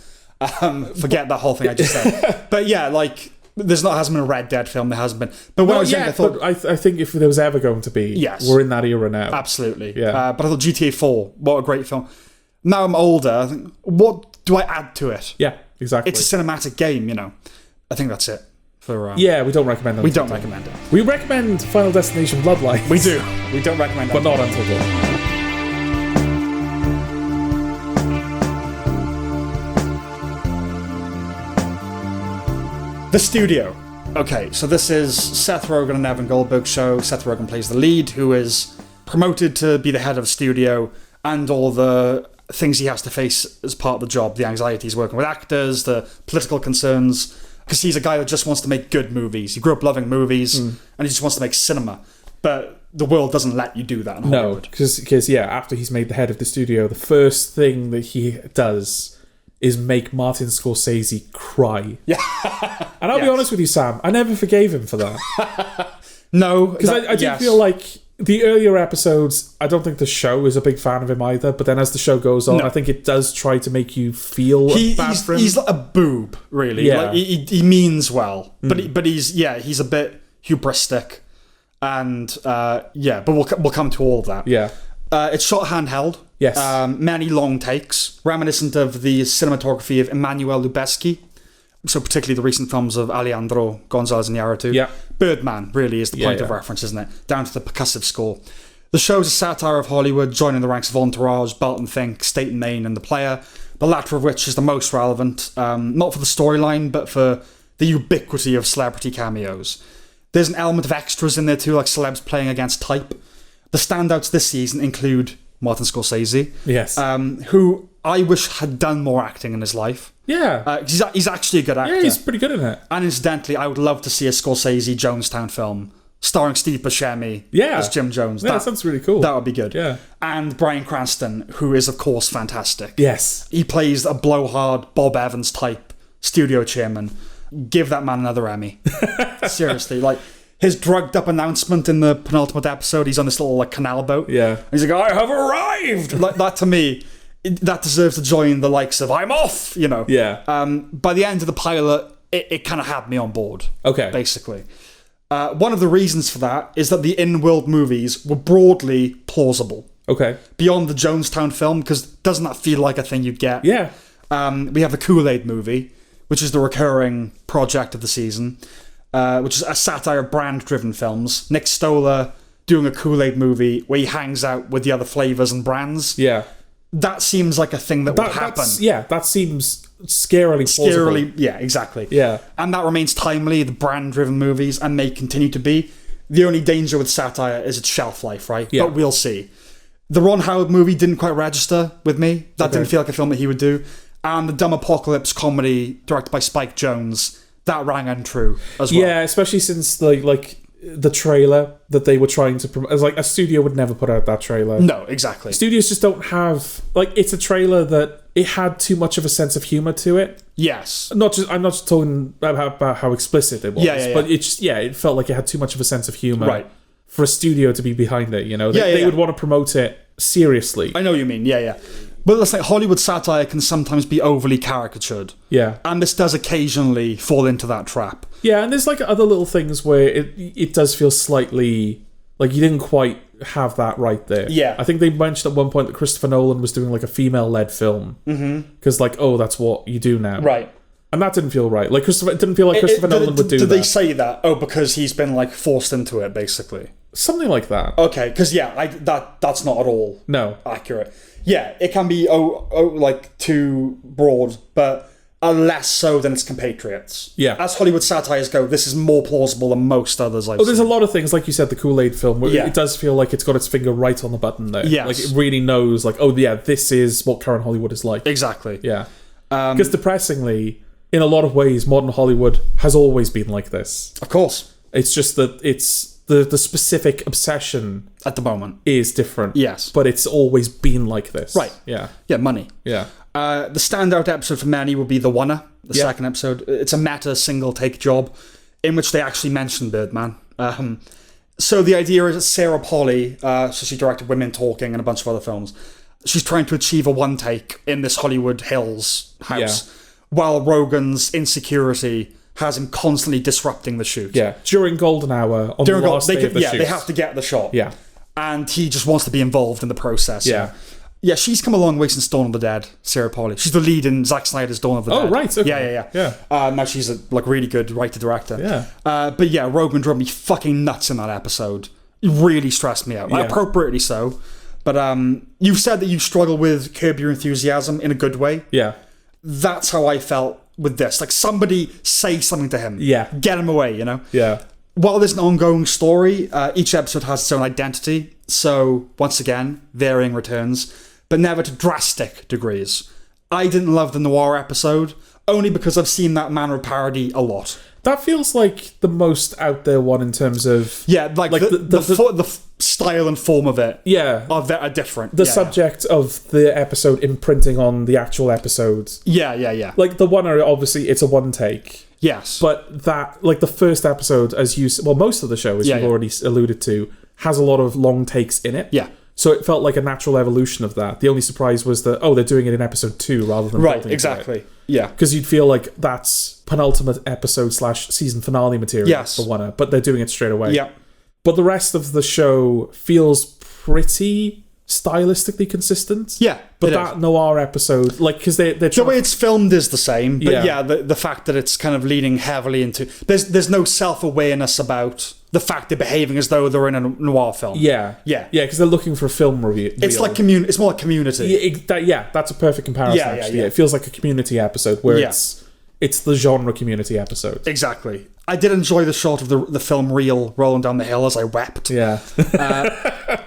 Forget that whole thing I just said. But yeah, like, hasn't been a Red Dead film, there hasn't been. But when I was young, I thought... But I think if there was ever going to be, we're in that era now. Absolutely. Yeah. But I thought GTA 4, what a great film. Now I'm older, I think, what do I add to it? Yeah, exactly. It's a cinematic game, you know. I think that's it. We don't recommend that. We don't recommend it. We recommend Final Destination Bloodlines. We do. We don't recommend that. But not Until Dawn. The Studio. Okay, so this is Seth Rogen and Evan Goldberg's show. Seth Rogen plays the lead, who is promoted to be the head of a studio, and all the things he has to face as part of the job. The anxieties working with actors, the political concerns... Because he's a guy that just wants to make good movies. He grew up loving movies, and he just wants to make cinema. But the world doesn't let you do that in Hollywood. No, because after he's made the head of the studio, the first thing that he does is make Martin Scorsese cry. Yeah. And I'll be honest with you, Sam, I never forgave him for that. No. Because I do feel like the earlier episodes, I don't think the show is a big fan of him either, but then as the show goes on, I think it does try to make you feel bad for him. He's like a boob, really. Yeah. Like, he means well, but he's a bit hubristic, and but we'll come to all of that. Yeah. It's shot handheld. Yes. Many long takes, reminiscent of the cinematography of Emmanuel Lubezki. So particularly the recent films of Alejandro González Iñárritu. Yeah. Birdman really is the point of reference, isn't it? Down to the percussive score. The show's a satire of Hollywood, joining the ranks of Entourage, Belt and Think, State and Main, and The Player, the latter of which is the most relevant, not for the storyline, but for the ubiquity of celebrity cameos. There's an element of extras in there too, like celebs playing against type. The standouts this season include Martin Scorsese, yes, who I wish had done more acting in his life. Yeah. He's actually a good actor. Yeah, he's pretty good in it. And incidentally, I would love to see a Scorsese Jonestown film starring Steve Buscemi as Jim Jones. Yeah, that sounds really cool. That would be good. Yeah. And Bryan Cranston, who is, of course, fantastic. Yes. He plays a blowhard Bob Evans type studio chairman. Give that man another Emmy. Seriously, like his drugged up announcement in the penultimate episode, he's on this little canal boat. Yeah. And he's like, I have arrived! Like that, to me, that deserves to join the likes of I'm off, Yeah. By the end of the pilot, it kind of had me on board. Okay. Basically. One of the reasons for that is that the in-world movies were broadly plausible. Okay. Beyond the Jonestown film, because doesn't that feel like a thing you'd get? Yeah. We have the Kool-Aid movie, which is the recurring project of the season, which is a satire of brand-driven films. Nick Stoller doing a Kool-Aid movie where he hangs out with the other flavours and brands. Yeah. That seems like a thing that would happen. That seems scarily plausible. Yeah, exactly. Yeah. And that remains timely, the brand-driven movies, and may continue to be. The only danger with satire is its shelf life, right? Yeah. But we'll see. The Ron Howard movie didn't quite register with me. That didn't feel like a film that he would do. And the Dumb Apocalypse comedy directed by Spike Jonze, that rang untrue as well. Yeah, especially since the trailer that they were trying to promote. It's like a studio would never put out that trailer. No, exactly. Studios just don't have it's a trailer that it had too much of a sense of humor to it. Yes. I'm not just talking about how explicit it was, but it felt like it had too much of a sense of humor for a studio to be behind it. They would want to promote it seriously. I know what you mean. Yeah. But let's say Hollywood satire can sometimes be overly caricatured. Yeah. And this does occasionally fall into that trap. Yeah, and there's other little things where it does feel slightly like you didn't quite have that right there. Yeah. I think they mentioned at one point that Christopher Nolan was doing a female-led film. Because that's what you do now. Right. And that didn't feel right. It didn't feel like Christopher Nolan would do that. Did they say that? Oh, because he's been forced into it, basically. Something like that. Okay, because that's not at all accurate. Yeah, it can be too broad, but less so than its compatriots. Yeah. As Hollywood satires go, this is more plausible than most others I've seen. There's a lot of things, like you said, the Kool-Aid film, where it does feel like it's got its finger right on the button there. Yes. It really knows, this is what current Hollywood is like. Exactly. Yeah. Because depressingly, in a lot of ways, modern Hollywood has always been like this. Of course. It's just that it's the specific obsession at the moment is different. Yes. But it's always been like this. Right. Yeah. Yeah, money. Yeah. The standout episode for many will be The Oneer, the second episode. It's a meta single-take job in which they actually mention Birdman. So the idea is that Sarah Polley, so she directed Women Talking and a bunch of other films, she's trying to achieve a one-take in this Hollywood Hills house, while Rogan's insecurity has him constantly disrupting the shoot. Yeah, during golden hour, on the last day of the shoot. They have to get the shot. Yeah. And he just wants to be involved in the process. Yeah. Yeah, she's come a long way since Dawn of the Dead, Sarah Polley. She's the lead in Zack Snyder's Dawn of the Dead. Oh, right. Okay. Yeah. Now she's a really good writer-director. Yeah. But yeah, Rogan drove me fucking nuts in that episode. It really stressed me out. Appropriately so. But you've said that you struggle with Curb Your Enthusiasm in a good way. Yeah. That's how I felt with this. Somebody say something to him. Yeah. Get him away, Yeah. While there's an ongoing story, each episode has its own identity. So, once again, varying returns, but never to drastic degrees. I didn't love the noir episode, only because I've seen that manner of parody a lot. That feels like the most out there one in terms of... Yeah, the style and form of it are different. The subject of the episode imprinting on the actual episodes. Yeah. The Oneer, obviously, it's a one take. Yes. But that, the first episode, most of the show, as you've already alluded to, has a lot of long takes in it. Yeah. So it felt like a natural evolution of that. The only surprise was that, they're doing it in episode 2 rather than right, exactly. Yeah. Because you'd feel like that's penultimate episode / season finale material for Oneer, but they're doing it straight away. Yeah. But the rest of the show feels pretty stylistically consistent. Yeah, but that noir episode, like, because they're the way it's filmed is the same. But the fact that it's kind of leaning heavily into there's no self-awareness about the fact they're behaving as though they're in a noir film. Yeah, because they're looking for a film review. It's like It's more like Community. That's a perfect comparison. Actually, it feels like a Community episode where it's the genre Community episode. Exactly. I did enjoy the shot of the film reel rolling down the hill as I wept. Yeah.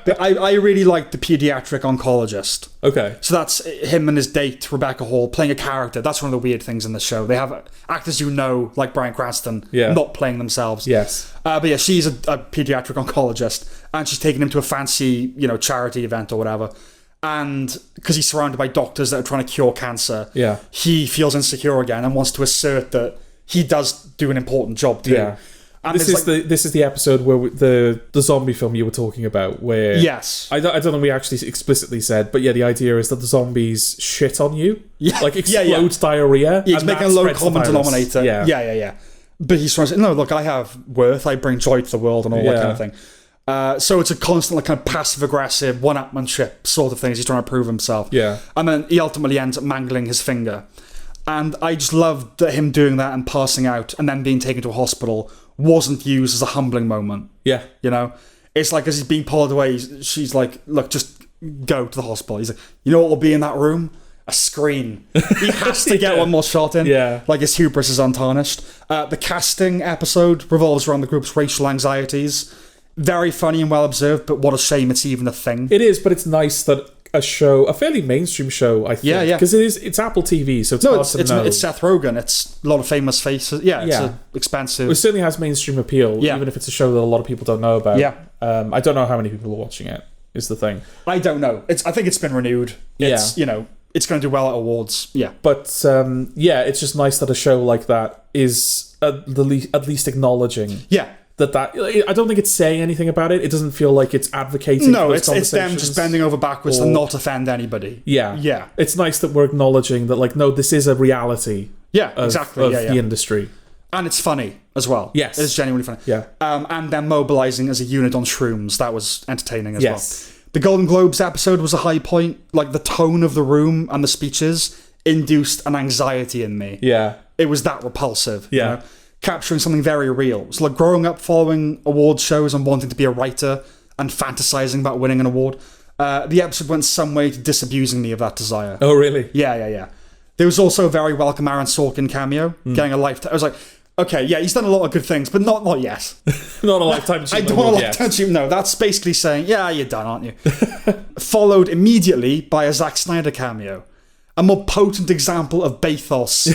But I really liked the pediatric oncologist. Okay. So that's him and his date, Rebecca Hall, playing a character. That's one of the weird things in the show. They have actors like Bryan Cranston, not playing themselves. Yes. But yeah, she's a pediatric oncologist, and she's taking him to a fancy, charity event or whatever. And because he's surrounded by doctors that are trying to cure cancer, he feels insecure again and wants to assert that he does do an important job too. Yeah. And this is the episode where the zombie film you were talking about, where I don't know if we actually explicitly said, but the idea is that the zombies shit on you, like explodes diarrhea. He's making a low common denominator. Yeah. But he's trying to say, no, look, I have worth, I bring joy to the world and all that kind of thing. So it's a constant kind of passive-aggressive, one-upmanship sort of thing as he's trying to prove himself. Yeah. And then he ultimately ends up mangling his finger. And I just loved that him doing that and passing out and then being taken to a hospital wasn't used as a humbling moment. Yeah. It's like as he's being pulled away, she's like, look, just go to the hospital. He's like, you know what will be in that room? A screen. He has to get one more shot in. Yeah. Like his hubris is untarnished. The casting episode revolves around the group's racial anxieties. Very funny and well observed, but what a shame it's even a thing. It is, but it's nice that a fairly mainstream show, I think. Yeah. Because it's Apple TV, so it's hard to know. It's Seth Rogen. It's a lot of famous faces. It's expensive. It certainly has mainstream appeal, even if it's a show that a lot of people don't know about. Yeah. I don't know how many people are watching it, is the thing. I don't know. I think it's been renewed. It's going to do well at awards. Yeah. But, it's just nice that a show like that is at least acknowledging... Yeah. That I don't think it's saying anything about it. It doesn't feel like it's advocating. No, it's them just bending over backwards to not offend anybody. Yeah. It's nice that we're acknowledging that, like, no, this is a reality. Yeah, exactly. Of the industry, and it's funny as well. Yes, it's genuinely funny. Yeah, and them mobilizing as a unit on shrooms, that was entertaining as well. The Golden Globes episode was a high point. Like the tone of the room and the speeches induced an anxiety in me. Yeah, it was that repulsive. Yeah. Capturing something very real. So like growing up following award shows and wanting to be a writer and fantasizing about winning an award, the episode went some way to disabusing me of that desire. Oh, really? Yeah. There was also a very welcome Aaron Sorkin cameo, getting a lifetime. I was like, okay, he's done a lot of good things, but not yet. Not a lifetime achievement. I don't want a lifetime achievement. No, that's basically saying, you're done, aren't you? Followed immediately by a Zack Snyder cameo. A more potent example of bathos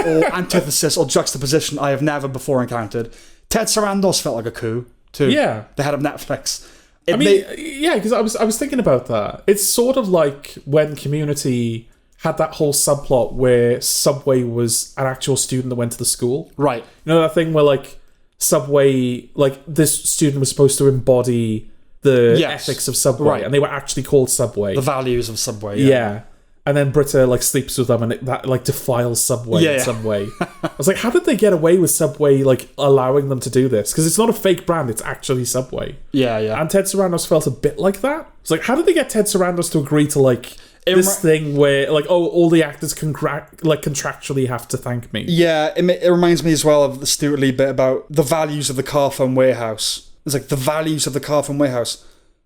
or antithesis or juxtaposition I have never before encountered. Ted Sarandos felt like a coup too. Yeah, the head of Netflix. Because I was thinking about that. It's sort of like when Community had that whole subplot where Subway was an actual student that went to the school. Right. You know that thing where like Subway, like this student was supposed to embody the ethics of Subway, and they were actually called Subway. The values of Subway. Yeah. And then Britta like sleeps with them, and that like defiles Subway in some way. I was like, how did they get away with Subway like allowing them to do this? Because it's not a fake brand; it's actually Subway. Yeah. And Ted Sarandos felt a bit like that. It's like, how did they get Ted Sarandos to agree to like this thing where like, oh, all the actors contractually have to thank me? Yeah, it reminds me as well of the Stuart Lee bit about the values of the car phone warehouse. It's like the values of the car phone warehouse: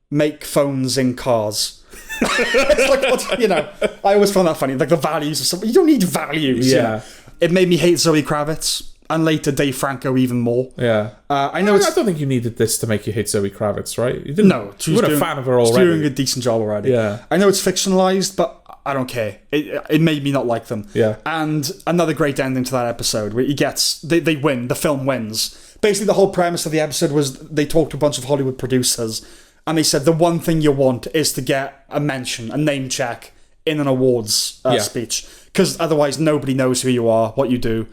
make phones in cars. It's like, I always found that funny. Like the values of something. You don't need values. Yeah. It made me hate Zoe Kravitz and later Dave Franco even more. Yeah. I don't think you needed this to make you hate Zoe Kravitz, right? You didn't. No, you were a fan of her already. She's doing a decent job already. Yeah. I know it's fictionalized, but I don't care. It made me not like them. Yeah. And another great ending to that episode where they win. The film wins. Basically, the whole premise of the episode was they talked to a bunch of Hollywood producers. And they said the one thing you want is to get a mention, a name check in an awards speech. Because otherwise nobody knows who you are, what you do.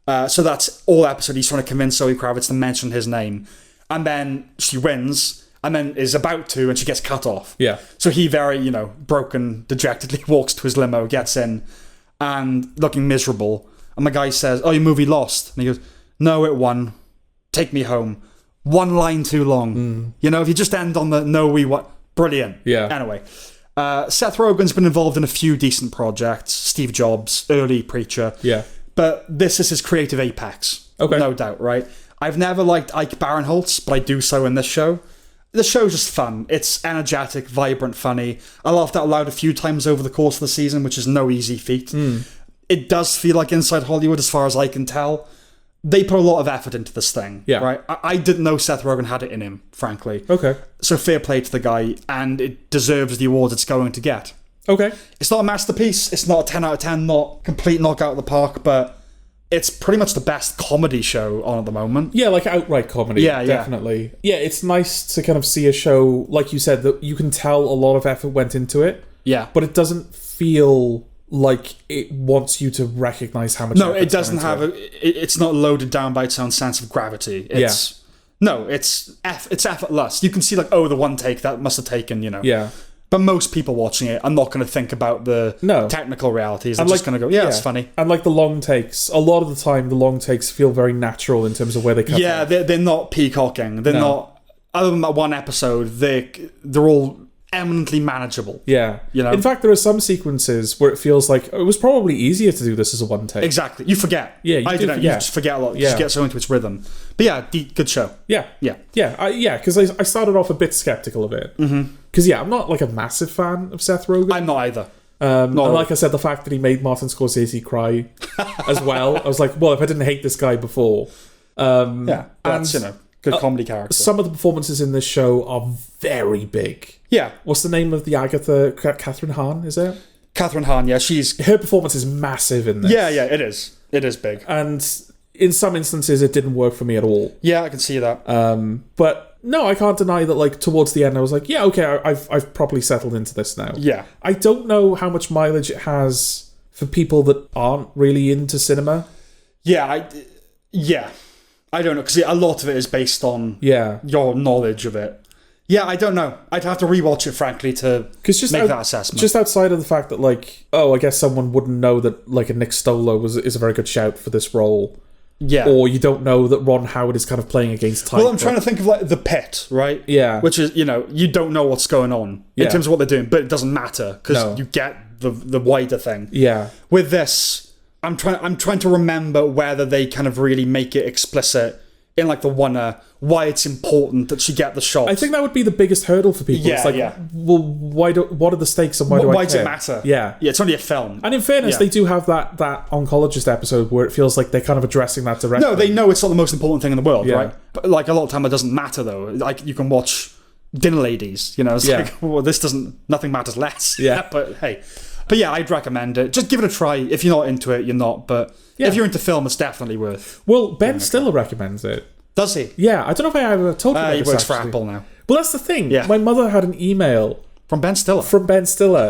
So that's all episode. He's trying to convince Zoe Kravitz to mention his name. And then she wins, and then is about to, and she gets cut off. Yeah. So he very, broken, dejectedly walks to his limo, gets in, and looking miserable. And the guy says, oh, your movie lost. And he goes, no, it won. Take me home. One line too long. If you just end on the no, we what, brilliant. Yeah. Anyway, Seth Rogen's been involved in a few decent projects. Steve Jobs, early Preacher. Yeah. But this is his creative apex. Okay. No doubt, right? I've never liked Ike Barinholtz, but I do so in this show. The show's just fun. It's energetic, vibrant, funny. I laughed out loud a few times over the course of the season, which is no easy feat. It does feel like Inside Hollywood as far as I can tell. They put a lot of effort into this thing, right? I didn't know Seth Rogen had it in him, frankly. Okay. So fair play to the guy, and it deserves the awards it's going to get. Okay. It's not a masterpiece. It's not a 10 out of 10, not complete knockout of the park, but it's pretty much the best comedy show on at the moment. Yeah, like outright comedy. Yeah, definitely. Yeah, it's nice to kind of see a show, like you said, that you can tell a lot of effort went into it. Yeah. But it doesn't feel like it wants you to recognize how much. No, it doesn't have it's not loaded down by its own sense of gravity. It's it's effortless. You can see like, oh, the one take that must have taken, Yeah. But most people watching it are not going to think about the technical realities. They're just going to go, it's funny. And like the long takes, a lot of the time, the long takes feel very natural in terms of where they come from. They're not peacocking. They're not. Other than that one episode, they're all eminently manageable. Yeah. In fact, there are some sequences where it feels like it was probably easier to do this as a one take. Exactly. You forget. Yeah, you just forget a lot. You just get so into its rhythm. But yeah, good show. Yeah. Because I started off a bit skeptical of it. Because I'm not like a massive fan of Seth Rogen. I'm not either. And like I said, the fact that he made Martin Scorsese cry as well, I was like, well, if I didn't hate this guy before, that's good comedy character. Some of the performances in this show are very big. Yeah. What's the name of the Agatha? Catherine Hahn, is it? Catherine Hahn, yeah. Her performance is massive in this. Yeah, it is. It is big. And in some instances, it didn't work for me at all. Yeah, I can see that. But no, I can't deny that, like, towards the end, I was like, yeah, okay, I've properly settled into this now. Yeah. I don't know how much mileage it has for people that aren't really into cinema. Yeah, I don't know, because a lot of it is based on your knowledge of it. Yeah, I don't know. I'd have to rewatch it, frankly, to make that assessment. Just outside of the fact that, like, I guess someone wouldn't know that, like, a Nick Stoller is a very good shout for this role. Yeah. Or you don't know that Ron Howard is kind of playing against type. Well, I'm trying to think of, like, The Pit, right? Yeah. Which is, you don't know what's going on in terms of what they're doing, but it doesn't matter, because you get the wider thing. Yeah. With this, I'm trying to remember whether they kind of really make it explicit in like the why it's important that she get the shot. I think that would be the biggest hurdle for people. It's like, well, what are the stakes and why does it matter? Yeah, it's only a film. And in fairness, they do have that oncologist episode where it feels like they're kind of addressing that directly. No, they know it's not the most important thing in the world, right? But like a lot of time, it doesn't matter though. Like you can watch Dinner Ladies, it's like, well, nothing matters less. Yeah, but hey. But yeah, I'd recommend it. Just give it a try. If you're not into it, you're not. But if you're into film, it's definitely worth. Well, Ben Stiller recommends it. Does he? Yeah, I don't know if I ever told you about this. He works for actually. Apple now. Well, that's the thing. Yeah. My mother had an email from Ben Stiller.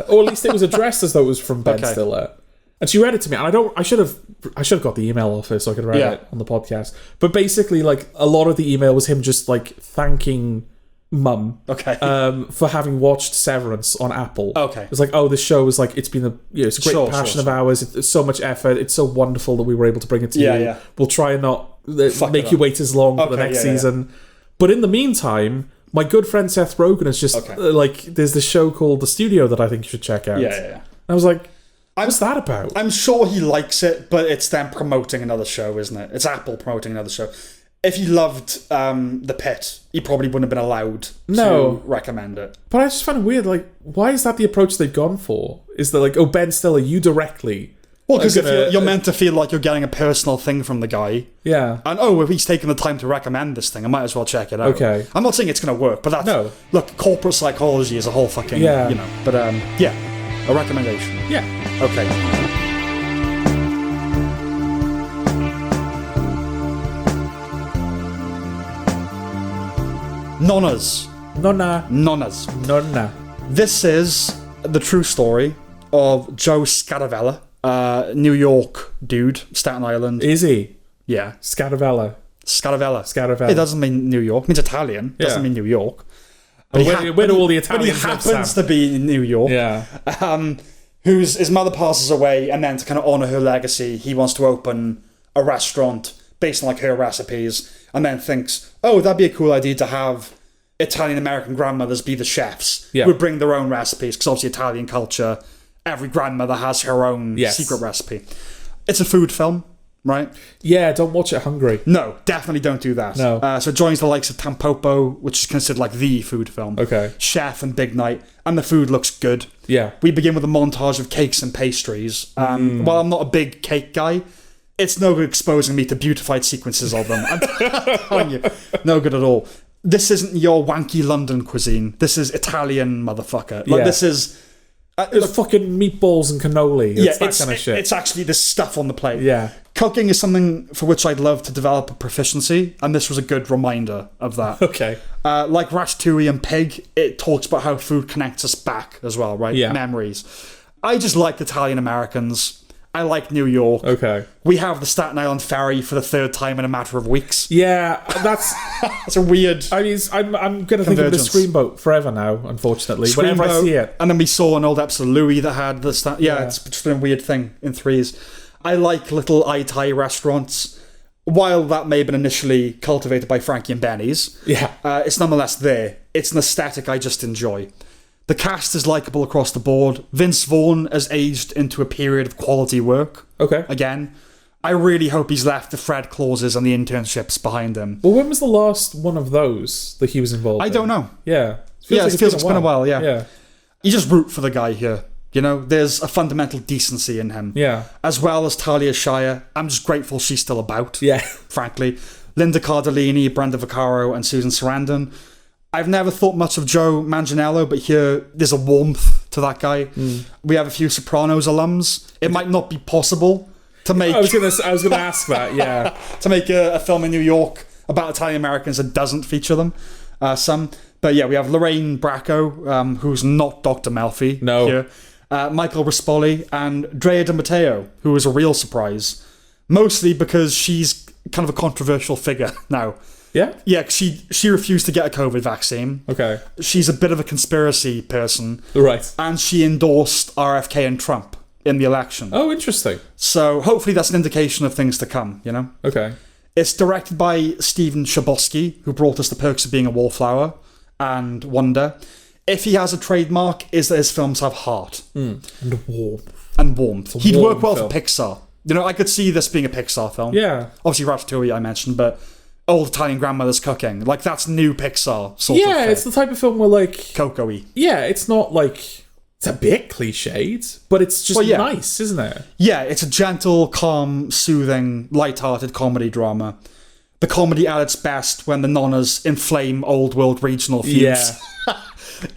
Or at least it was addressed as though it was from Ben Stiller. And she read it to me, and I should have got the email off her so I could read it on the podcast. But basically, like, a lot of the email was him just like thanking Mum for having watched Severance on Apple. It's like, this show is like, it's been it's a great passion of ours. It's so much effort. It's so wonderful that we were able to bring it to you. We'll try and not make you wait as long for the next season. But in the meantime, my good friend Seth Rogen is just like, there's this show called The Studio that I think you should check out. And I was like, what's that about? I'm sure he likes it, but it's them promoting another show, isn't it? It's Apple promoting another show. If he loved The Pit, he probably wouldn't have been allowed to recommend it. But I just find it weird, like, why is that the approach they've gone for? Is that like, Ben Stiller, you directly... Well, because you're meant to feel like you're getting a personal thing from the guy. Yeah. And, if he's taken the time to recommend this thing, I might as well check it out. Okay. I'm not saying it's going to work, but that's... No. Look, corporate psychology is a whole fucking... But, a recommendation. Yeah. Okay. Nonnas. Nonna. This is the true story of Joe Scaravella, New York dude, Staten Island. Is he? Yeah. Scaravella. It doesn't mean New York. It means Italian. It doesn't mean New York. But where do all the Italians live, Sam? But he happens to be in New York. Yeah. His mother passes away, and then to kind of honour her legacy, he wants to open a restaurant based on like her recipes, and then thinks, that'd be a cool idea to have Italian-American grandmothers be the chefs. Yeah. Who would bring their own recipes, because obviously Italian culture, every grandmother has her own secret recipe. It's a food film, right? Yeah, don't watch it hungry. No, definitely don't do that. No. So it joins the likes of Tampopo, which is considered like the food film. Okay. Chef and Big Night, and the food looks good. Yeah. We begin with a montage of cakes and pastries. While I'm not a big cake guy, it's no good exposing me to beautified sequences of them. I'm telling you, no good at all. This isn't your wanky London cuisine. This is Italian, motherfucker. Like, this is... It's fucking meatballs and cannoli. It's that kind of shit. It's actually this stuff on the plate. Yeah. Cooking is something for which I'd love to develop a proficiency, and this was a good reminder of that. Okay. Like Ratatouille and Pig, it talks about how food connects us back as well, right? Yeah. Memories. I just like Italian Americans. I like New York. Okay. We have the Staten Island ferry for the third time in a matter of weeks. Yeah, that's... It's a weird... I mean, I'm going to think of the Screamboat forever now, unfortunately. Whenever I see it. And then we saw an old episode of Louis that had the... Yeah, it's just been a weird thing in threes. I like little Thai restaurants. While that may have been initially cultivated by Frankie and Benny's, it's nonetheless there. It's an aesthetic I just enjoy. The cast is likeable across the board. Vince Vaughn has aged into a period of quality work. Okay. Again, I really hope he's left the Fred clauses and the internships behind him. Well, when was the last one of those that he was involved in? I don't know. Yeah. It feels like it's been a while, yeah. You just root for the guy here. You know, there's a fundamental decency in him. Yeah. As well as Talia Shire. I'm just grateful she's still about. Yeah. Frankly. Linda Cardellini, Brenda Vaccaro, and Susan Sarandon. I've never thought much of Joe Manganiello, but here there's a warmth to that guy. We have a few Sopranos alums. It might not be possible to make... I was gonna ask that, yeah. to make a film in New York about Italian Americans that doesn't feature them. But yeah, we have Lorraine Bracco, who's not Dr. Melfi. No. Here. Michael Rispoli, and Drea De Matteo, who is a real surprise. Mostly because she's kind of a controversial figure now. Yeah? Yeah, she refused to get a COVID vaccine. Okay. She's a bit of a conspiracy person. Right. And she endorsed RFK and Trump in the election. Oh, interesting. So hopefully that's an indication of things to come, you know? Okay. It's directed by Steven Chbosky, who brought us The Perks of Being a Wallflower and Wonder. If he has a trademark, is that his films have heart. And warmth. And warmth. He'd work well film. for Pixar. You know, I could see this being a Pixar film. Yeah. Obviously Ratatouille I mentioned, but old Italian grandmother's cooking. Like, that's new Pixar sort of Yeah, thing. it's the type of film where, like... Coco-y. Yeah, it's not, like... It's a bit cliched, but it's just nice, isn't it? Yeah, it's a gentle, calm, soothing, light-hearted comedy drama. The comedy at its best when the Nonnas inflame old-world regional feuds. Yeah.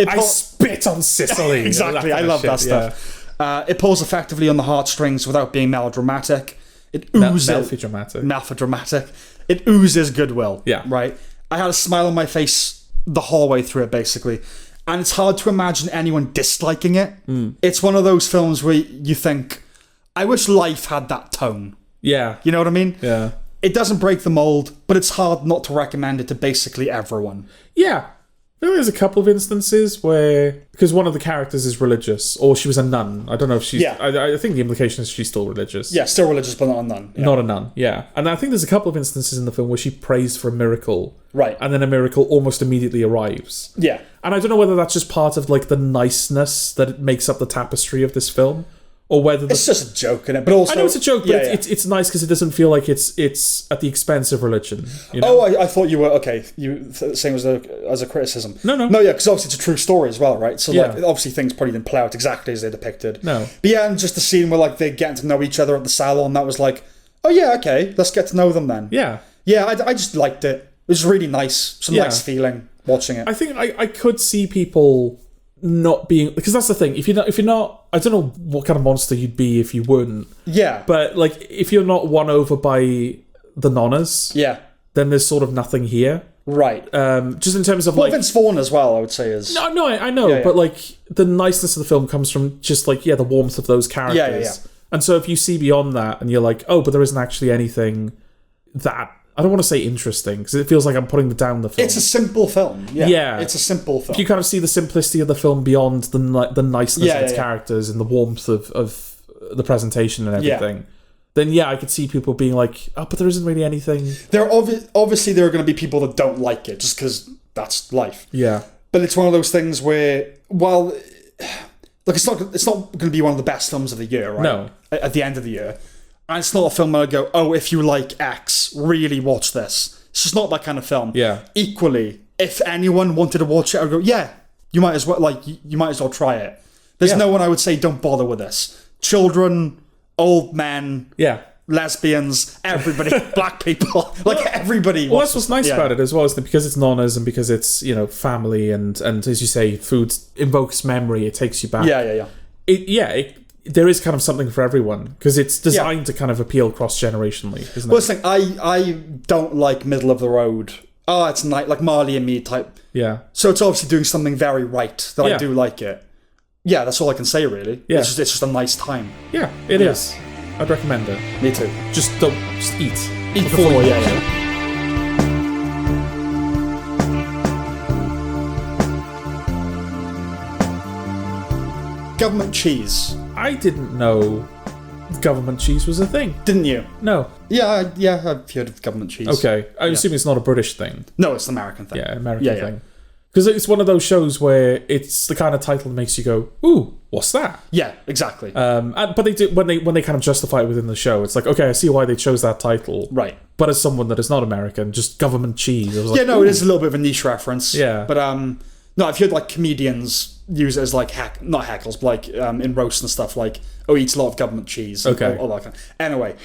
I spit on Sicily. Exactly, I love that stuff. It pulls effectively on the heartstrings without being melodramatic. It oozes... Melodramatic. It oozes goodwill. Yeah. Right? I had a smile on my face the whole way through it, basically. And it's hard to imagine anyone disliking it. It's one of those films where you think, I wish life had that tone. Yeah. You know what I mean? Yeah. It doesn't break the mold, but it's hard not to recommend it to basically everyone. Yeah. There is a couple of instances where... Because one of the characters is religious, or she was a nun. I don't know if she's... Yeah. I think the implication is she's still religious. Yeah, still religious, but not a nun. Yeah. Not a nun, yeah. And I think there's a couple of instances in the film where she prays for a miracle. Right. And then a miracle almost immediately arrives. Yeah. And I don't know whether that's just part of, like, the niceness that makes up the tapestry of this film, or whether... It's just a joke in it, but also... I know it's a joke, but it's nice because it doesn't feel like it's at the expense of religion. You know? Oh, I thought you were... Okay, you saying as a criticism. No. No, yeah, because obviously it's a true story as well, right? So, like, obviously things probably didn't play out exactly as they depicted. No. But yeah, and just the scene where, like, they're getting to know each other at the salon, that was like, oh yeah, okay, let's get to know them then. Yeah. Yeah, I just liked it. It was really nice. Some nice feeling watching it. I think I could see people not being... Because that's the thing. If you're not... I don't know what kind of monster you'd be if you weren't. Yeah. But, like, if you're not won over by the Nonnas... Yeah. Then there's sort of nothing here. Right. Just in terms of, well, like... Vince Vaughn as well, I would say, is... No, I know. But, like, the niceness of the film comes from just, like, the warmth of those characters. Yeah. And so if you see beyond that and you're like, oh, but there isn't actually anything that... I don't want to say interesting, because it feels like I'm putting down the film. It's a simple film. Yeah. It's a simple film. If you kind of see the simplicity of the film beyond the niceness of its characters and the warmth of the presentation and everything, then I could see people being like, oh, but there isn't really anything. Obviously there are going to be people that don't like it, just because that's life. Yeah. But it's one of those things where, well, look, it's not going to be one of the best films of the year, right? No. At the end of the year. And it's not a film where I go, oh, if you like X, really watch this. It's just not that kind of film. Yeah. Equally, if anyone wanted to watch it, I'd go, yeah, you might as well try it. There's no one I would say don't bother with this. Children, old men, lesbians, everybody, black people, like everybody. Well, that's what's nice about it as well, is that because it's Nonnas and because it's, you know, family and as you say, food invokes memory, it takes you back. There is kind of something for everyone because it's designed to kind of appeal cross-generationally, isn't it? Well, it's like, I don't like middle of the road. Oh, it's like Marley and Me type. Yeah. So it's obviously doing something very right that I do like it. Yeah, that's all I can say, really. Yeah. It's just a nice time. Yeah, it is. I'd recommend it. Me too. Just eat. Eat before you watch it. Government cheese. I didn't know government cheese was a thing. Didn't you? No. Yeah, I've heard of government cheese. Okay. I assume it's not a British thing. No, it's an American thing. Yeah, American thing. Because it's one of those shows where it's the kind of title that makes you go, ooh, what's that? Yeah, exactly. But they do when they kind of justify it within the show, it's like, okay, I see why they chose that title. Right. But as someone that is not American, just government cheese. I was like, it is a little bit of a niche reference. Yeah. But no, I've heard like comedians use it as like not heckles, but like in roasts and stuff, like, oh, he eats a lot of government cheese. Okay. All that kind of. Anyway,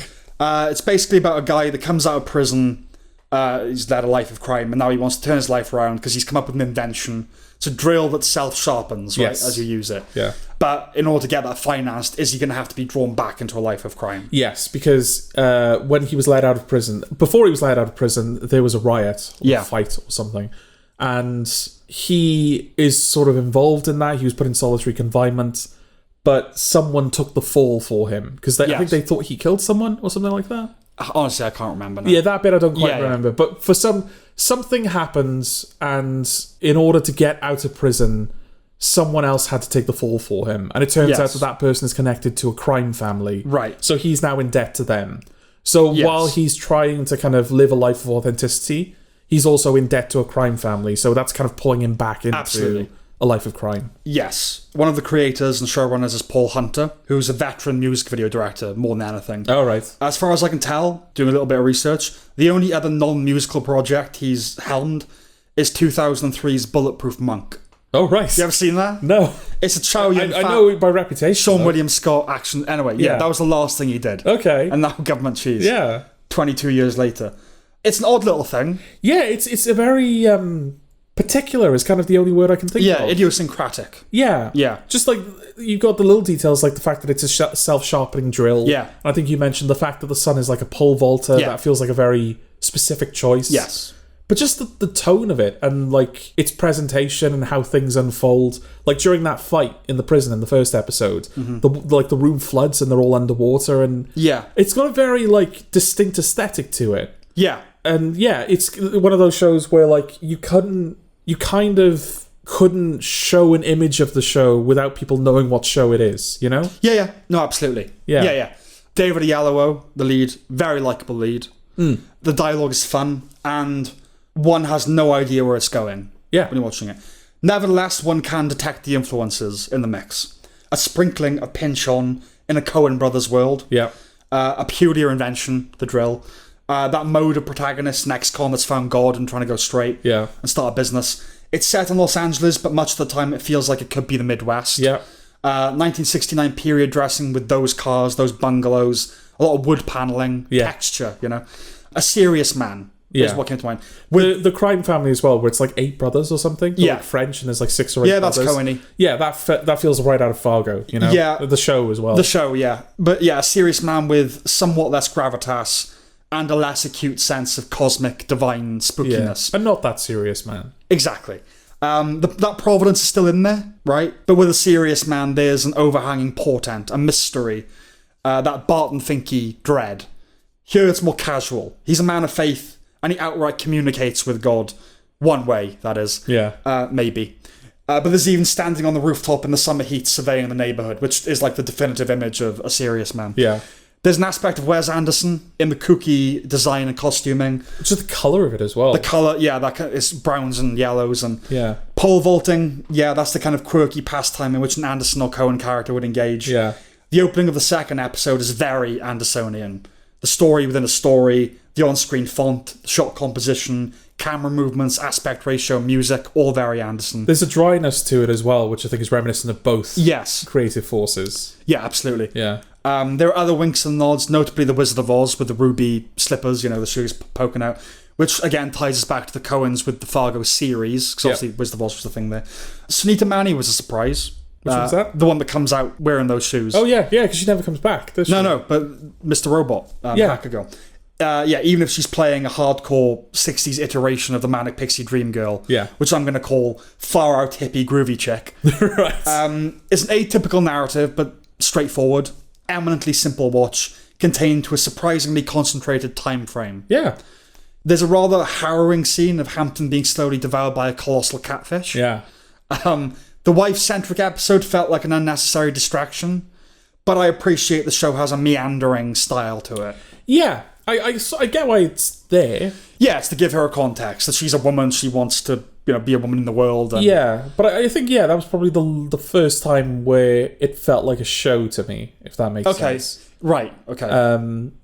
it's basically about a guy that comes out of prison. He's led a life of crime, and now he wants to turn his life around because he's come up with an invention. It's a drill that self-sharpens, right, as you use it. Yeah. But in order to get that financed, is he going to have to be drawn back into a life of crime? Yes, because when he was let out of prison, before he was let out of prison, there was a riot or a fight or something. And he is sort of involved in that. He was put in solitary confinement, but someone took the fall for him because I think they thought he killed someone or something like that. Honestly, I can't remember now. Yeah, that bit I don't quite remember. But for something happens, and in order to get out of prison, someone else had to take the fall for him. And it turns out that person is connected to a crime family. Right. So he's now in debt to them. So while he's trying to kind of live a life of authenticity, he's also in debt to a crime family. So that's kind of pulling him back into a life of crime. Yes. One of the creators and showrunners is Paul Hunter, who's a veteran music video director more than anything. Oh, right. As far as I can tell, doing a little bit of research, the only other non-musical project he's helmed is 2003's Bulletproof Monk. Oh, right. You ever seen that? No. It's a Chow Yun-fat. I know it by reputation. Sean William Scott action. Anyway, that was the last thing he did. Okay. And now government cheese. Yeah. 22 years later. It's an odd little thing. Yeah, it's a very particular is kind of the only word I can think of. Yeah, idiosyncratic. Yeah. Yeah. Just like, you've got the little details, like the fact that it's a self-sharpening drill. Yeah. And I think you mentioned the fact that the sun is like a pole vaulter. Yeah. That feels like a very specific choice. Yes. But just the tone of it and like its presentation and how things unfold. Like during that fight in the prison in the first episode, the room floods and they're all underwater, and it's got a very like distinct aesthetic to it. Yeah. And it's one of those shows where like you kind of couldn't show an image of the show without people knowing what show it is, you know? Yeah. No, absolutely. Yeah. David Oyelowo, the lead, very likeable lead. The dialogue is fun, and one has no idea where it's going when you're watching it. Nevertheless, one can detect the influences in the mix. A sprinkling of pinch-on in a Coen Brothers world. Yeah. A peculiar invention, the drill. That mode of protagonist, an ex-con that's found God and trying to go straight and start a business. It's set in Los Angeles, but much of the time it feels like it could be the Midwest. Yeah. 1969 period dressing with those cars, those bungalows, a lot of wood paneling, texture, you know. A serious man is what came to mind. The crime family as well, where it's like 8 brothers or something. They're like French, and there's like 6 or 8 brothers. That's Coen-y. Yeah, that feels right out of Fargo, you know? Yeah. The show as well. The show, yeah. But yeah, a serious man with somewhat less gravitas and a less acute sense of cosmic, divine spookiness. And not that serious, man. Exactly. That providence is still in there, right? But with a serious man, there's an overhanging portent, a mystery, that Barton Finky dread. Here it's more casual. He's a man of faith, and he outright communicates with God. One way, that is. Yeah. Maybe. But there's even standing on the rooftop in the summer heat surveying the neighbourhood, which is like the definitive image of a serious man. Yeah. There's an aspect of Wes Anderson in the kooky design and costuming. Just the colour of it as well. The colour, yeah, it's browns and yellows. And yeah. pole vaulting, yeah, that's the kind of quirky pastime in which an Anderson or Coen character would engage. Yeah. The opening of the second episode is very Andersonian. The story within a story, the on-screen font, shot composition, camera movements, aspect ratio, music, all very Anderson. There's a dryness to it as well, which I think is reminiscent of both creative forces. Yeah, absolutely. Yeah. There are other winks and nods, notably the Wizard of Oz with the ruby slippers, the shoes poking out, which again ties us back to the Coens with the Fargo series, because obviously Wizard of Oz was the thing there. Sunita Mani was a surprise. Which one's that? The one that comes out wearing those shoes. Oh, yeah, because she never comes back, does she? No, but Mr. Robot, Hacker Girl. Even if she's playing a hardcore 60s iteration of the Manic Pixie Dream Girl, which I'm going to call far out hippie groovy chick. Right. It's an atypical narrative, but straightforward, eminently simple watch, contained to a surprisingly concentrated time frame. Yeah. There's a rather harrowing scene of Hampton being slowly devoured by a colossal catfish. Yeah. The wife-centric episode felt like an unnecessary distraction, but I appreciate the show has a meandering style to it. Yeah. I get why it's there. Yeah, it's to give her a context, that she's a woman, she wants to be a woman in the world. And yeah, but I think, that was probably the first time where it felt like a show to me, if that makes sense. Right, okay.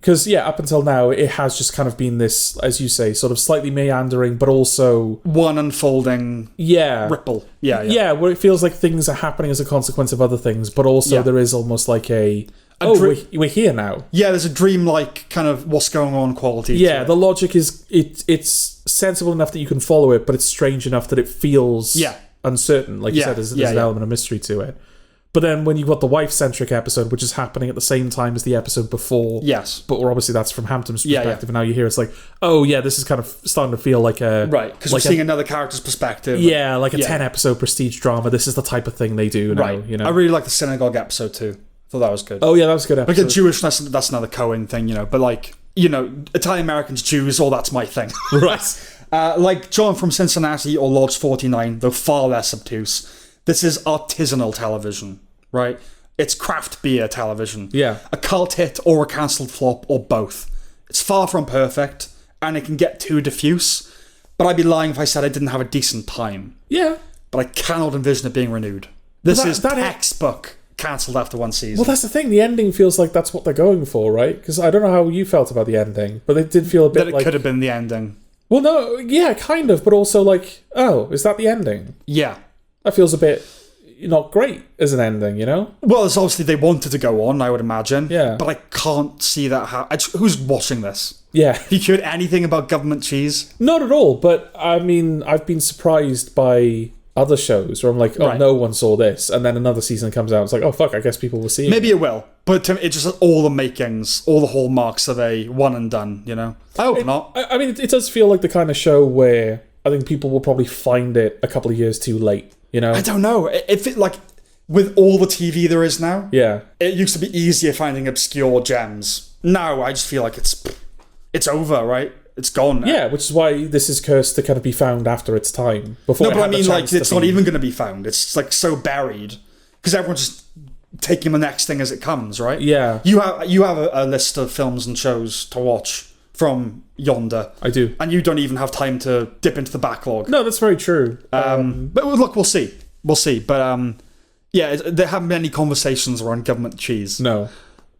Because, up until now, it has just kind of been this, as you say, sort of slightly meandering, but also... one unfolding ripple. Yeah, where it feels like things are happening as a consequence of other things, but also there is almost like we're here now. Yeah, there's a dreamlike kind of what's going on quality. Yeah, the logic is it's sensible enough that you can follow it, but it's strange enough that it feels uncertain. Like you said, there's an element of mystery to it. But then when you've got the wife-centric episode, which is happening at the same time as the episode before, but obviously that's from Hampton's perspective, and now you hear it's like, this is kind of starting to feel like a... Right, because we're seeing another character's perspective. Yeah, like a 10-episode prestige drama. This is the type of thing they do now, Right. I really like the synagogue episode too. Thought that was good. Oh yeah, that was a good episode. Like a Jewishness, that's another Coen thing, but Italian Americans, Jews, all that's my thing. Right. Like John from Cincinnati or Lodge 49, though far less obtuse, this is artisanal television, right? It's craft beer television. Yeah. A cult hit or a cancelled flop or both. It's far from perfect, and it can get too diffuse, but I'd be lying if I said I didn't have a decent time. Yeah. But I cannot envision it being renewed. This is textbook cancelled after one season. Well, that's the thing. The ending feels like that's what they're going for, right? Because I don't know how you felt about the ending, but it did feel a bit that it like... could have been the ending. Well, no, yeah, kind of, but also like, is that the ending? Yeah. That feels a bit not great as an ending, Well, it's obviously they wanted to go on, I would imagine. Yeah. But I can't see that who's watching this? Yeah. Have you heard anything about government cheese? Not at all, but I mean, I've been surprised by other shows where I'm like, no one saw this, and then another season comes out, it's like, oh fuck, I guess people will see it. Maybe it will, but to me, it's just all the makings, all the hallmarks of a one and done, I hope not. I mean, it does feel like the kind of show where I think people will probably find it a couple of years too late, I don't know. Like, with all the TV there is now, it used to be easier finding obscure gems. Now, I just feel like it's over, right? It's gone now. Yeah, which is why this is cursed to kind of be found after its time. Before no, but I mean, like, it's not even going to be found. It's, like, so buried. Because everyone's just taking the next thing as it comes, right? Yeah. You have a list of films and shows to watch from yonder. I do. And you don't even have time to dip into the backlog. No, that's very true. But look, we'll see. We'll see. But, there haven't been any conversations around government cheese. No.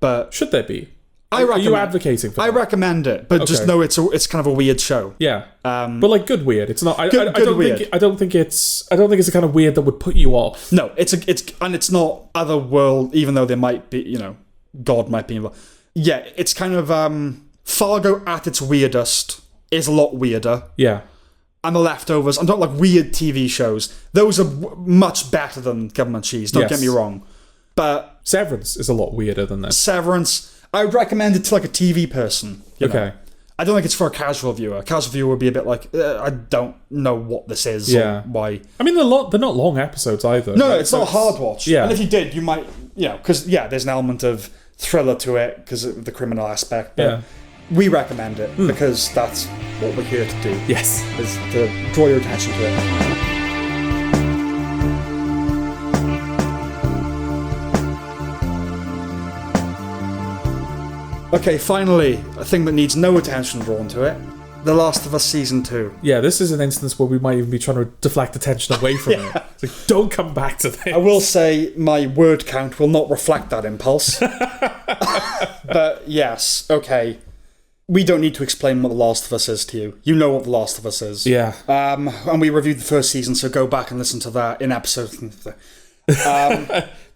But should there be? Are you advocating for that? I recommend it, but just know it's kind of a weird show. Yeah, but like good weird. It's not. I don't weird. I don't think it's a kind of weird that would put you off. No, it's not other world. Even though there might be, God might be involved. Yeah, it's kind of Fargo at its weirdest is a lot weirder. Yeah, and The Leftovers. I'm talking like weird TV shows. Those are much better than Government Cheese. Don't get me wrong, but Severance is a lot weirder than this. Severance. I would recommend it to like a TV person. Okay. I don't think it's for a casual viewer. A casual viewer would be a bit like, I don't know what this is or why. I mean, they're not long episodes either. No, it's not a hard watch. Yeah. And if you did, you might, because, there's an element of thriller to it because of the criminal aspect. But we recommend it because that's what we're here to do. Yes. Is to draw your attention to it. Okay, finally, a thing that needs no attention drawn to it. The Last of Us Season 2. Yeah, this is an instance where we might even be trying to deflect attention away from it. It's like, don't come back to this. I will say my word count will not reflect that impulse. But yes, okay. We don't need to explain what The Last of Us is to you. You know what The Last of Us is. Yeah. And we reviewed the first season, so go back and listen to that in episode...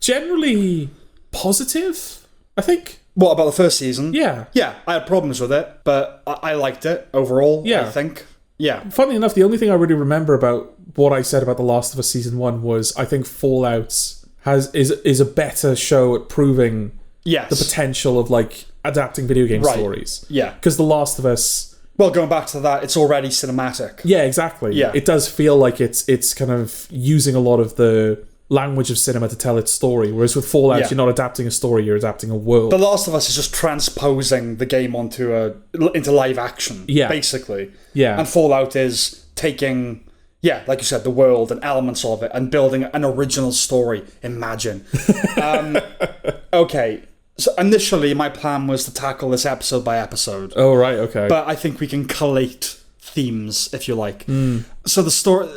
Generally positive, I think. What, about the first season? Yeah. Yeah, I had problems with it, but I liked it overall, Yeah. I think. Yeah. Funnily enough, the only thing I really remember about what I said about The Last of Us Season 1 was I think Fallout is a better show at proving Yes. the potential of, like, adapting video game Right. stories. Yeah. Because The Last of Us... Well, going back to that, it's already cinematic. Yeah, exactly. Yeah. It does feel like it's kind of using a lot of the language of cinema to tell its story, whereas with Fallout, Yeah. you're not adapting a story, you're adapting a world. The Last of Us is just transposing the game into live action, basically. Yeah. And Fallout is taking, like you said, the world and elements of it and building an original story. Imagine. Okay, so initially my plan was to tackle this episode by episode. Oh, right, okay. But I think we can collate themes, if you like. So the story...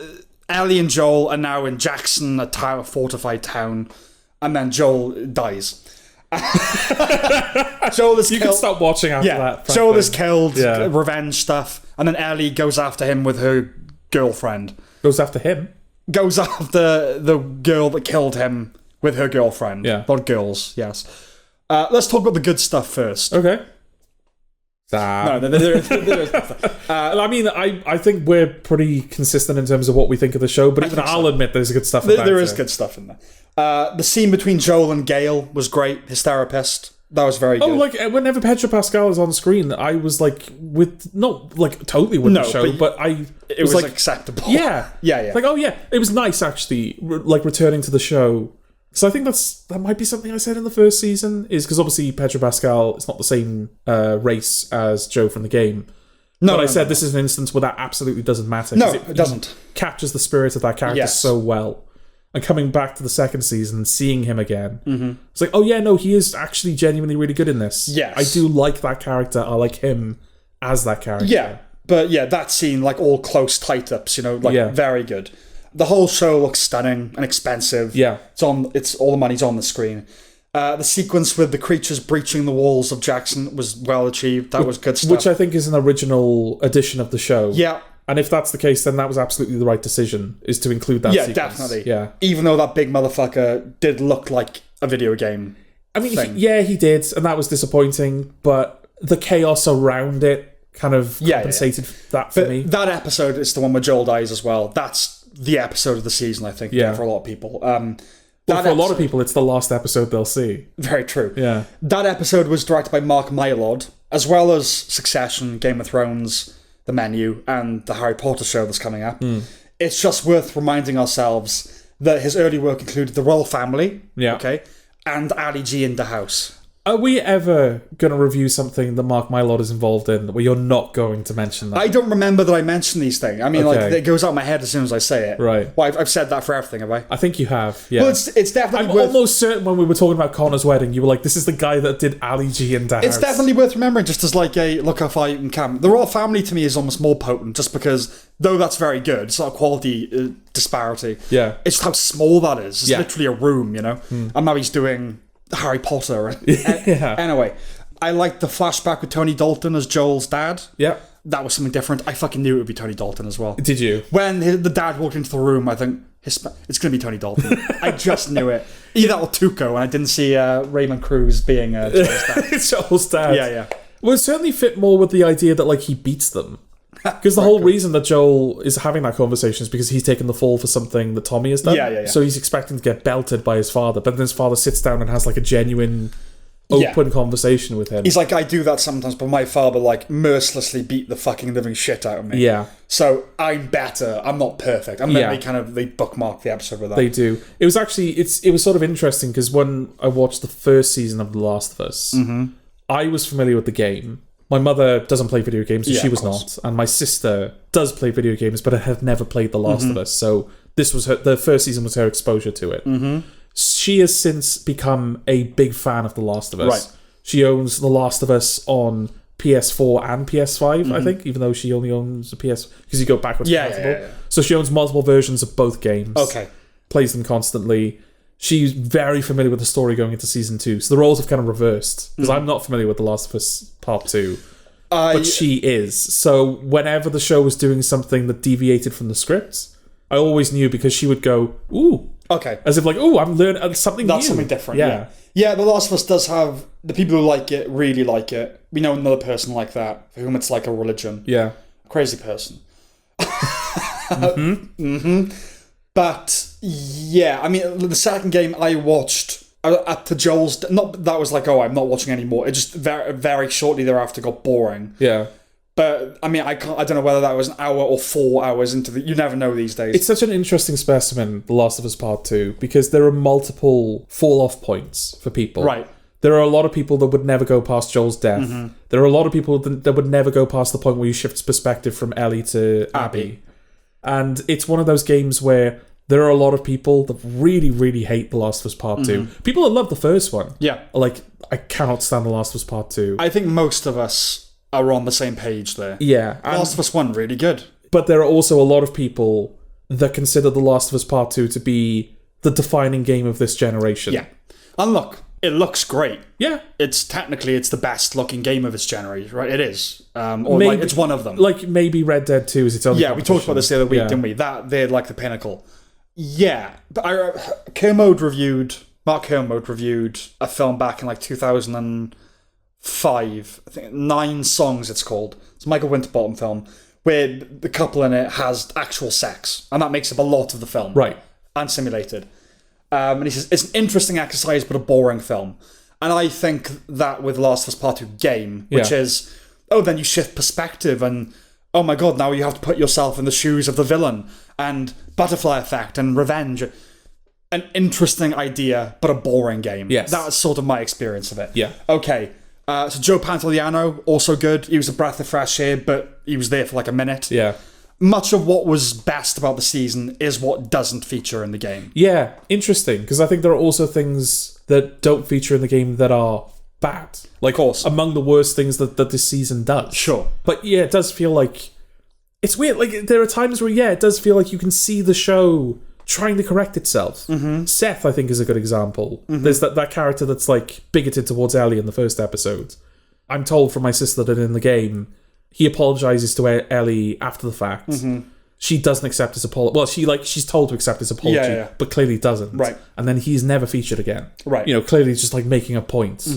Ellie and Joel are now in Jackson, a fortified town, and then Joel dies. Joel is you killed. can stop watching after that. Frankly. Joel is killed, revenge stuff, and then Ellie goes after him with her girlfriend. Goes after him? Goes after the girl that killed him with her girlfriend. Yeah. Not girls, yes. Let's talk about the good stuff first. Okay. No, there is stuff. I mean, I think we're pretty consistent in terms of what we think of the show, but even I'll admit there's good stuff about it. There is good stuff in there. The scene between Joel and Gail was great. His therapist. That was very good. Oh, like, whenever Pedro Pascal is on screen, I was, like, not, like, totally with the show, but it was like, acceptable. Yeah. Yeah. Like, oh, yeah. It was nice, actually, like, returning to the show. So I think that might be something I said in the first season, is because obviously Pedro Pascal is not the same race as Joe from the game. But I said this is an instance where that absolutely doesn't matter. No, it doesn't. Captures the spirit of that character so well. And coming back to the second season, seeing him again, it's like, oh yeah, no, he is actually genuinely really good in this. Yes. I do like that character. I like him as that character. Yeah, but that scene, like all close tight-ups, very good. The whole show looks stunning and expensive. Yeah. It's all the money's on the screen. The sequence with the creatures breaching the walls of Jackson was well achieved. That was good stuff. Which I think is an original edition of the show. Yeah. And if that's the case, then that was absolutely the right decision, is to include that sequence. Definitely. Yeah. Even though that big motherfucker did look like a video game. I mean, he did, and that was disappointing, but the chaos around it kind of compensated that for me. That episode is the one where Joel dies as well. That's the episode of the season, I think, for a lot of people. For a lot of people, it's the last episode they'll see. Very true. Yeah. That episode was directed by Mark Mylod, as well as Succession, Game of Thrones, The Menu, and the Harry Potter show that's coming up. It's just worth reminding ourselves that his early work included The Royal Family, and Ali G in the House. Are we ever going to review something that Mark Mylod is involved in where you're not going to mention that? I don't remember that I mentioned these things. I mean, it goes out of my head as soon as I say it. Right. Well, I've said that for everything, have I? I think you have, yeah. Well, it's definitely I'm almost certain when we were talking about Connor's wedding, you were like, this is the guy that did Ali G in House. It's definitely worth remembering, just as like a look how far you can come. The Royal Family to me is almost more potent, just because, though that's very good, it's not a quality disparity. Yeah. It's just how small that is. It's literally a room, And now he's doing Harry Potter. Anyway, I liked the flashback with Tony Dalton as Joel's dad. Yeah. That was something different. I fucking knew it would be Tony Dalton as well. Did you? When the dad walked into the room, I think, it's going to be Tony Dalton. I just knew it. Either that or Tuco, and I didn't see Raymond Cruz being Joel's dad. It's Joel's dad. Yeah. Well, it certainly fit more with the idea that, like, he beats them. Because the whole reason that Joel is having that conversation is because he's taken the fall for something that Tommy has done. Yeah. So he's expecting to get belted by his father, but then his father sits down and has like a genuine, open conversation with him. He's like, I do that sometimes, but my father like mercilessly beat the fucking living shit out of me. Yeah. So I'm better. I'm not perfect. And then they bookmark the episode with that. They do. It was actually, it was sort of interesting because when I watched the first season of The Last of Us, I was familiar with the game. My mother doesn't play video games, so she was not. And my sister does play video games, but had never played The Last of Us. So this was the first season was her exposure to it. She has since become a big fan of The Last of Us. Right. She owns The Last of Us on PS4 and PS5, I think, even though she only owns a PS... Because you go backwards compatible. Yeah. So she owns multiple versions of both games. Okay. Plays them constantly. She's very familiar with the story going into Season 2. So the roles have kind of reversed. Because I'm not familiar with The Last of Us Part 2. But she is. So whenever the show was doing something that deviated from the script, I always knew because she would go, ooh. Okay. As if like, ooh, I'm learning something new. That's something different, Yeah, The Last of Us does have... The people who like it really like it. We know another person like that, for whom it's like a religion. Yeah. Crazy person. But, yeah, I mean, the second game I watched at the Joel's... Not that was like, oh, I'm not watching anymore. It just very, very shortly thereafter got boring. Yeah. But, I mean, I don't know whether that was an hour or 4 hours into the... You never know these days. It's such an interesting specimen, The Last of Us Part 2, because there are multiple fall-off points for people. Right. There are a lot of people that would never go past Joel's death. There are a lot of people that would never go past the point where you shift perspective from Ellie to Abby. And it's one of those games where there are a lot of people that really, really hate The Last of Us Part 2. People that love the first one. Yeah. Are like, I cannot stand The Last of Us Part 2. I think most of us are on the same page there. Yeah. The Last of Us 1, really good. But there are also a lot of people that consider The Last of Us Part 2 to be the defining game of this generation. Yeah. And look, it looks great. Yeah. It's the best looking game of its generation, right? It is. Or maybe, like, it's one of them. Like maybe Red Dead 2 is its own. Yeah, we talked about this the other week, didn't we? That they're like the pinnacle. Yeah. But Mark Kermode reviewed a film back in like 2005. I think 9 Songs it's called. It's a Michael Winterbottom film where the couple in it has actual sex. And that makes up a lot of the film. Right. And simulated. And he says, it's an interesting exercise, but a boring film. And I think that with Last of Us Part 2 game, which is, then you shift perspective and, oh my god, now you have to put yourself in the shoes of the villain, and butterfly effect and revenge. An interesting idea, but a boring game. Yes. That was sort of my experience of it. Yeah. Okay. So Joe Pantoliano, also good. He was a breath of fresh air, but he was there for like a minute. Yeah. Much of what was best about the season is what doesn't feature in the game. Yeah, interesting, because I think there are also things that don't feature in the game that are bad. Like, of course. Among the worst things that this season does. Sure. But yeah, it does feel like... It's weird, like, there are times where, it does feel like you can see the show trying to correct itself. Seth, I think, is a good example. There's that character that's, like, bigoted towards Ellie in the first episode. I'm told from my sister that in the game... He apologizes to Ellie after the fact. She doesn't accept his apology. Well, she's told to accept his apology, but clearly doesn't. Right. And then he's never featured again. Right. You know, clearly just like making a point.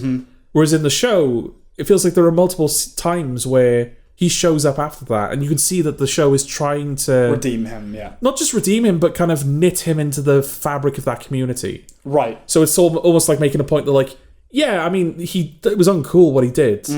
Whereas in the show, it feels like there are multiple times where he shows up after that, and you can see that the show is trying to redeem him. Yeah. Not just redeem him, but kind of knit him into the fabric of that community. Right. So it's almost like making a point that, like, yeah, I mean, it was uncool what he did.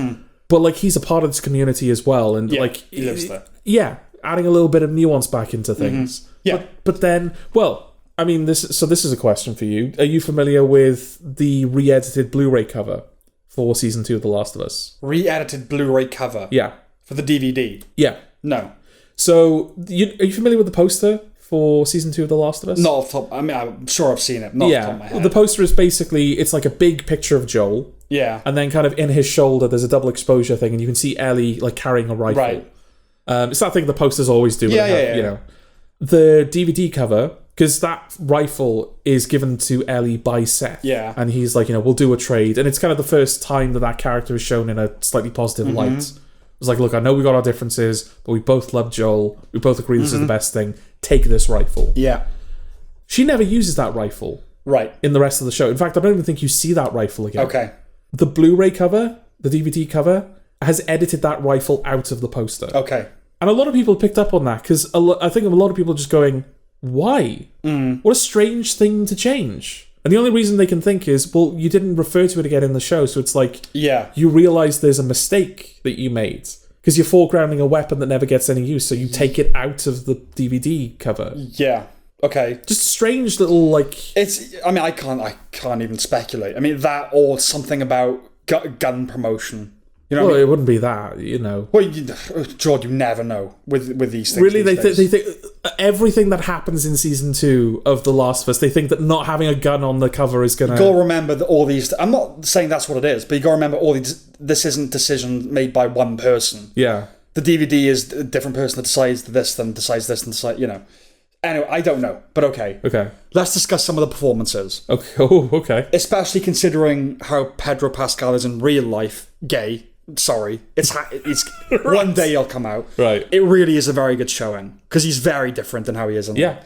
But, like, he's a part of this community as well. And, like... he lives there. Yeah, adding a little bit of nuance back into things. Yeah. But then... Well, I mean, this is a question for you. Are you familiar with the re-edited Blu-ray cover for Season 2 of The Last of Us? Re-edited Blu-ray cover? Yeah. For the DVD? Yeah. No. So, are you familiar with the poster for Season 2 of The Last of Us? Not off the top... I mean, I'm sure I've seen it. Not off the top of my head. The poster is basically... It's like a big picture of Joel... Yeah. And then kind of in his shoulder, there's a double exposure thing, and you can see Ellie like carrying a rifle. Right. It's that thing the posters always do. Yeah. You know, the DVD cover, because that rifle is given to Ellie by Seth. Yeah. And he's like, we'll do a trade. And it's kind of the first time that character is shown in a slightly positive light. It's like, look, I know we got our differences, but we both love Joel. We both agree this is the best thing. Take this rifle. Yeah. She never uses that rifle. Right. In the rest of the show. In fact, I don't even think you see that rifle again. Okay. The Blu-ray cover, the DVD cover, has edited that rifle out of the poster. Okay. And a lot of people picked up on that, because I think a lot of people are just going, why? What a strange thing to change. And the only reason they can think is, well, you didn't refer to it again in the show, so it's like, you realise there's a mistake that you made. Because you're foregrounding a weapon that never gets any use, so you take it out of the DVD cover. Yeah. Okay. Just strange little, like... It's... I mean, I can't even speculate. I mean, that or something about gun promotion. You know well, what I mean? It wouldn't be that, you know. Well, George, you never know with these things. Really, they think... everything that happens in season 2 of The Last of Us, they think that not having a gun on the cover is gonna... You gotta remember that all these... I'm not saying that's what it is, but you gotta remember all these... This isn't decision made by one person. Yeah. The DVD is a different person that decides this, then decides this, and decides... You know. Anyway, I don't know, but okay. Okay. Let's discuss some of the performances. Okay. Oh, okay. Especially considering how Pedro Pascal is in real life gay. Sorry. It's right. One day he'll come out. Right. It really is a very good showing, because he's very different than how he is in Yeah.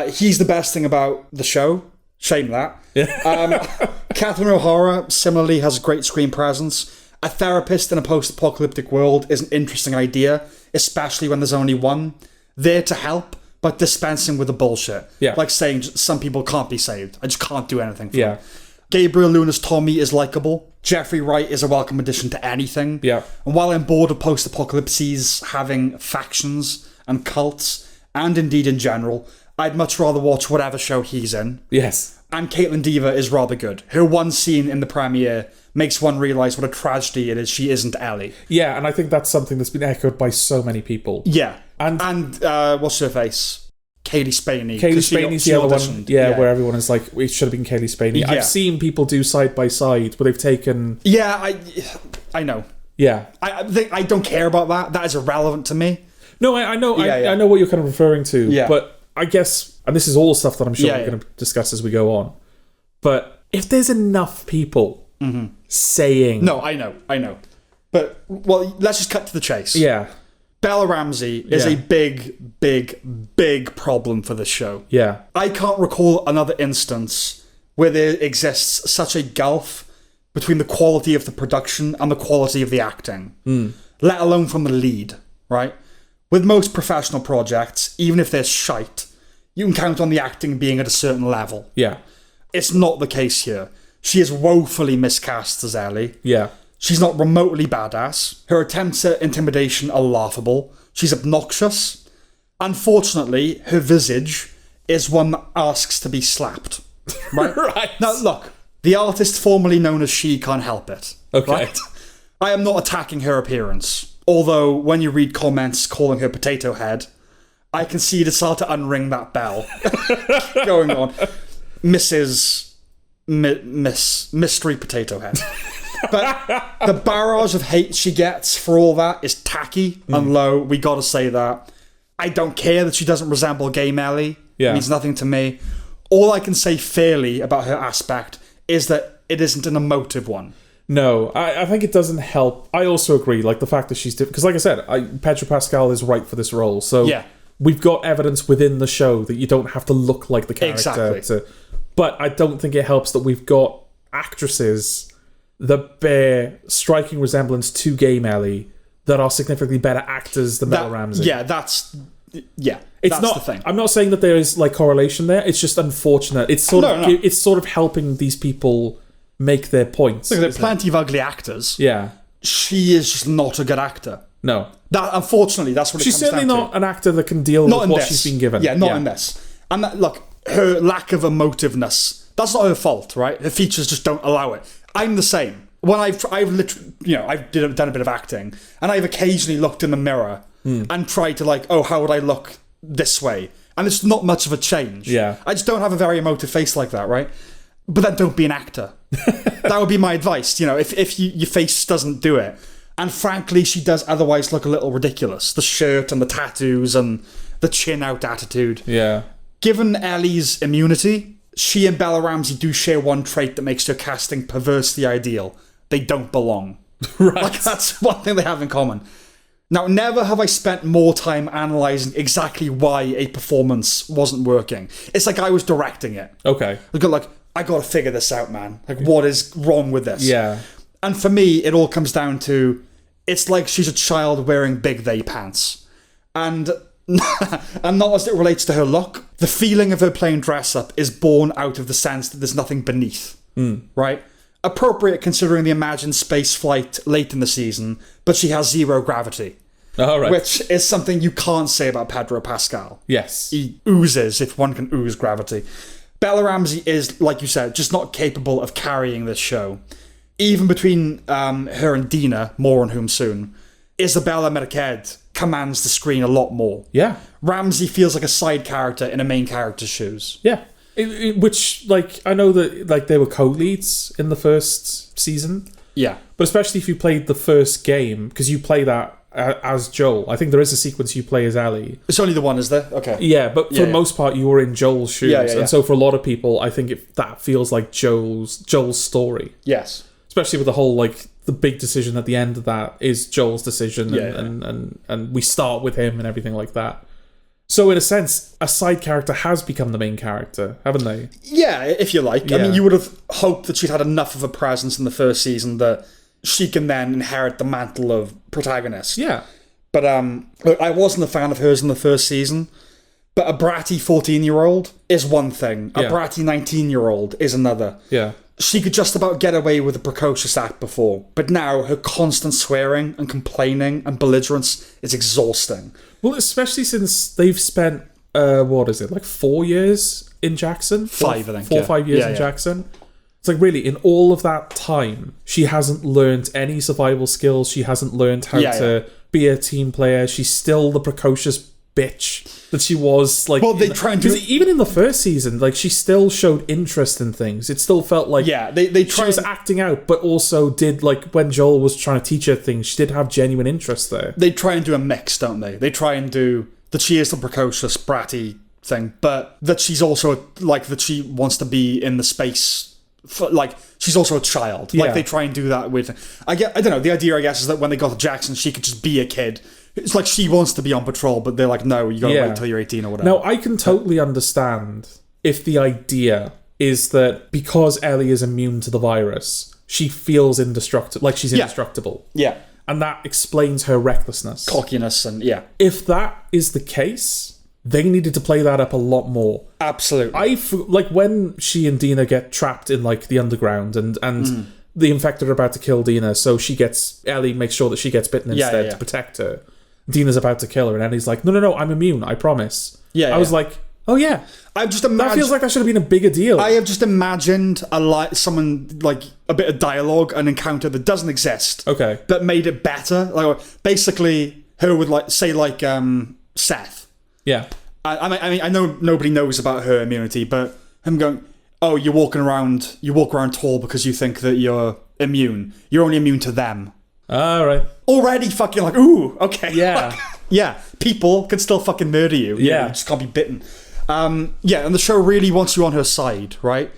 He's the best thing about the show. Shame that. Yeah. Catherine O'Hara similarly has a great screen presence. A therapist in a post-apocalyptic world is an interesting idea, especially when there's only one. There to help, but dispensing with the bullshit. Yeah. Like saying some people can't be saved. I just can't do anything for Yeah. them. Gabriel Luna's Tommy is likeable. Jeffrey Wright is a welcome addition to anything. Yeah. And while I'm bored of post-apocalypses having factions and cults, and indeed in general, I'd much rather watch whatever show he's in. Yes. And Caitlin Dever is rather good. Her one scene in the premiere makes one realise what a tragedy it is she isn't Ellie. Yeah, and I think that's something that's been echoed by so many people. Yeah. And what's her face? Kaylee Spaney. Kaylee Spaney's the other one. Yeah, where everyone is like, it should have been Kaylee Spaney. Yeah. I've seen people do side by side where they've taken... Yeah, I know. Yeah. I don't care about that. That is irrelevant to me. No, I know. Yeah, I know what you're kind of referring to. Yeah. But I guess, and this is all stuff that I'm sure Yeah, we're going to discuss as we go on. But if there's enough people saying... No, I know. But, well, let's just cut to the chase. Yeah. Bella Ramsey is Yeah. a big problem for this show. Yeah. I can't recall another instance where there exists such a gulf between the quality of the production and the quality of the acting, let alone from the lead, right? With most professional projects, even if they're shite, you can count on the acting being at a certain level. Yeah. It's not the case here. She is woefully miscast as Ellie. Yeah. She's not remotely badass. Her attempts at intimidation are laughable. She's obnoxious. Unfortunately, her visage is one that asks to be slapped. Right? Right. Now, look, the artist formerly known as She can't help it. Okay. Right? I am not attacking her appearance. Although, when you read comments calling her Potato Head, I can see it start to unring that bell going on. Miss Mystery Potato Head. But the barrage of hate she gets for all that is tacky and low. We gotta say that. I don't care that she doesn't resemble gay Melly. Yeah. It means nothing to me. All I can say fairly about her aspect is that it isn't an emotive one. No, I think it doesn't help. I also agree, like the fact that she's... Because like I said, Pedro Pascal is right for this role. So Yeah. we've got evidence within the show that you don't have to look like the character. Exactly. But I don't think it helps that we've got actresses that bear striking resemblance to gay Melly that are significantly better actors than Bella Ramsey. Yeah, that's It's not the thing. I'm not saying that there is like correlation there. It's just unfortunate. It's sort of it's sort of helping these people make their points. Look, there are plenty of ugly actors. Yeah. She is just not a good actor. No. That unfortunately, that's what it She's comes certainly down not to. an actor that can deal Not with in what this. she's been given. Yeah, not in this. And that, look, her lack of emotiveness, that's not her fault, right? Her features just don't allow it. I'm the same. When I've literally, I've done a bit of acting, and I've occasionally looked in the mirror and tried to how would I look this way? And it's not much of a change. Yeah. I just don't have a very emotive face like that, right? But then don't be an actor. That would be my advice. If your face doesn't do it. And frankly, she does otherwise look a little ridiculous. The shirt and the tattoos and the chin out attitude. Yeah. Given Ellie's immunity, she and Bella Ramsey do share one trait that makes her casting perversely ideal. They don't belong. Right. That's one thing they have in common. Now, never have I spent more time analysing exactly why a performance wasn't working. It's like I was directing it. Okay. I got to figure this out, man. What is wrong with this? Yeah. And for me, it all comes down to, it's like she's a child wearing big they pants. And not as it relates to her look. The feeling of her playing dress up is born out of the sense that there's nothing beneath. Right? Appropriate considering the imagined space flight late in the season, but she has zero gravity. All right. Which is something you can't say about Pedro Pascal. Yes. He oozes, if one can ooze gravity. Bella Ramsey is, like you said, just not capable of carrying this show. Even between her and Dina, more on whom soon, Isabella Merced commands the screen a lot more. Yeah. Ramsey feels like a side character in a main character's shoes. Yeah. Which, like, I know that, like, they were co-leads in the first season. Yeah. But especially if you played the first game, because you play that as Joel. I think there is a sequence you play as Ellie. It's only the one, is there? Okay. Yeah, but for the most part, you were in Joel's shoes. And so for a lot of people, I think that feels like Joel's story. Yes. Especially with the whole, like, the big decision at the end of that is Joel's decision. And we start with him and everything like that. So in a sense, a side character has become the main character, haven't they? Yeah, if you like. I mean, you would have hoped that she'd had enough of a presence in the first season that she can then inherit the mantle of protagonist. Yeah. But look, I wasn't a fan of hers in the first season, but a bratty 14-year-old is one thing. A bratty 19-year-old is another. Yeah. She could just about get away with a precocious act before, but now her constant swearing and complaining and belligerence is exhausting. Well, especially since they've spent, what is it, like 4 years in Jackson? 5, I think. 4 or 5 years in Jackson. It's like, really, in all of that time, she hasn't learned any survival skills. She hasn't learned how to be a team player. She's still the precocious bitch that she was. Like, well, they try and do it. Even in the first season, like, she still showed interest in things. It still felt like they she was acting out, but also did, like, when Joel was trying to teach her things, she did have genuine interest there. They try and do a mix, don't they? They try and do that she is the precocious, bratty thing, but that she's also, like, that she wants to be in the space. Like, she's also a child. Like, they try and do that with... I don't know, the idea, I guess, is that when they got to Jackson, she could just be a kid. It's like she wants to be on patrol, but they're like, no, you gotta wait till you're 18 or whatever. Now, I can totally understand if the idea is that because Ellie is immune to the virus, she feels indestructible, like she's indestructible. Yeah. And that explains her recklessness. Cockiness and, If that is the case... They needed to play that up a lot more. Absolutely. Like, when she and Dina get trapped in, like, the underground and the infected are about to kill Dina, so Ellie makes sure that she gets bitten instead to protect her. Dina's about to kill her, and Ellie's like, no, I'm immune, I promise. I was like, oh yeah. I've just imagined... That feels like that should have been a bigger deal. I have just imagined someone, like, a bit of dialogue, an encounter that doesn't exist. Okay. But made it better. Like, basically, her would, like, say, like, Seth. Yeah. I mean, I know nobody knows about her immunity, but him going, oh, you walk around tall because you think that you're immune. You're only immune to them. All right. Already fucking like, ooh, okay. Yeah. Like, yeah, people can still fucking murder you. Yeah. You just can't be bitten. And the show really wants you on her side, right?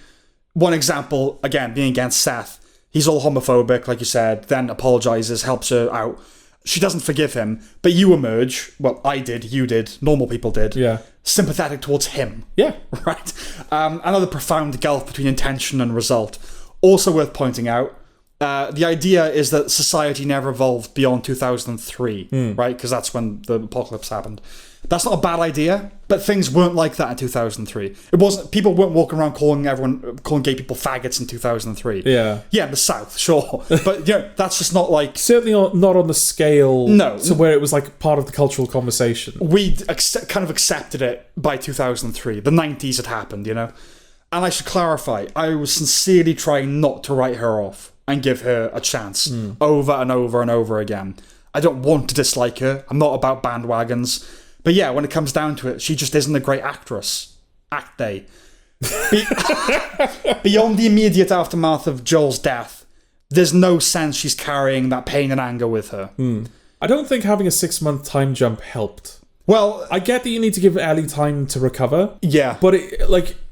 One example, again, being against Seth. He's all homophobic, like you said, then apologizes, helps her out. She doesn't forgive him, but you emerge, well, I did, you did, normal people did, sympathetic towards him. Yeah. Right? Another profound gulf between intention and result. Also worth pointing out, the idea is that society never evolved beyond 2003, right? Because that's when the apocalypse happened. That's not a bad idea, but things weren't like that in 2003. It wasn't. People weren't walking around calling gay people faggots in 2003. Yeah, in the South, sure, but that's just not like certainly not on the scale. No, to where it was like part of the cultural conversation. We kind of accepted it by 2003. The 90s had happened, And I should clarify, I was sincerely trying not to write her off and give her a chance over and over and over again. I don't want to dislike her. I'm not about bandwagons. But yeah, when it comes down to it, she just isn't a great actress. Act day. Beyond the immediate aftermath of Joel's death, there's no sense she's carrying that pain and anger with her. I don't think having a 6-month time jump helped. Well, I get that you need to give Ellie time to recover. Yeah. But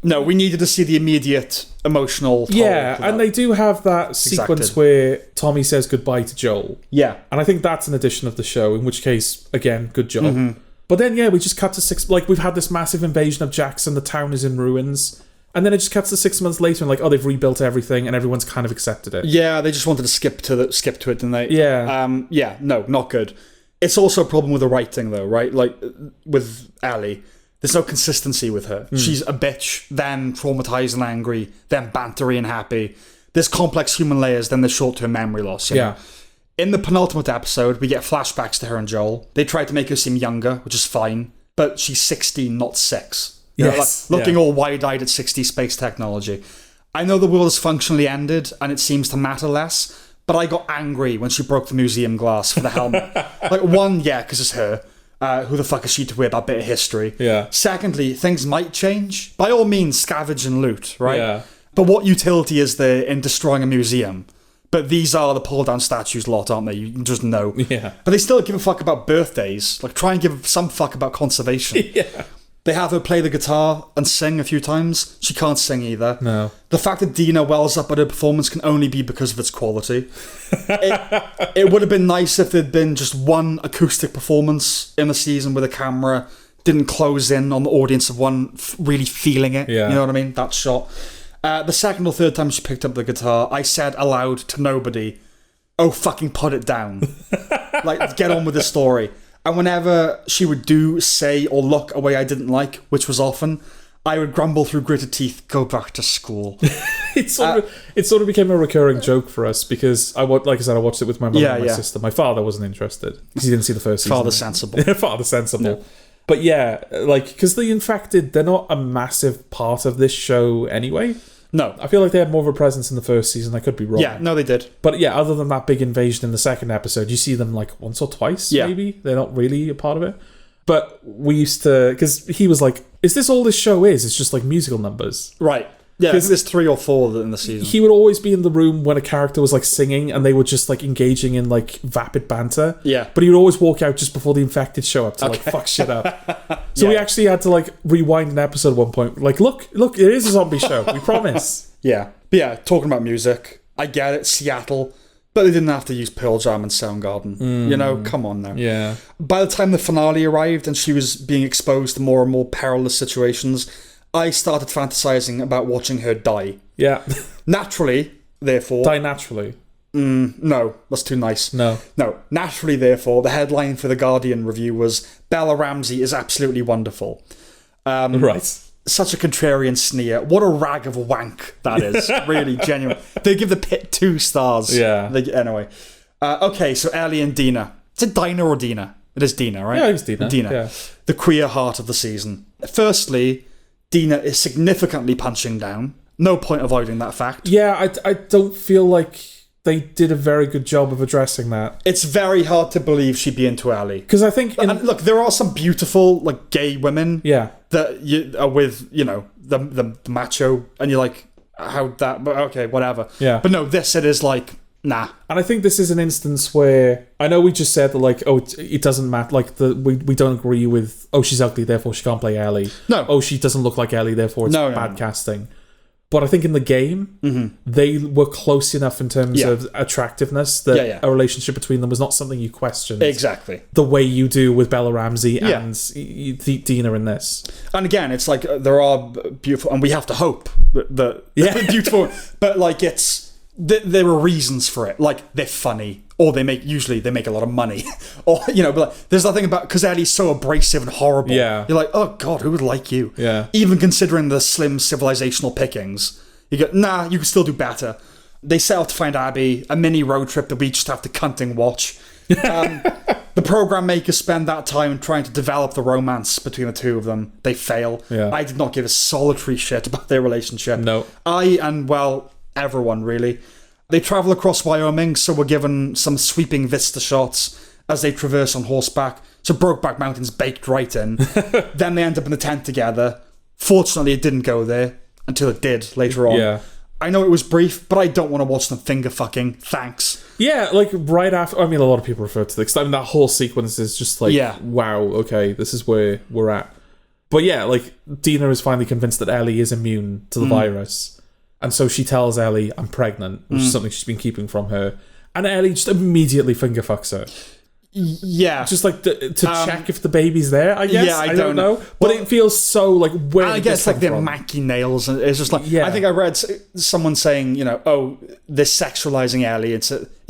no, we needed to see the immediate emotional toll. Yeah, and they do have that sequence where Tommy says goodbye to Joel. Yeah. And I think that's an addition of the show, in which case, again, good job. But then, we just cut to 6... Like, we've had this massive invasion of Jackson, the town is in ruins, and then it just cuts to 6 months later and, they've rebuilt everything and everyone's kind of accepted it. Yeah, they just wanted to skip to it, didn't they? Yeah. No, not good. It's also a problem with the writing, though, right? Like, with Ellie, there's no consistency with her. She's a bitch, then traumatized and angry, then bantery and happy. There's complex human layers, then there's short-term memory loss, you know? In the penultimate episode, we get flashbacks to her and Joel. They tried to make her seem younger, which is fine, but she's 16, not 6. Looking all wide-eyed at 60 space technology. I know the world has functionally ended, and it seems to matter less, but I got angry when she broke the museum glass for the helmet. Like, one, yeah, because it's her. Who the fuck is she to wear that bit of history? Yeah. Secondly, things might change. By all means, scavenge and loot, right? Yeah. But what utility is there in destroying a museum? But these are the pull-down statues lot, aren't they? You just know. Yeah. But they still give a fuck about birthdays. Like, try and give some fuck about conservation. Yeah. They have her play the guitar and sing a few times. She can't sing either. No. The fact that Dina wells up at her performance can only be because of its quality. It would have been nice if there'd been just one acoustic performance in the season where the camera didn't close in on the audience of one really feeling it. Yeah. You know what I mean? That shot. The second or third time she picked up the guitar, I said aloud to nobody, "Oh, fucking put it down." Like, get on with the story. And whenever she would do, say, or look a way I didn't like, which was often, I would grumble through gritted teeth, "Go back to school." It sort of became a recurring joke for us because like I said, I watched it with my mother and my sister. My father wasn't interested because he didn't see the first season. Father sensible. Father sensible. No. But yeah, like, because the Infected, they're not a massive part of this show anyway. No. I feel like they had more of a presence in the first season. I could be wrong. Yeah, no, they did. But yeah, other than that big invasion in the second episode, you see them like once or twice, maybe. They're not really a part of it. But we used to... Because he was like, is this all this show is? It's just like musical numbers. Right. Yeah, because there's 3 or 4 in the season. He would always be in the room when a character was like singing and they were just like engaging in like vapid banter. Yeah. But he would always walk out just before the Infected show up to like fuck shit up. So we actually had to like rewind an episode at one point. Like, look, it is a zombie show. We promise. Yeah. But yeah, talking about music, I get it, Seattle, but they didn't have to use Pearl Jam and Soundgarden. You know, come on now. Yeah. By the time the finale arrived and she was being exposed to more and more perilous situations, I started fantasizing about watching her die. Yeah. Naturally, therefore... Die naturally. No, that's too nice. No. Naturally, therefore, the headline for the Guardian review was, "Bella Ramsey is absolutely wonderful." Right. Such a contrarian sneer. What a rag of wank that is. Really, genuine. They give the pit 2 stars. Yeah. Anyway. Okay, so Ellie and Dina. Is it Dina or Dina? It is Dina, right? Yeah, it's Dina. Dina. Yeah. The queer heart of the season. Firstly, Dina is significantly punching down. No point avoiding that fact. Yeah, I don't feel like they did a very good job of addressing that. It's very hard to believe she'd be into Ellie. Because I think... And look, there are some beautiful, like, gay women that you are with, you know, the macho, and you're like, how that... But okay, whatever. Yeah. But no, it is like, nah. And I think this is an instance where... I know we just said that, like, oh, it doesn't matter. Like, we don't agree with, oh, she's ugly, therefore she can't play Ellie. No. Oh, she doesn't look like Ellie, therefore it's bad casting. But I think in the game, they were close enough in terms of attractiveness that a relationship between them was not something you questioned. Exactly. The way you do with Bella Ramsey and Dina in this. And again, it's like, there are beautiful... And we have to hope that they're beautiful. But, like, it's... There are reasons for it. Like, they're funny. Or usually they make a lot of money. Or, you know, but like, there's nothing about... Because Ellie's so abrasive and horrible. Yeah. You're like, oh, God, who would like you? Yeah. Even considering the slim civilizational pickings, you go, nah, you can still do better. They set out to find Abby, a mini road trip that we just have to cunting watch. The program makers spend that time trying to develop the romance between the two of them. They fail. Yeah. I did not give a solitary shit about their relationship. No. Everyone, really. They travel across Wyoming, so we're given some sweeping vista shots as they traverse on horseback. So Brokeback Mountain's baked right in. Then they end up in the tent together. Fortunately, it didn't go there until it did later on. Yeah. I know it was brief, but I don't want to watch them finger fucking. Thanks. Yeah, like right after... I mean, a lot of people refer to this. I mean, that whole sequence is just like, wow, okay, this is where we're at. But yeah, like, Dina is finally convinced that Ellie is immune to the virus. And so she tells Ellie, I'm pregnant, which is something she's been keeping from her. And Ellie just immediately finger fucks her. Yeah. Just like to check if the baby's there, I guess. Yeah, I don't know. But it feels so like, where I guess like their manky nails. And it's just like, I think I read someone saying, you know, oh, they're sexualizing Ellie.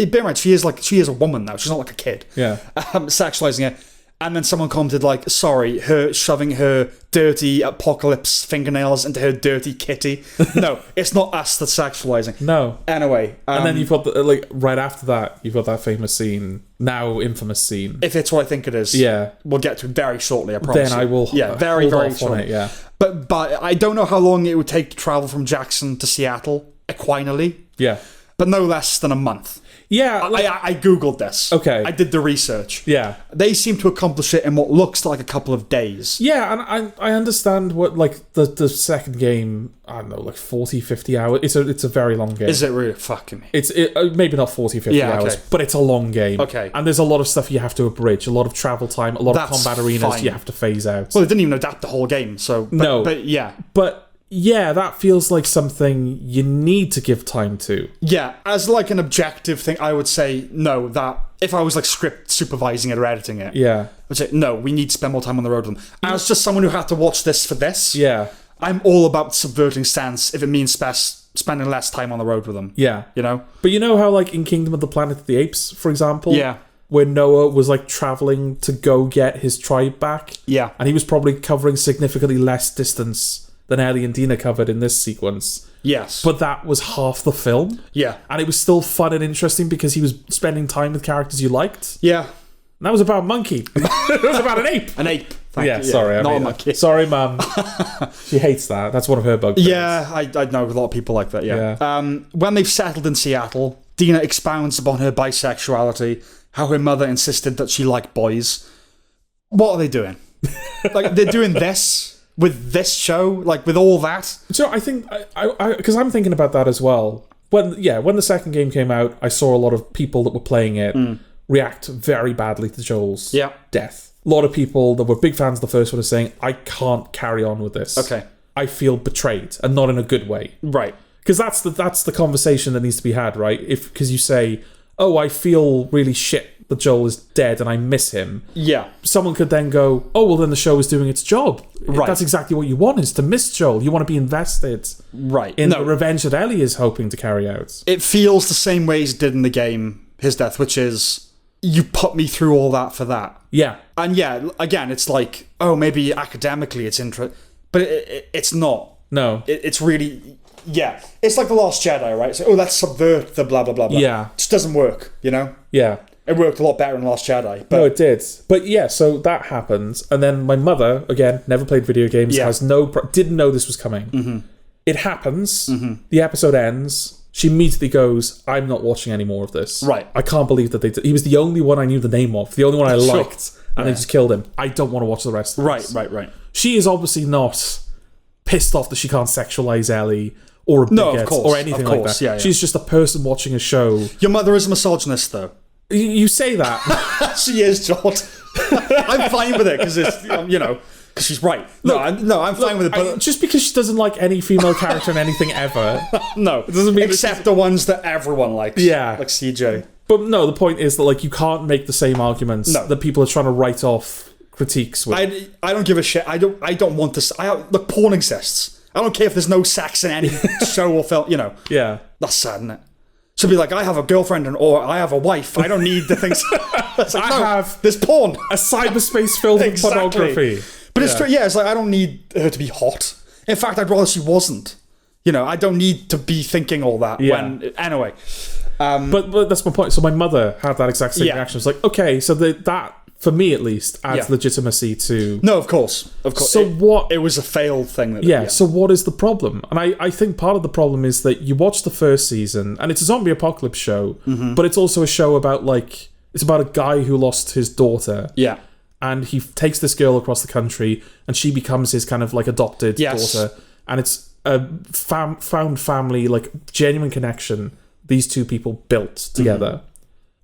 Bear in mind, she is a woman now. She's not like a kid. Yeah. Sexualizing her. And then someone commented like, sorry, her shoving her dirty apocalypse fingernails into her dirty kitty. No, it's not us that's sexualizing. No. Anyway. And then you've got, right after that, you've got that famous scene, now infamous scene. If it's what I think it is. Yeah. We'll get to it very shortly, I promise. Then I will very shortly. It, yeah. But I don't know how long it would take to travel from Jackson to Seattle, equinally. Yeah. But no less than a month. Yeah, I googled this. Okay. I did the research. Yeah. They seem to accomplish it in what looks like a couple of days. Yeah, and I understand what, like, the second game, I don't know, like 40, 50 hours. It's a very long game. Is it really? Fucking me. It's maybe not 40, 50 hours, okay. but it's a long game. Okay. And there's a lot of stuff you have to abridge, a lot of travel time, a lot That's of combat arenas fine. you have to phase out. Well, they didn't even adapt the whole game, so... No. But yeah. But yeah, that feels like something you need to give time to. Yeah, as like an objective thing, I would say no, that if I was like script supervising it or editing it, Yeah. I'd say no, we need to spend more time on the road with them. As just someone who had to watch this for this, Yeah. I'm all about subverting stance if it means spending less time on the road with them. Yeah. You know? But you know how, like, in Kingdom of the Planet of the Apes, for example? Yeah. Where Noah was, like, traveling to go get his tribe back? Yeah. And he was probably covering significantly less distance than Ellie and Dina covered in this sequence. Yes. But that was half the film. Yeah. And it was still fun and interesting because he was spending time with characters you liked. Yeah. And that was about a monkey. It was about an ape. An ape. Yeah, sorry. Not a monkey. Sorry, Mum. She hates that. That's one of her bugbears. Yeah, I know a lot of people like that, yeah. When they've settled in Seattle, Dina expounds upon her bisexuality, how her mother insisted that she liked boys. What are they doing? Like, they're doing this with this show, like, with all that? So I think, because I'm thinking about that as well. When the second game came out, I saw a lot of people that were playing it react very badly to Joel's death. A lot of people that were big fans of the first one are saying, I can't carry on with this. Okay. I feel betrayed, and not in a good way. Right. Because that's the conversation that needs to be had, right? Because you say, oh, I feel really shit that Joel is dead and I miss him. Yeah. Someone could then go, oh, well, then the show is doing its job. Right. That's exactly what you want, is to miss Joel. You want to be invested in the revenge that Ellie is hoping to carry out. It feels the same way as it did in the game, his death, which is, you put me through all that for that. Yeah. And yeah, again, it's like, oh, maybe academically it's interesting, but it's not. No. It's really... Yeah, it's like The Last Jedi, right? So, let's subvert the blah, blah, blah, blah. Yeah. It just doesn't work, you know? Yeah. It worked a lot better in The Last Jedi. But No, it did. But yeah, so that happens. And then my mother, again, never played video games, didn't know this was coming. Mm-hmm. It happens. Mm-hmm. The episode ends. She immediately goes, I'm not watching any more of this. Right. I can't believe that they did. He was the only one I knew the name of, the only one I liked, and they just killed him. I don't want to watch the rest of this. Right. She is obviously not pissed off that she can't sexualize Ellie or a bigot or anything like that. Yeah. She's just a person watching a show. Your mother is a misogynist, though. You say that. She is, George. I'm fine with it because it's, because she's right. I'm fine with it. But just because she doesn't like any female character in anything ever. No, it doesn't mean except the ones that everyone likes. Yeah, like CJ. But no, the point is that, like, you can't make the same arguments that people are trying to write off critiques with. I don't give a shit. I don't want this. Look, porn exists. I don't care if there's no sex in any show or film. Yeah, that's sad, isn't it? So be like, I have a girlfriend or I have a wife. I don't need the things. There's porn. A cyberspace filled with pornography. But it's true. Yeah, it's like, I don't need her to be hot. In fact, I'd rather she wasn't. I don't need to be thinking all that. Yeah. Anyway. But that's my point. So my mother had that exact same reaction. It's like, okay, so that, for me at least, adds legitimacy to... No, of course. So what... It was a failed thing. So what is the problem? And I think part of the problem is that you watch the first season, and it's a zombie apocalypse show, but it's also a show about, like... It's about a guy who lost his daughter. Yeah. And he takes this girl across the country, and she becomes his kind of, like, adopted daughter. And it's a found family, like, genuine connection these two people built together.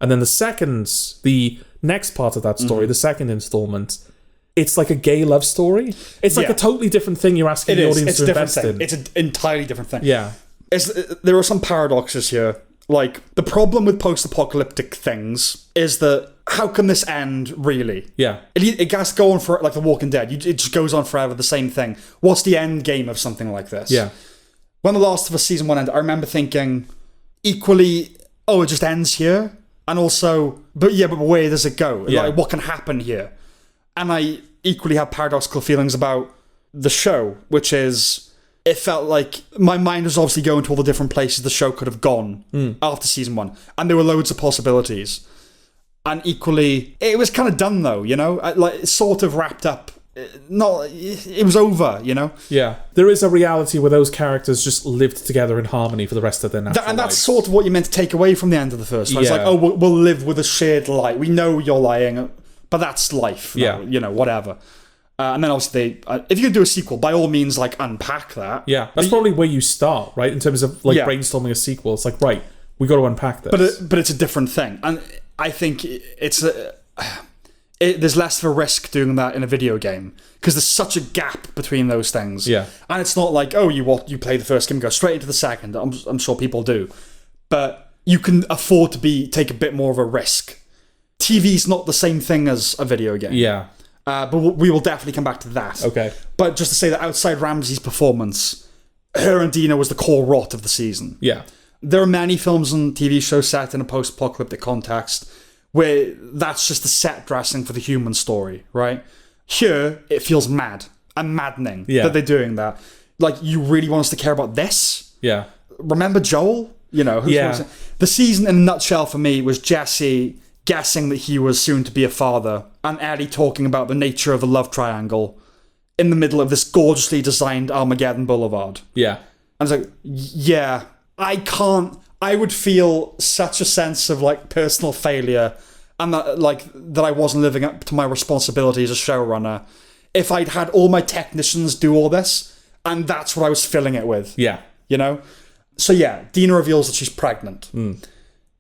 And then the next part of that story, the second installment, it's like a gay love story. It's like a totally different thing you're asking the audience to invest in. It's an entirely different thing. Yeah. There are some paradoxes here. Like, the problem with post-apocalyptic things is that how can this end, really? Yeah. It has to go on for, like, The Walking Dead. It just goes on forever, the same thing. What's the end game of something like this? Yeah. When The Last of Us Season 1 ended, I remember thinking, equally, it just ends here? And also, but where does it go? Yeah. Like, what can happen here? And I equally have paradoxical feelings about the show, which is, it felt like my mind was obviously going to all the different places the show could have gone after season 1. And there were loads of possibilities. And equally, it was kind of done though, Like, it sort of wrapped up it was over, you know? Yeah. There is a reality where those characters just lived together in harmony for the rest of their natural And that's lives. sort of what you meant to take away from the end of the first one. It's like, oh, we'll live with a shared lie. We know you're lying, but that's life. Yeah. You know, whatever. And then obviously, if you do a sequel, by all means, like, unpack that. Yeah. That's probably where you start, right? In terms of, like, brainstorming a sequel. It's like, right, we got to unpack this. But it's a different thing. And I think there's less of a risk doing that in a video game because there's such a gap between those things. Yeah. And it's not like, oh, you play the first game and go straight into the second. I'm sure people do. But you can afford to take a bit more of a risk. TV's not the same thing as a video game. Yeah. But we will definitely come back to that. Okay. But just to say that outside Ramsey's performance, her and Dina was the core rot of the season. Yeah. There are many films and TV shows set in a post-apocalyptic context where that's just the set dressing for the human story, right? Here, it feels mad and maddening that they're doing that. Like, you really want us to care about this? Yeah. Remember Joel? You know, the season in a nutshell for me was Jesse guessing that he was soon to be a father and Ellie talking about the nature of the love triangle in the middle of this gorgeously designed Armageddon Boulevard. Yeah. I was like, yeah, I would feel such a sense of, like, personal failure and that I wasn't living up to my responsibility as a showrunner if I'd had all my technicians do all this and that's what I was filling it with. Yeah. You know? So yeah, Dina reveals that she's pregnant.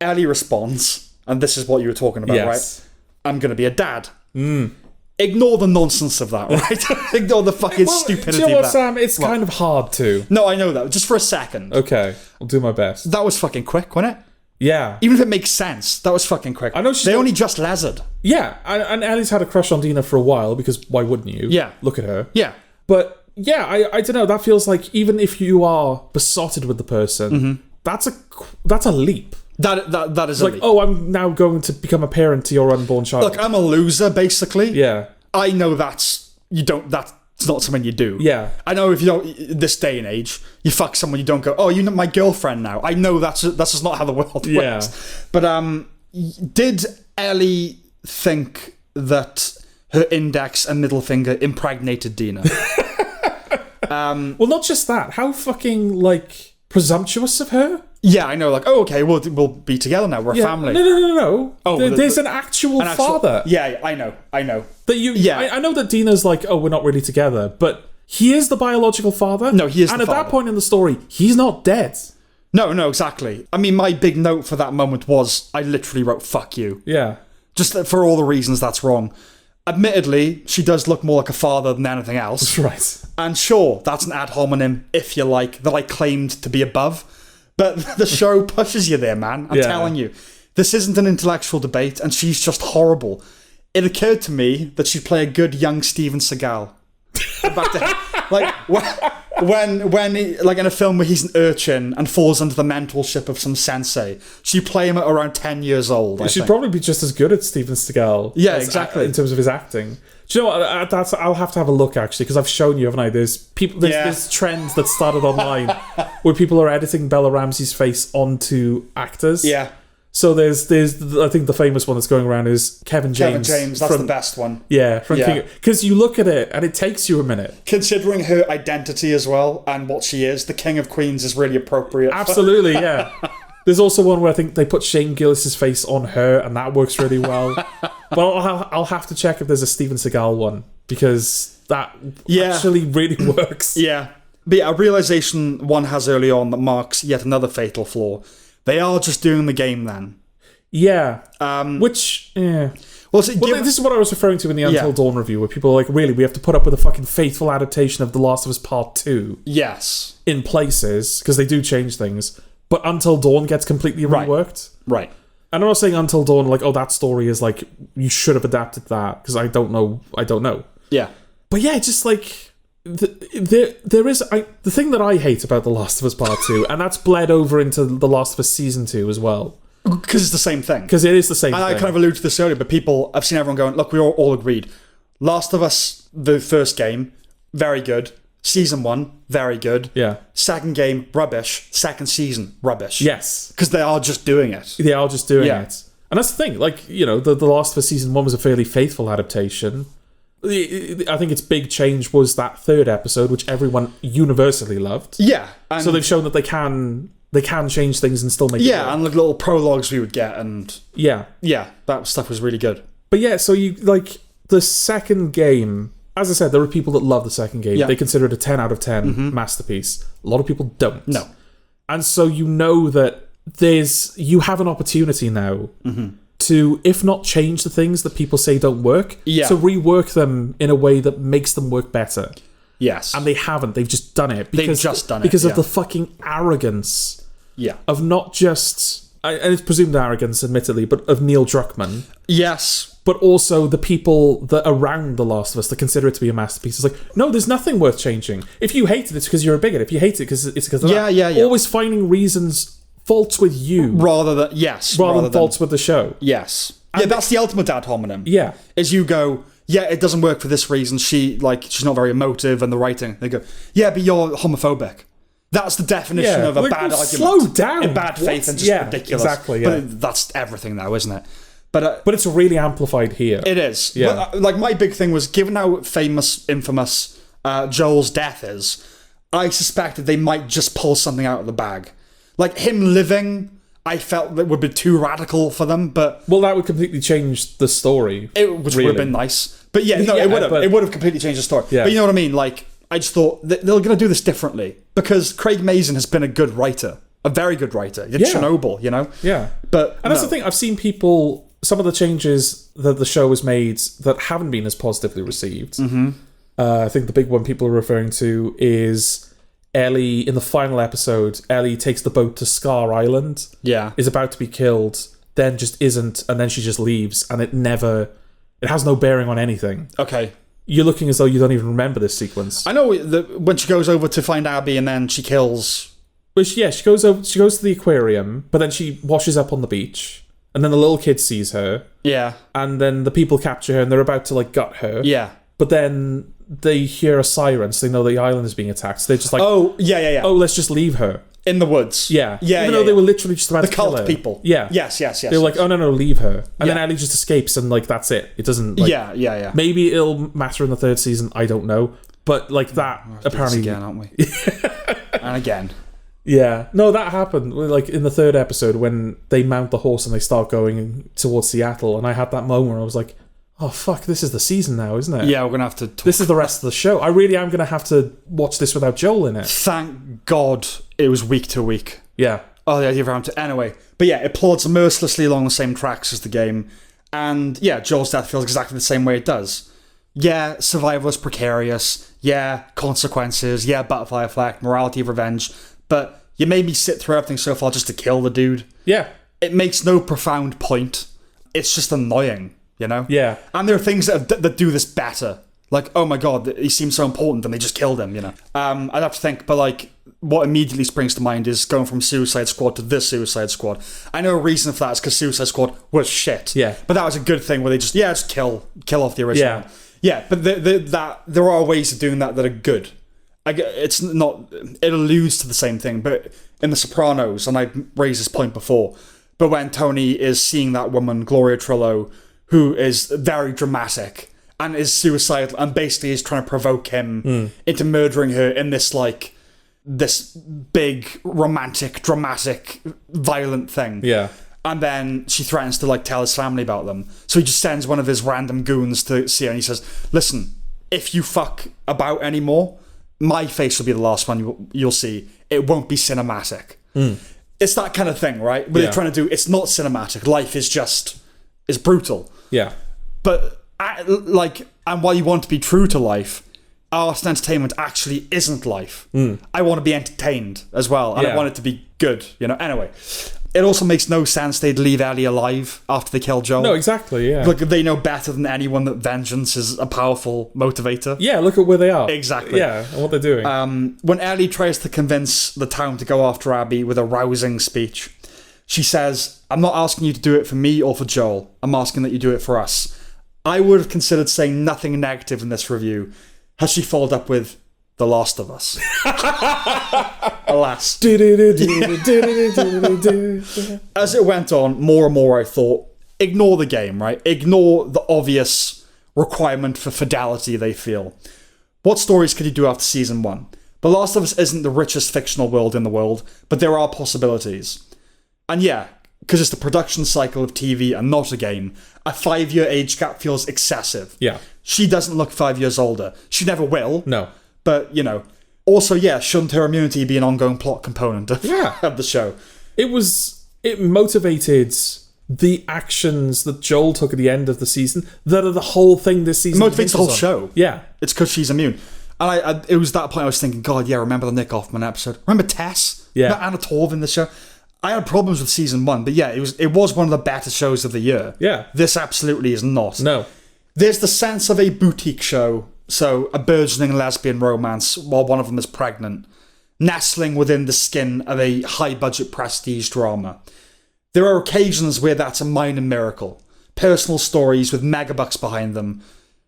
Ellie responds, and this is what you were talking about, right? I'm going to be a dad. Ignore the nonsense of that, right? Ignore the fucking stupidity do you know what, of that. Sam? It's kind of hard to. No, I know that. Just for a second. Okay, I'll do my best. That was fucking quick, wasn't it? Yeah. Even if it makes sense, that was fucking quick. I know they only just lasered. Yeah, and Ellie's had a crush on Dina for a while, because why wouldn't you? Yeah. Look at her. Yeah. But yeah, I don't know. That feels like even if you are besotted with the person, that's a leap. That is like, a leap. oh, I'm now going to become a parent to your unborn child. Look, I'm a loser, basically. Yeah. I know that's not something you do. Yeah. I know if you don't, this day and age, you fuck someone, you don't go, oh, you're not my girlfriend now. I know that's just not how the world works. But did Ellie think that her index and middle finger impregnated Dina? Well, not just that. How fucking, like, presumptuous of her. Yeah, I know. Like, oh, okay, we'll be together now. We're a family. No. Oh, there's an actual father. Yeah, I know. That you. Yeah, I know that Dina's like, oh, we're not really together, but he is the biological father. No, he is. And the at father. that point in the story, he's not dead. No, exactly. I mean, my big note for that moment was I literally wrote "fuck you." Yeah. Just for all the reasons that's wrong. Admittedly, she does look more like a father than anything else. That's right. And sure, that's an ad hominem, if you like, that I claimed to be above. But the show pushes you there, man. I'm telling you. This isn't an intellectual debate, and she's just horrible. It occurred to me that she'd play a good young Steven Seagal. Like, when he, like in a film where he's an urchin and falls under the mentorship of some sensei, she'd play him at around 10 years old, I She'd think. probably be just as good at Steven Seagal. Yeah, exactly. In terms of his acting. Do you know what? I'll have to have a look, actually, because I've shown you, haven't I? There's trends that started online where people are editing Bella Ramsey's face onto actors. Yeah. So there's I think the famous one that's going around is Kevin James. That's the best one. Yeah, from King. Because you look at it and it takes you a minute. Considering her identity as well and what she is, the King of Queens is really appropriate. Absolutely, yeah. There's also one where I think they put Shane Gillis's face on her and that works really well. But I'll have to check if there's a Steven Seagal one because that actually really works. Yeah. But yeah, a realization one has early on that marks yet another fatal flaw. They are just doing the game then. Yeah. Well, this is what I was referring to in the Until Dawn review, where people are like, really, we have to put up with a fucking faithful adaptation of The Last of Us Part 2. Yes. In places, because they do change things. But Until Dawn gets completely reworked. Right. And I'm not saying Until Dawn, like, oh, that story is like, you should have adapted that, because I don't know. Yeah. But yeah, just like... There is the thing that I hate about The Last of Us Part 2, and that's bled over into The Last of Us Season 2 as well. Because it's the same thing. Because it is the same thing. I kind of alluded to this earlier, but I've seen everyone going, look, we all agreed. Last of Us, the first game, very good. Season 1, very good. Yeah. Second game, rubbish. Second season, rubbish. Yes. Because they are just doing it. They are just doing it. And that's the thing, like, you know, the Last of Us Season 1 was a fairly faithful adaptation. I think its big change was that third episode, which everyone universally loved. Yeah. So they've shown that they can change things and still make it work. And the little prologues we would get, and yeah, that stuff was really good. But yeah, so you like the second game. As I said, there are people that love the second game. Yeah. They consider it a 10 out of 10 masterpiece. A lot of people don't. No. And so you know that you have an opportunity now to, if not change the things that people say don't work, to rework them in a way that makes them work better. Yes. And they haven't. They've just done it. Because of the fucking arrogance of not just... and it's presumed arrogance, admittedly, but of Neil Druckmann. Yes. But also the people that around The Last of Us that consider it to be a masterpiece. It's like, no, there's nothing worth changing. If you hate it, it's because you're a bigot. If you hate it, it's because of that. Yeah. Always finding reasons, faults with you. Rather than faults with the show. Yes. And that's the ultimate ad hominem. Yeah. Is you go, it doesn't work for this reason. She's not very emotive, and the writing. They go, but you're homophobic. That's the definition of a bad argument. Slow down. In bad faith and just ridiculous. Exactly, But that's everything now, isn't it? But it's really amplified here. It is. Yeah. But, my big thing was, given how infamous Joel's death is, I suspected they might just pull something out of the bag. Like, him living, I felt that would be too radical for them, but... Well, that would completely change the story. Which would have been nice. But it would have. It would have completely changed the story. Yeah. But you know what I mean? Like, I just thought they're going to do this differently. Because Craig Mazin has been a good writer. A very good writer. He did Chernobyl, you know? Yeah. And that's the thing. I've seen people... Some of the changes that the show has made that haven't been as positively received. I think the big one people are referring to is Ellie, in the final episode, Ellie takes the boat to Scar Island. Yeah. Is about to be killed, then just isn't, and then she just leaves, and it has no bearing on anything. Okay. You're looking as though you don't even remember this sequence. I know when she goes over to find Abby and then she kills... Well, she goes to the aquarium, but then she washes up on the beach. And then the little kid sees her. Yeah. And then the people capture her and they're about to, gut her. Yeah. But then they hear a siren, so they know the island is being attacked. So they're just like... Oh, yeah. Oh, let's just leave her. In the woods. Yeah. Even though they were literally just about to kill her. The cult people. Yeah. Yes. They were like, oh, no, leave her. And then Ellie just escapes and, that's it. It doesn't, Yeah. Maybe it'll matter in the third season. I don't know. But, that, apparently... Again, aren't we? And again. Yeah. No, that happened, in the third episode when they mount the horse and they start going towards Seattle, and I had that moment where I was like, oh, fuck, this is the season now, isn't it? Yeah, we're going to have to... This is the rest of the show. I really am going to have to watch this without Joel in it. Thank God it was week to week. Yeah. Oh, the idea of having to... Anyway. But yeah, it plods mercilessly along the same tracks as the game. And yeah, Joel's death feels exactly the same way it does. Yeah, survival is precarious. Yeah, consequences. Yeah, butterfly effect, morality of revenge. But you made me sit through everything so far just to kill the dude. Yeah. It makes no profound point. It's just annoying, you know? Yeah. And there are things that do this better. Like, oh my god, he seems so important and they just killed him, you know? I'd have to think, but what immediately springs to mind is going from Suicide Squad to this Suicide Squad. I know a reason for that is because Suicide Squad was shit. Yeah. But that was a good thing where they just kill off the original. Yeah. Yeah, but there are ways of doing that are good. It's not. It alludes to the same thing, but in The Sopranos, and I raised this point before, but when Tony is seeing that woman, Gloria Trillo, who is very dramatic and is suicidal and basically is trying to provoke him into murdering her in this this big romantic, dramatic, violent thing. Yeah. And then she threatens to tell his family about them. So he just sends one of his random goons to see her and he says, listen, if you fuck about anymore, my face will be the last one you'll see. It won't be cinematic. It's that kind of thing, right? What they're trying to do, it's not cinematic. Life is brutal. Yeah. But and while you want to be true to life, art and entertainment actually isn't life. I want to be entertained as well, and I want it to be good, you know? Anyway, it also makes no sense they'd leave Ellie alive after they kill Joel. No, exactly, yeah. They know better than anyone that vengeance is a powerful motivator. Yeah, look at where they are. Exactly. Yeah, and what they're doing. When Ellie tries to convince the town to go after Abby with a rousing speech, she says, I'm not asking you to do it for me or for Joel. I'm asking that you do it for us. I would have considered saying nothing negative in this review had she followed up with The Last of Us. Alas. As it went on, more and more I thought, ignore the game, right? Ignore the obvious requirement for fidelity, they feel. What stories could you do after season 1? The Last of Us isn't the richest fictional world in the world, but there are possibilities. And yeah, because it's the production cycle of TV and not a game, a 5-year age gap feels excessive. Yeah. She doesn't look 5 years older. She never will. No. But, you know, also, yeah, shouldn't her immunity be an ongoing plot component of the show? It motivated the actions that Joel took at the end of the season that are the whole thing this season. It motivates the whole show. Yeah. It's because she's immune. And it was that point I was thinking, God, yeah, remember the Nick Offerman episode? Remember Tess? Yeah. Remember Anna Torv in the show? I had problems with season 1, but yeah, it was one of the better shows of the year. Yeah. This absolutely is not. No. There's the sense of a boutique show, so a burgeoning lesbian romance while one of them is pregnant, nestling within the skin of a high-budget prestige drama. There are occasions where that's a minor miracle. Personal stories with megabucks behind them.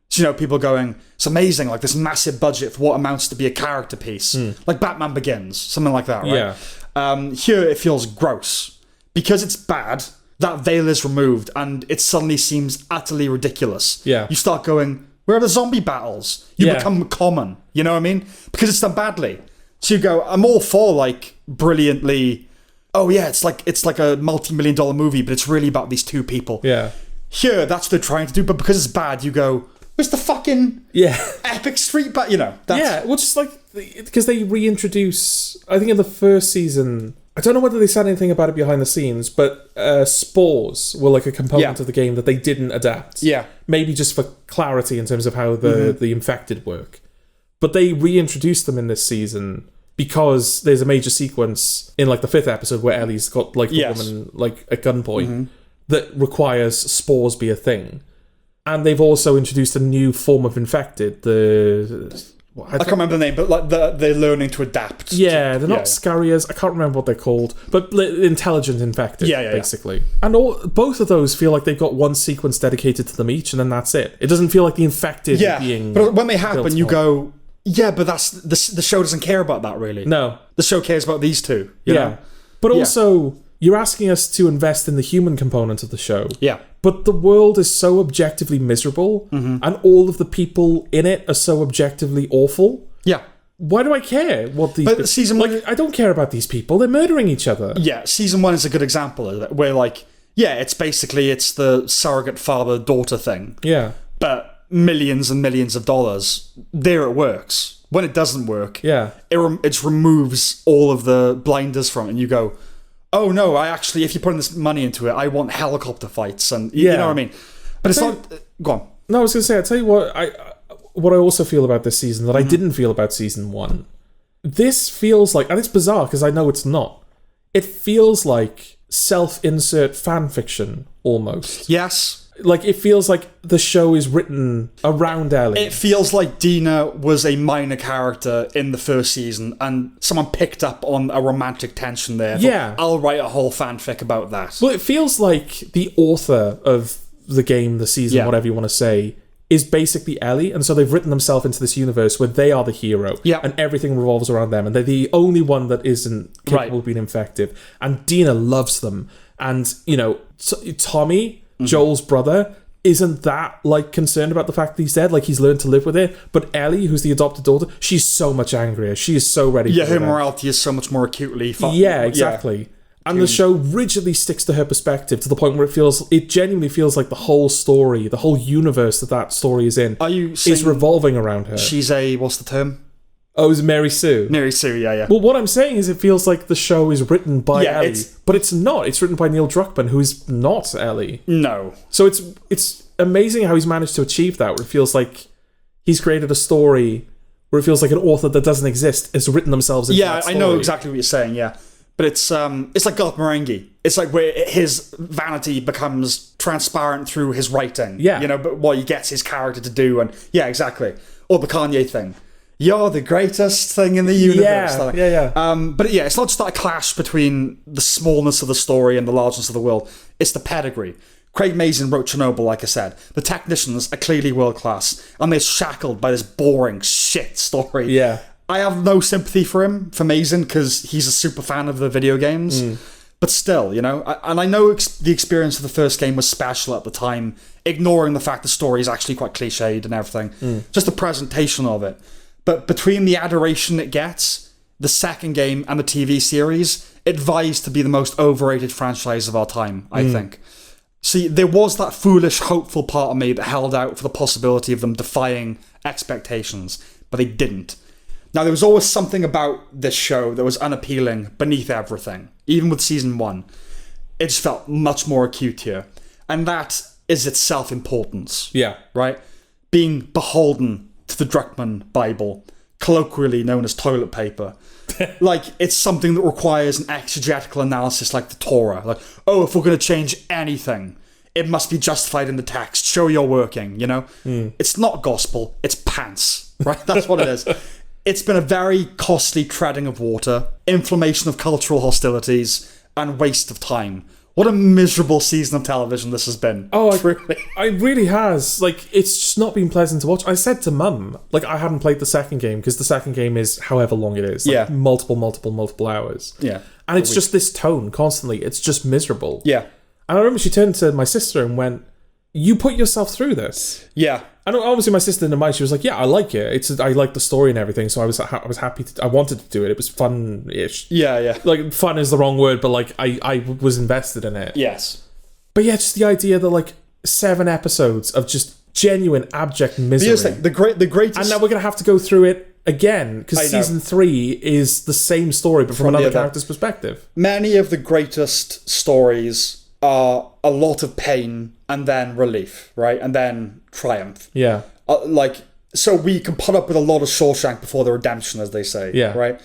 So, you know, people going, it's amazing, like this massive budget for what amounts to be a character piece. Like Batman Begins, something like that, right? Yeah. Here it feels gross. Because it's bad, that veil is removed and it suddenly seems utterly ridiculous. Yeah. You start going, where are the zombie battles? You become common, you know what I mean? Because it's done badly. So you go, I'm all for like brilliantly, oh yeah, it's like a multi-million-dollar movie, but it's really about these two people. Yeah. Here, that's what they're trying to do, but because it's bad, you go, where's the fucking epic street battle? You know, well, just like because they reintroduce. I think in the first season, I don't know whether they said anything about it behind the scenes, but spores were like a component of the game that they didn't adapt. Yeah, maybe just for clarity in terms of how the infected work, but they reintroduced them in this season because there's a major sequence in like the 5th episode where Ellie's got like the woman like at gunpoint that requires spores be a thing. And they've also introduced a new form of infected. I can't remember the name, but like they're learning to adapt. Yeah, they're not scariers. I can't remember what they're called, but intelligent infected, basically. And both of those feel like they've got one sequence dedicated to them each, and then that's it. It doesn't feel like the infected being. But when they happen, you go, yeah, but that's the show doesn't care about that really. No, the show cares about these two. You know? But also you're asking us to invest in the human component of the show. Yeah. But the world is so objectively miserable, and all of the people in it are so objectively awful. Yeah. Why do I care what these... But season one... I don't care about these people. They're murdering each other. Yeah, season 1 is a good example of it, where, like, it's the surrogate father-daughter thing. Yeah. But millions and millions of dollars, there it works. When it doesn't work, it removes all of the blinders from it, and you go... Oh no! If you're putting this money into it, I want helicopter fights, and you know what I mean. But it's not. Go on. No, I was going to say. I'll tell you what I also feel about this season that I didn't feel about season 1. This feels like, and it's bizarre because I know it's not. It feels like self-insert fan fiction almost. Yes. Like, it feels like the show is written around Ellie. It feels like Dina was a minor character in the first season, and someone picked up on a romantic tension there. Yeah. I'll write a whole fanfic about that. Well, it feels like the author of the game, the season, whatever you want to say, is basically Ellie, and so they've written themselves into this universe where they are the hero, and everything revolves around them, and they're the only one that isn't capable of being infected. And Dina loves them, and, you know, Tommy... Joel's brother isn't that like concerned about the fact that he's dead, like he's learned to live with it. But Ellie, who's the adopted daughter, she's so much angrier. She is so ready. Her morality is so much more acutely. Exactly. And the show rigidly sticks to her perspective to the point where it genuinely feels like the whole story, the whole universe that story is in, is revolving around her. She's what's the term? Oh, it's Mary Sue. Mary Sue, yeah. Well, what I'm saying is it feels like the show is written by Ellie, but it's not. It's written by Neil Druckmann, who is not Ellie. No. So it's amazing how he's managed to achieve that, where it feels like he's created a story where it feels like an author that doesn't exist has written themselves into that story. I know exactly what you're saying, But it's like Garth Marenghi. It's like where his vanity becomes transparent through his writing. Yeah. You know, but what he gets his character to do, and exactly. Or the Kanye thing. You're the greatest thing in the universe. But it's not just that clash between the smallness of the story and the largeness of the world. It's the pedigree. Craig Mazin wrote Chernobyl, like I said. The technicians are clearly world class, and they're shackled by this boring shit story. Yeah. I have no sympathy for Mazin, because he's a super fan of the video games. But still, you know, and I know the experience of the first game was special at the time, ignoring the fact the story is actually quite cliched and everything. Just the presentation of it. But between the adoration it gets, the second game and the TV series, it vies to be the most overrated franchise of our time, I think. See, there was that foolish, hopeful part of me that held out for the possibility of them defying expectations, but they didn't. Now, there was always something about this show that was unappealing beneath everything, even with season 1. It just felt much more acute here. And that is its self-importance. Yeah. Right? Being beholden to the Druckmann Bible, colloquially known as toilet paper. Like, it's something that requires an exegetical analysis like the Torah. Like, oh, if we're going to change anything, it must be justified in the text. Show you're working, you know? It's not gospel, it's pants. Right? That's what it is. It's been a very costly treading of water, inflammation of cultural hostilities, and waste of time. What a miserable season of television this has been. Oh, truly. It really has. Like, it's just not been pleasant to watch. I said to Mum, like, I hadn't played the second game, because the second game is however long it is. Like, multiple hours. Yeah. And it's just this tone, constantly. It's just miserable. Yeah. And I remember she turned to my sister and went, you put yourself through this. Yeah. And obviously my sister didn't mind. She was like, yeah, I like it. I like the story and everything. So I was happy I wanted to do it. It was fun-ish. Yeah. Like, fun is the wrong word, but like, I was invested in it. Yes. But yeah, just the idea that like 7 episodes of just genuine abject misery. But the greatest... And now we're going to have to go through it again, because season 3 is the same story, but from another character's perspective. Many of the greatest stories are a lot of pain and then relief, right? And then triumph. Yeah. So we can put up with a lot of Shawshank before the redemption, as they say. Yeah. Right?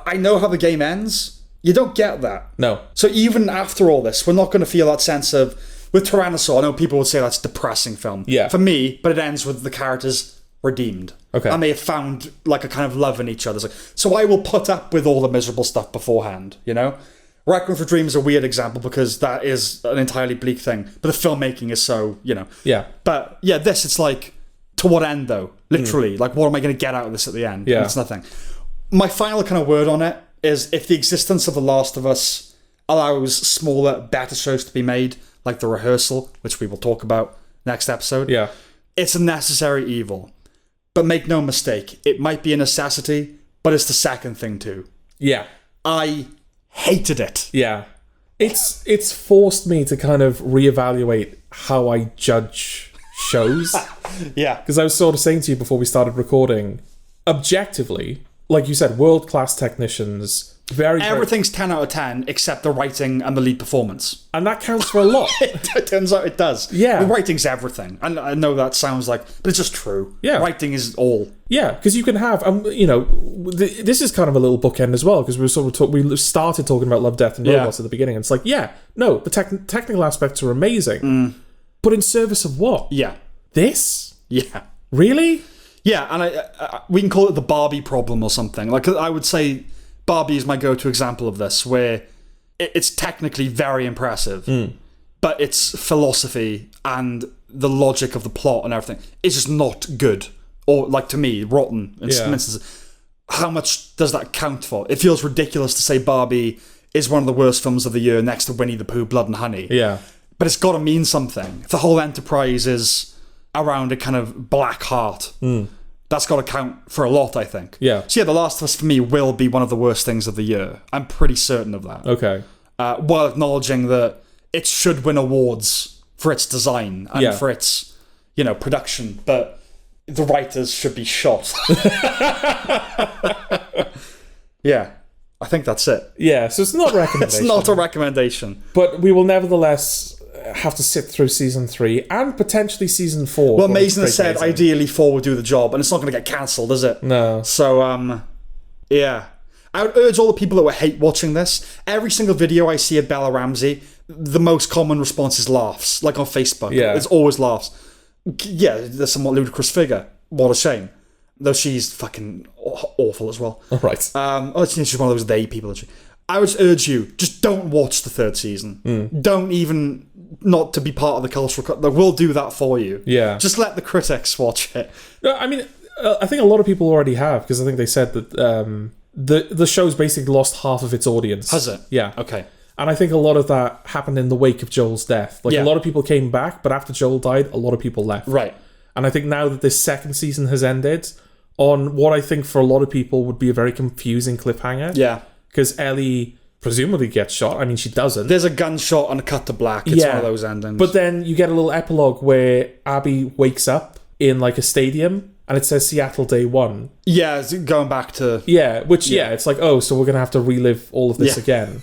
I know how the game ends. You don't get that. No. So even after all this, we're not going to feel that sense of... With Tyrannosaur, I know people would say that's a depressing film. Yeah. For me, but it ends with the characters redeemed. Okay. And they have found like a kind of love in each other. So I will put up with all the miserable stuff beforehand, you know? Requiem for a Dream is a weird example because that is an entirely bleak thing. But the filmmaking is so, you know. Yeah. But yeah, this, it's like, to what end though? Literally. Like, what am I going to get out of this at the end? Yeah. It's nothing. My final kind of word on it is if the existence of The Last of Us allows smaller, better shows to be made, like The Rehearsal, which we will talk about next episode. Yeah. It's a necessary evil. But make no mistake, it might be a necessity, but it's the second thing too. Yeah. I hated it. Yeah. It's forced me to kind of reevaluate how I judge shows. Yeah. Because I was sort of saying to you before we started recording, objectively, like you said, world-class technicians, everything's 10 out of 10 except the writing and the lead performance. And that counts for a lot. It turns out it does. Yeah. The writing's everything. And I know that sounds like... But it's just true. Yeah. Writing is all. Yeah, because you can have... you know, this is kind of a little bookend as well, because we started talking about Love, Death and Robots at the beginning, and it's like, yeah, no, the technical aspects are amazing. But in service of what? Yeah. This? Yeah. Really? Yeah, and we can call it the Barbie problem or something. Like, I would say Barbie is my go-to example of this, where it's technically very impressive, but its philosophy and the logic of the plot and everything is just not good. Or, like, to me, rotten in some instances. How much does that count for? It feels ridiculous to say Barbie is one of the worst films of the year next to Winnie the Pooh, Blood and Honey. Yeah. But it's got to mean something. If the whole enterprise is around a kind of black heart, that's got to count for a lot, I think. Yeah. So yeah, The Last of Us for me will be one of the worst things of the year. I'm pretty certain of that. Okay. While acknowledging that it should win awards for its design and for its, you know, production, but the writers should be shot. Yeah. I think that's it. Yeah, so it's not a recommendation. It's not a recommendation. But we will nevertheless have to sit through season 3 and potentially season 4. Well, Mason has said ideally 4 would do the job, and it's not going to get cancelled, is it? No. So, yeah. I would urge all the people that would hate watching this, every single video I see of Bella Ramsey, the most common response is laughs, like on Facebook. Yeah. It's always laughs. Yeah, there's a somewhat ludicrous figure. What a shame. Though she's fucking awful as well. All right. She's one of those they people. I would urge you, just don't watch the 3rd season. Don't even, not to be part of the cultural... We'll do that for you. Yeah. Just let the critics watch it. No, I mean, I think a lot of people already have, because I think they said that the show's basically lost half of its audience. Has it? Yeah. Okay. And I think a lot of that happened in the wake of Joel's death. Like, a lot of people came back, but after Joel died, a lot of people left. Right. And I think now that this second season has ended, on what I think for a lot of people would be a very confusing cliffhanger. Yeah. Because Ellie presumably gets shot. I mean, she doesn't. There's a gunshot and a cut to black. It's one of those endings. But then you get a little epilogue where Abby wakes up in like a stadium and it says Seattle Day 1. Yeah, going back to... Yeah, which, it's like, oh, so we're going to have to relive all of this again.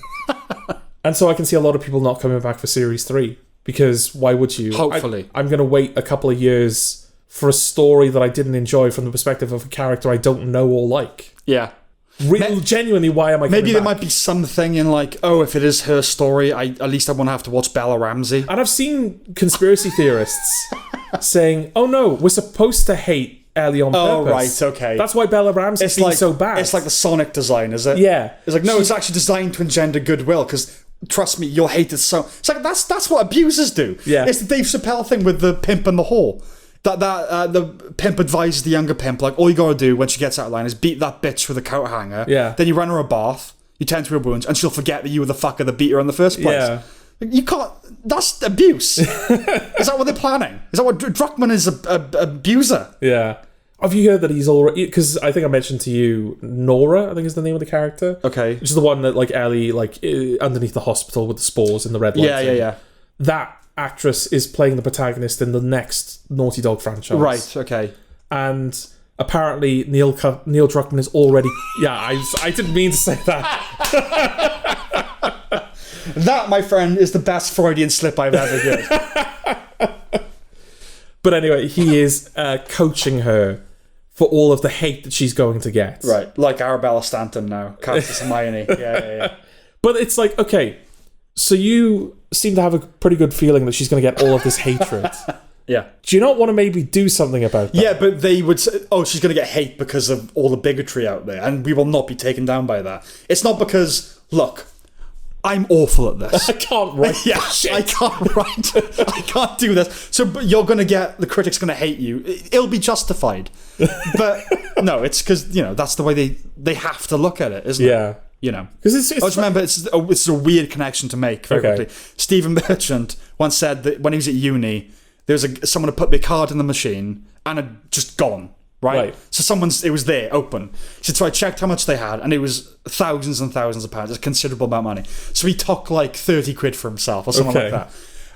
And so I can see a lot of people not coming back for Series 3. Because why would you? Hopefully. I'm going to wait a couple of years for a story that I didn't enjoy from the perspective of a character I don't know or like. Yeah. Genuinely, why am I Maybe there back? might be something in like, oh, if it is her story, at least I won't have to watch Bella Ramsey. And I've seen conspiracy theorists saying, oh no, we're supposed to hate Ellie on purpose. Oh, right, okay. That's why Bella Ramsey's being so bad. It's like the Sonic design, is it? Yeah. It's like, no, it's actually designed to engender goodwill, because trust me, you'll hate it so... It's like, that's what abusers do. Yeah. It's the Dave Chappelle thing with the pimp and the whore. The pimp advises the younger pimp, like, all you gotta do when she gets out of line is beat that bitch with a coat hanger. Yeah. Then you run her a bath, you tend to her wounds, and she'll forget that you were the fucker that beat her in the first place. Yeah. You can't... That's abuse. Is that what they're planning? Is that what... Druckmann is a abuser. Yeah. Have you heard that he's already... Because I think I mentioned to you, Nora, I think is the name of the character. Okay. Which is the one that, like, Ellie, like, underneath the hospital with the spores in the red light. Yeah. That actress is playing the protagonist in the next Naughty Dog franchise. Right, okay. And apparently Neil Druckmann is already... Yeah, I didn't mean to say that. That, my friend, is the best Freudian slip I've ever heard. But anyway, he is coaching her for all of the hate that she's going to get. Right, like Arabella Stanton now. Cast as Hermione. Yeah. But it's like, okay, so you seem to have a pretty good feeling that she's going to get all of this hatred. Yeah. Do you not want to maybe do something about that? Yeah, but they would say, oh, she's going to get hate because of all the bigotry out there, and we will not be taken down by that. It's not because, look, I'm awful at this. I can't write shit. I can't write. I can't do this. So but you're going to get, the critic's going to hate you. It'll be justified. But no, it's because, that's the way they have to look at it, isn't it? Yeah. Because I just remember it's a weird connection to make very quickly. Stephen Merchant once said that when he was at uni, there was someone had put their card in the machine and had just gone. Right? So it was there, open. He said, so I checked how much they had, and it was thousands and thousands of pounds. It's a considerable amount of money. So he took like 30 quid for himself or something like that.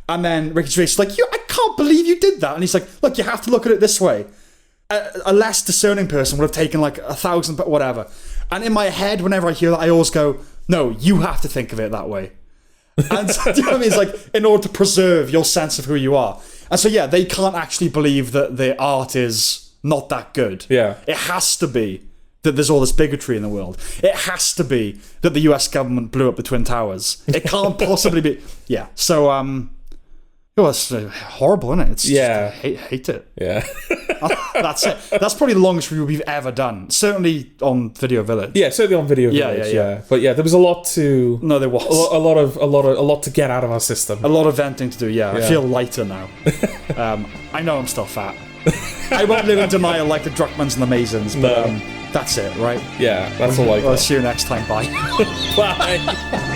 And then Ricky Gervais like, I can't believe you did that. And he's like, look, you have to look at it this way. A less discerning person would have taken like 1,000, but whatever. And in my head, whenever I hear that, I always go, no, you have to think of it that way. And do you know what I mean? It's like, in order to preserve your sense of who you are. And so, yeah, they can't actually believe that their art is not that good. Yeah. It has to be that there's all this bigotry in the world. It has to be that the US government blew up the Twin Towers. It can't possibly be. Yeah. So, it's horrible, isn't it? It's just, I hate it. Yeah. That's it. That's probably the longest review we've ever done. Certainly on Video Village. Yeah, certainly on Video Village. Yeah. But yeah, there was a lot to... No, there was. A lot to get out of our system. A lot of venting to do, yeah. I feel lighter now. I know I'm still fat. I won't live in denial like the Druckmanns and the Masons, but that's it, right? Yeah, that's all I got. I'll see you next time. Bye. Bye.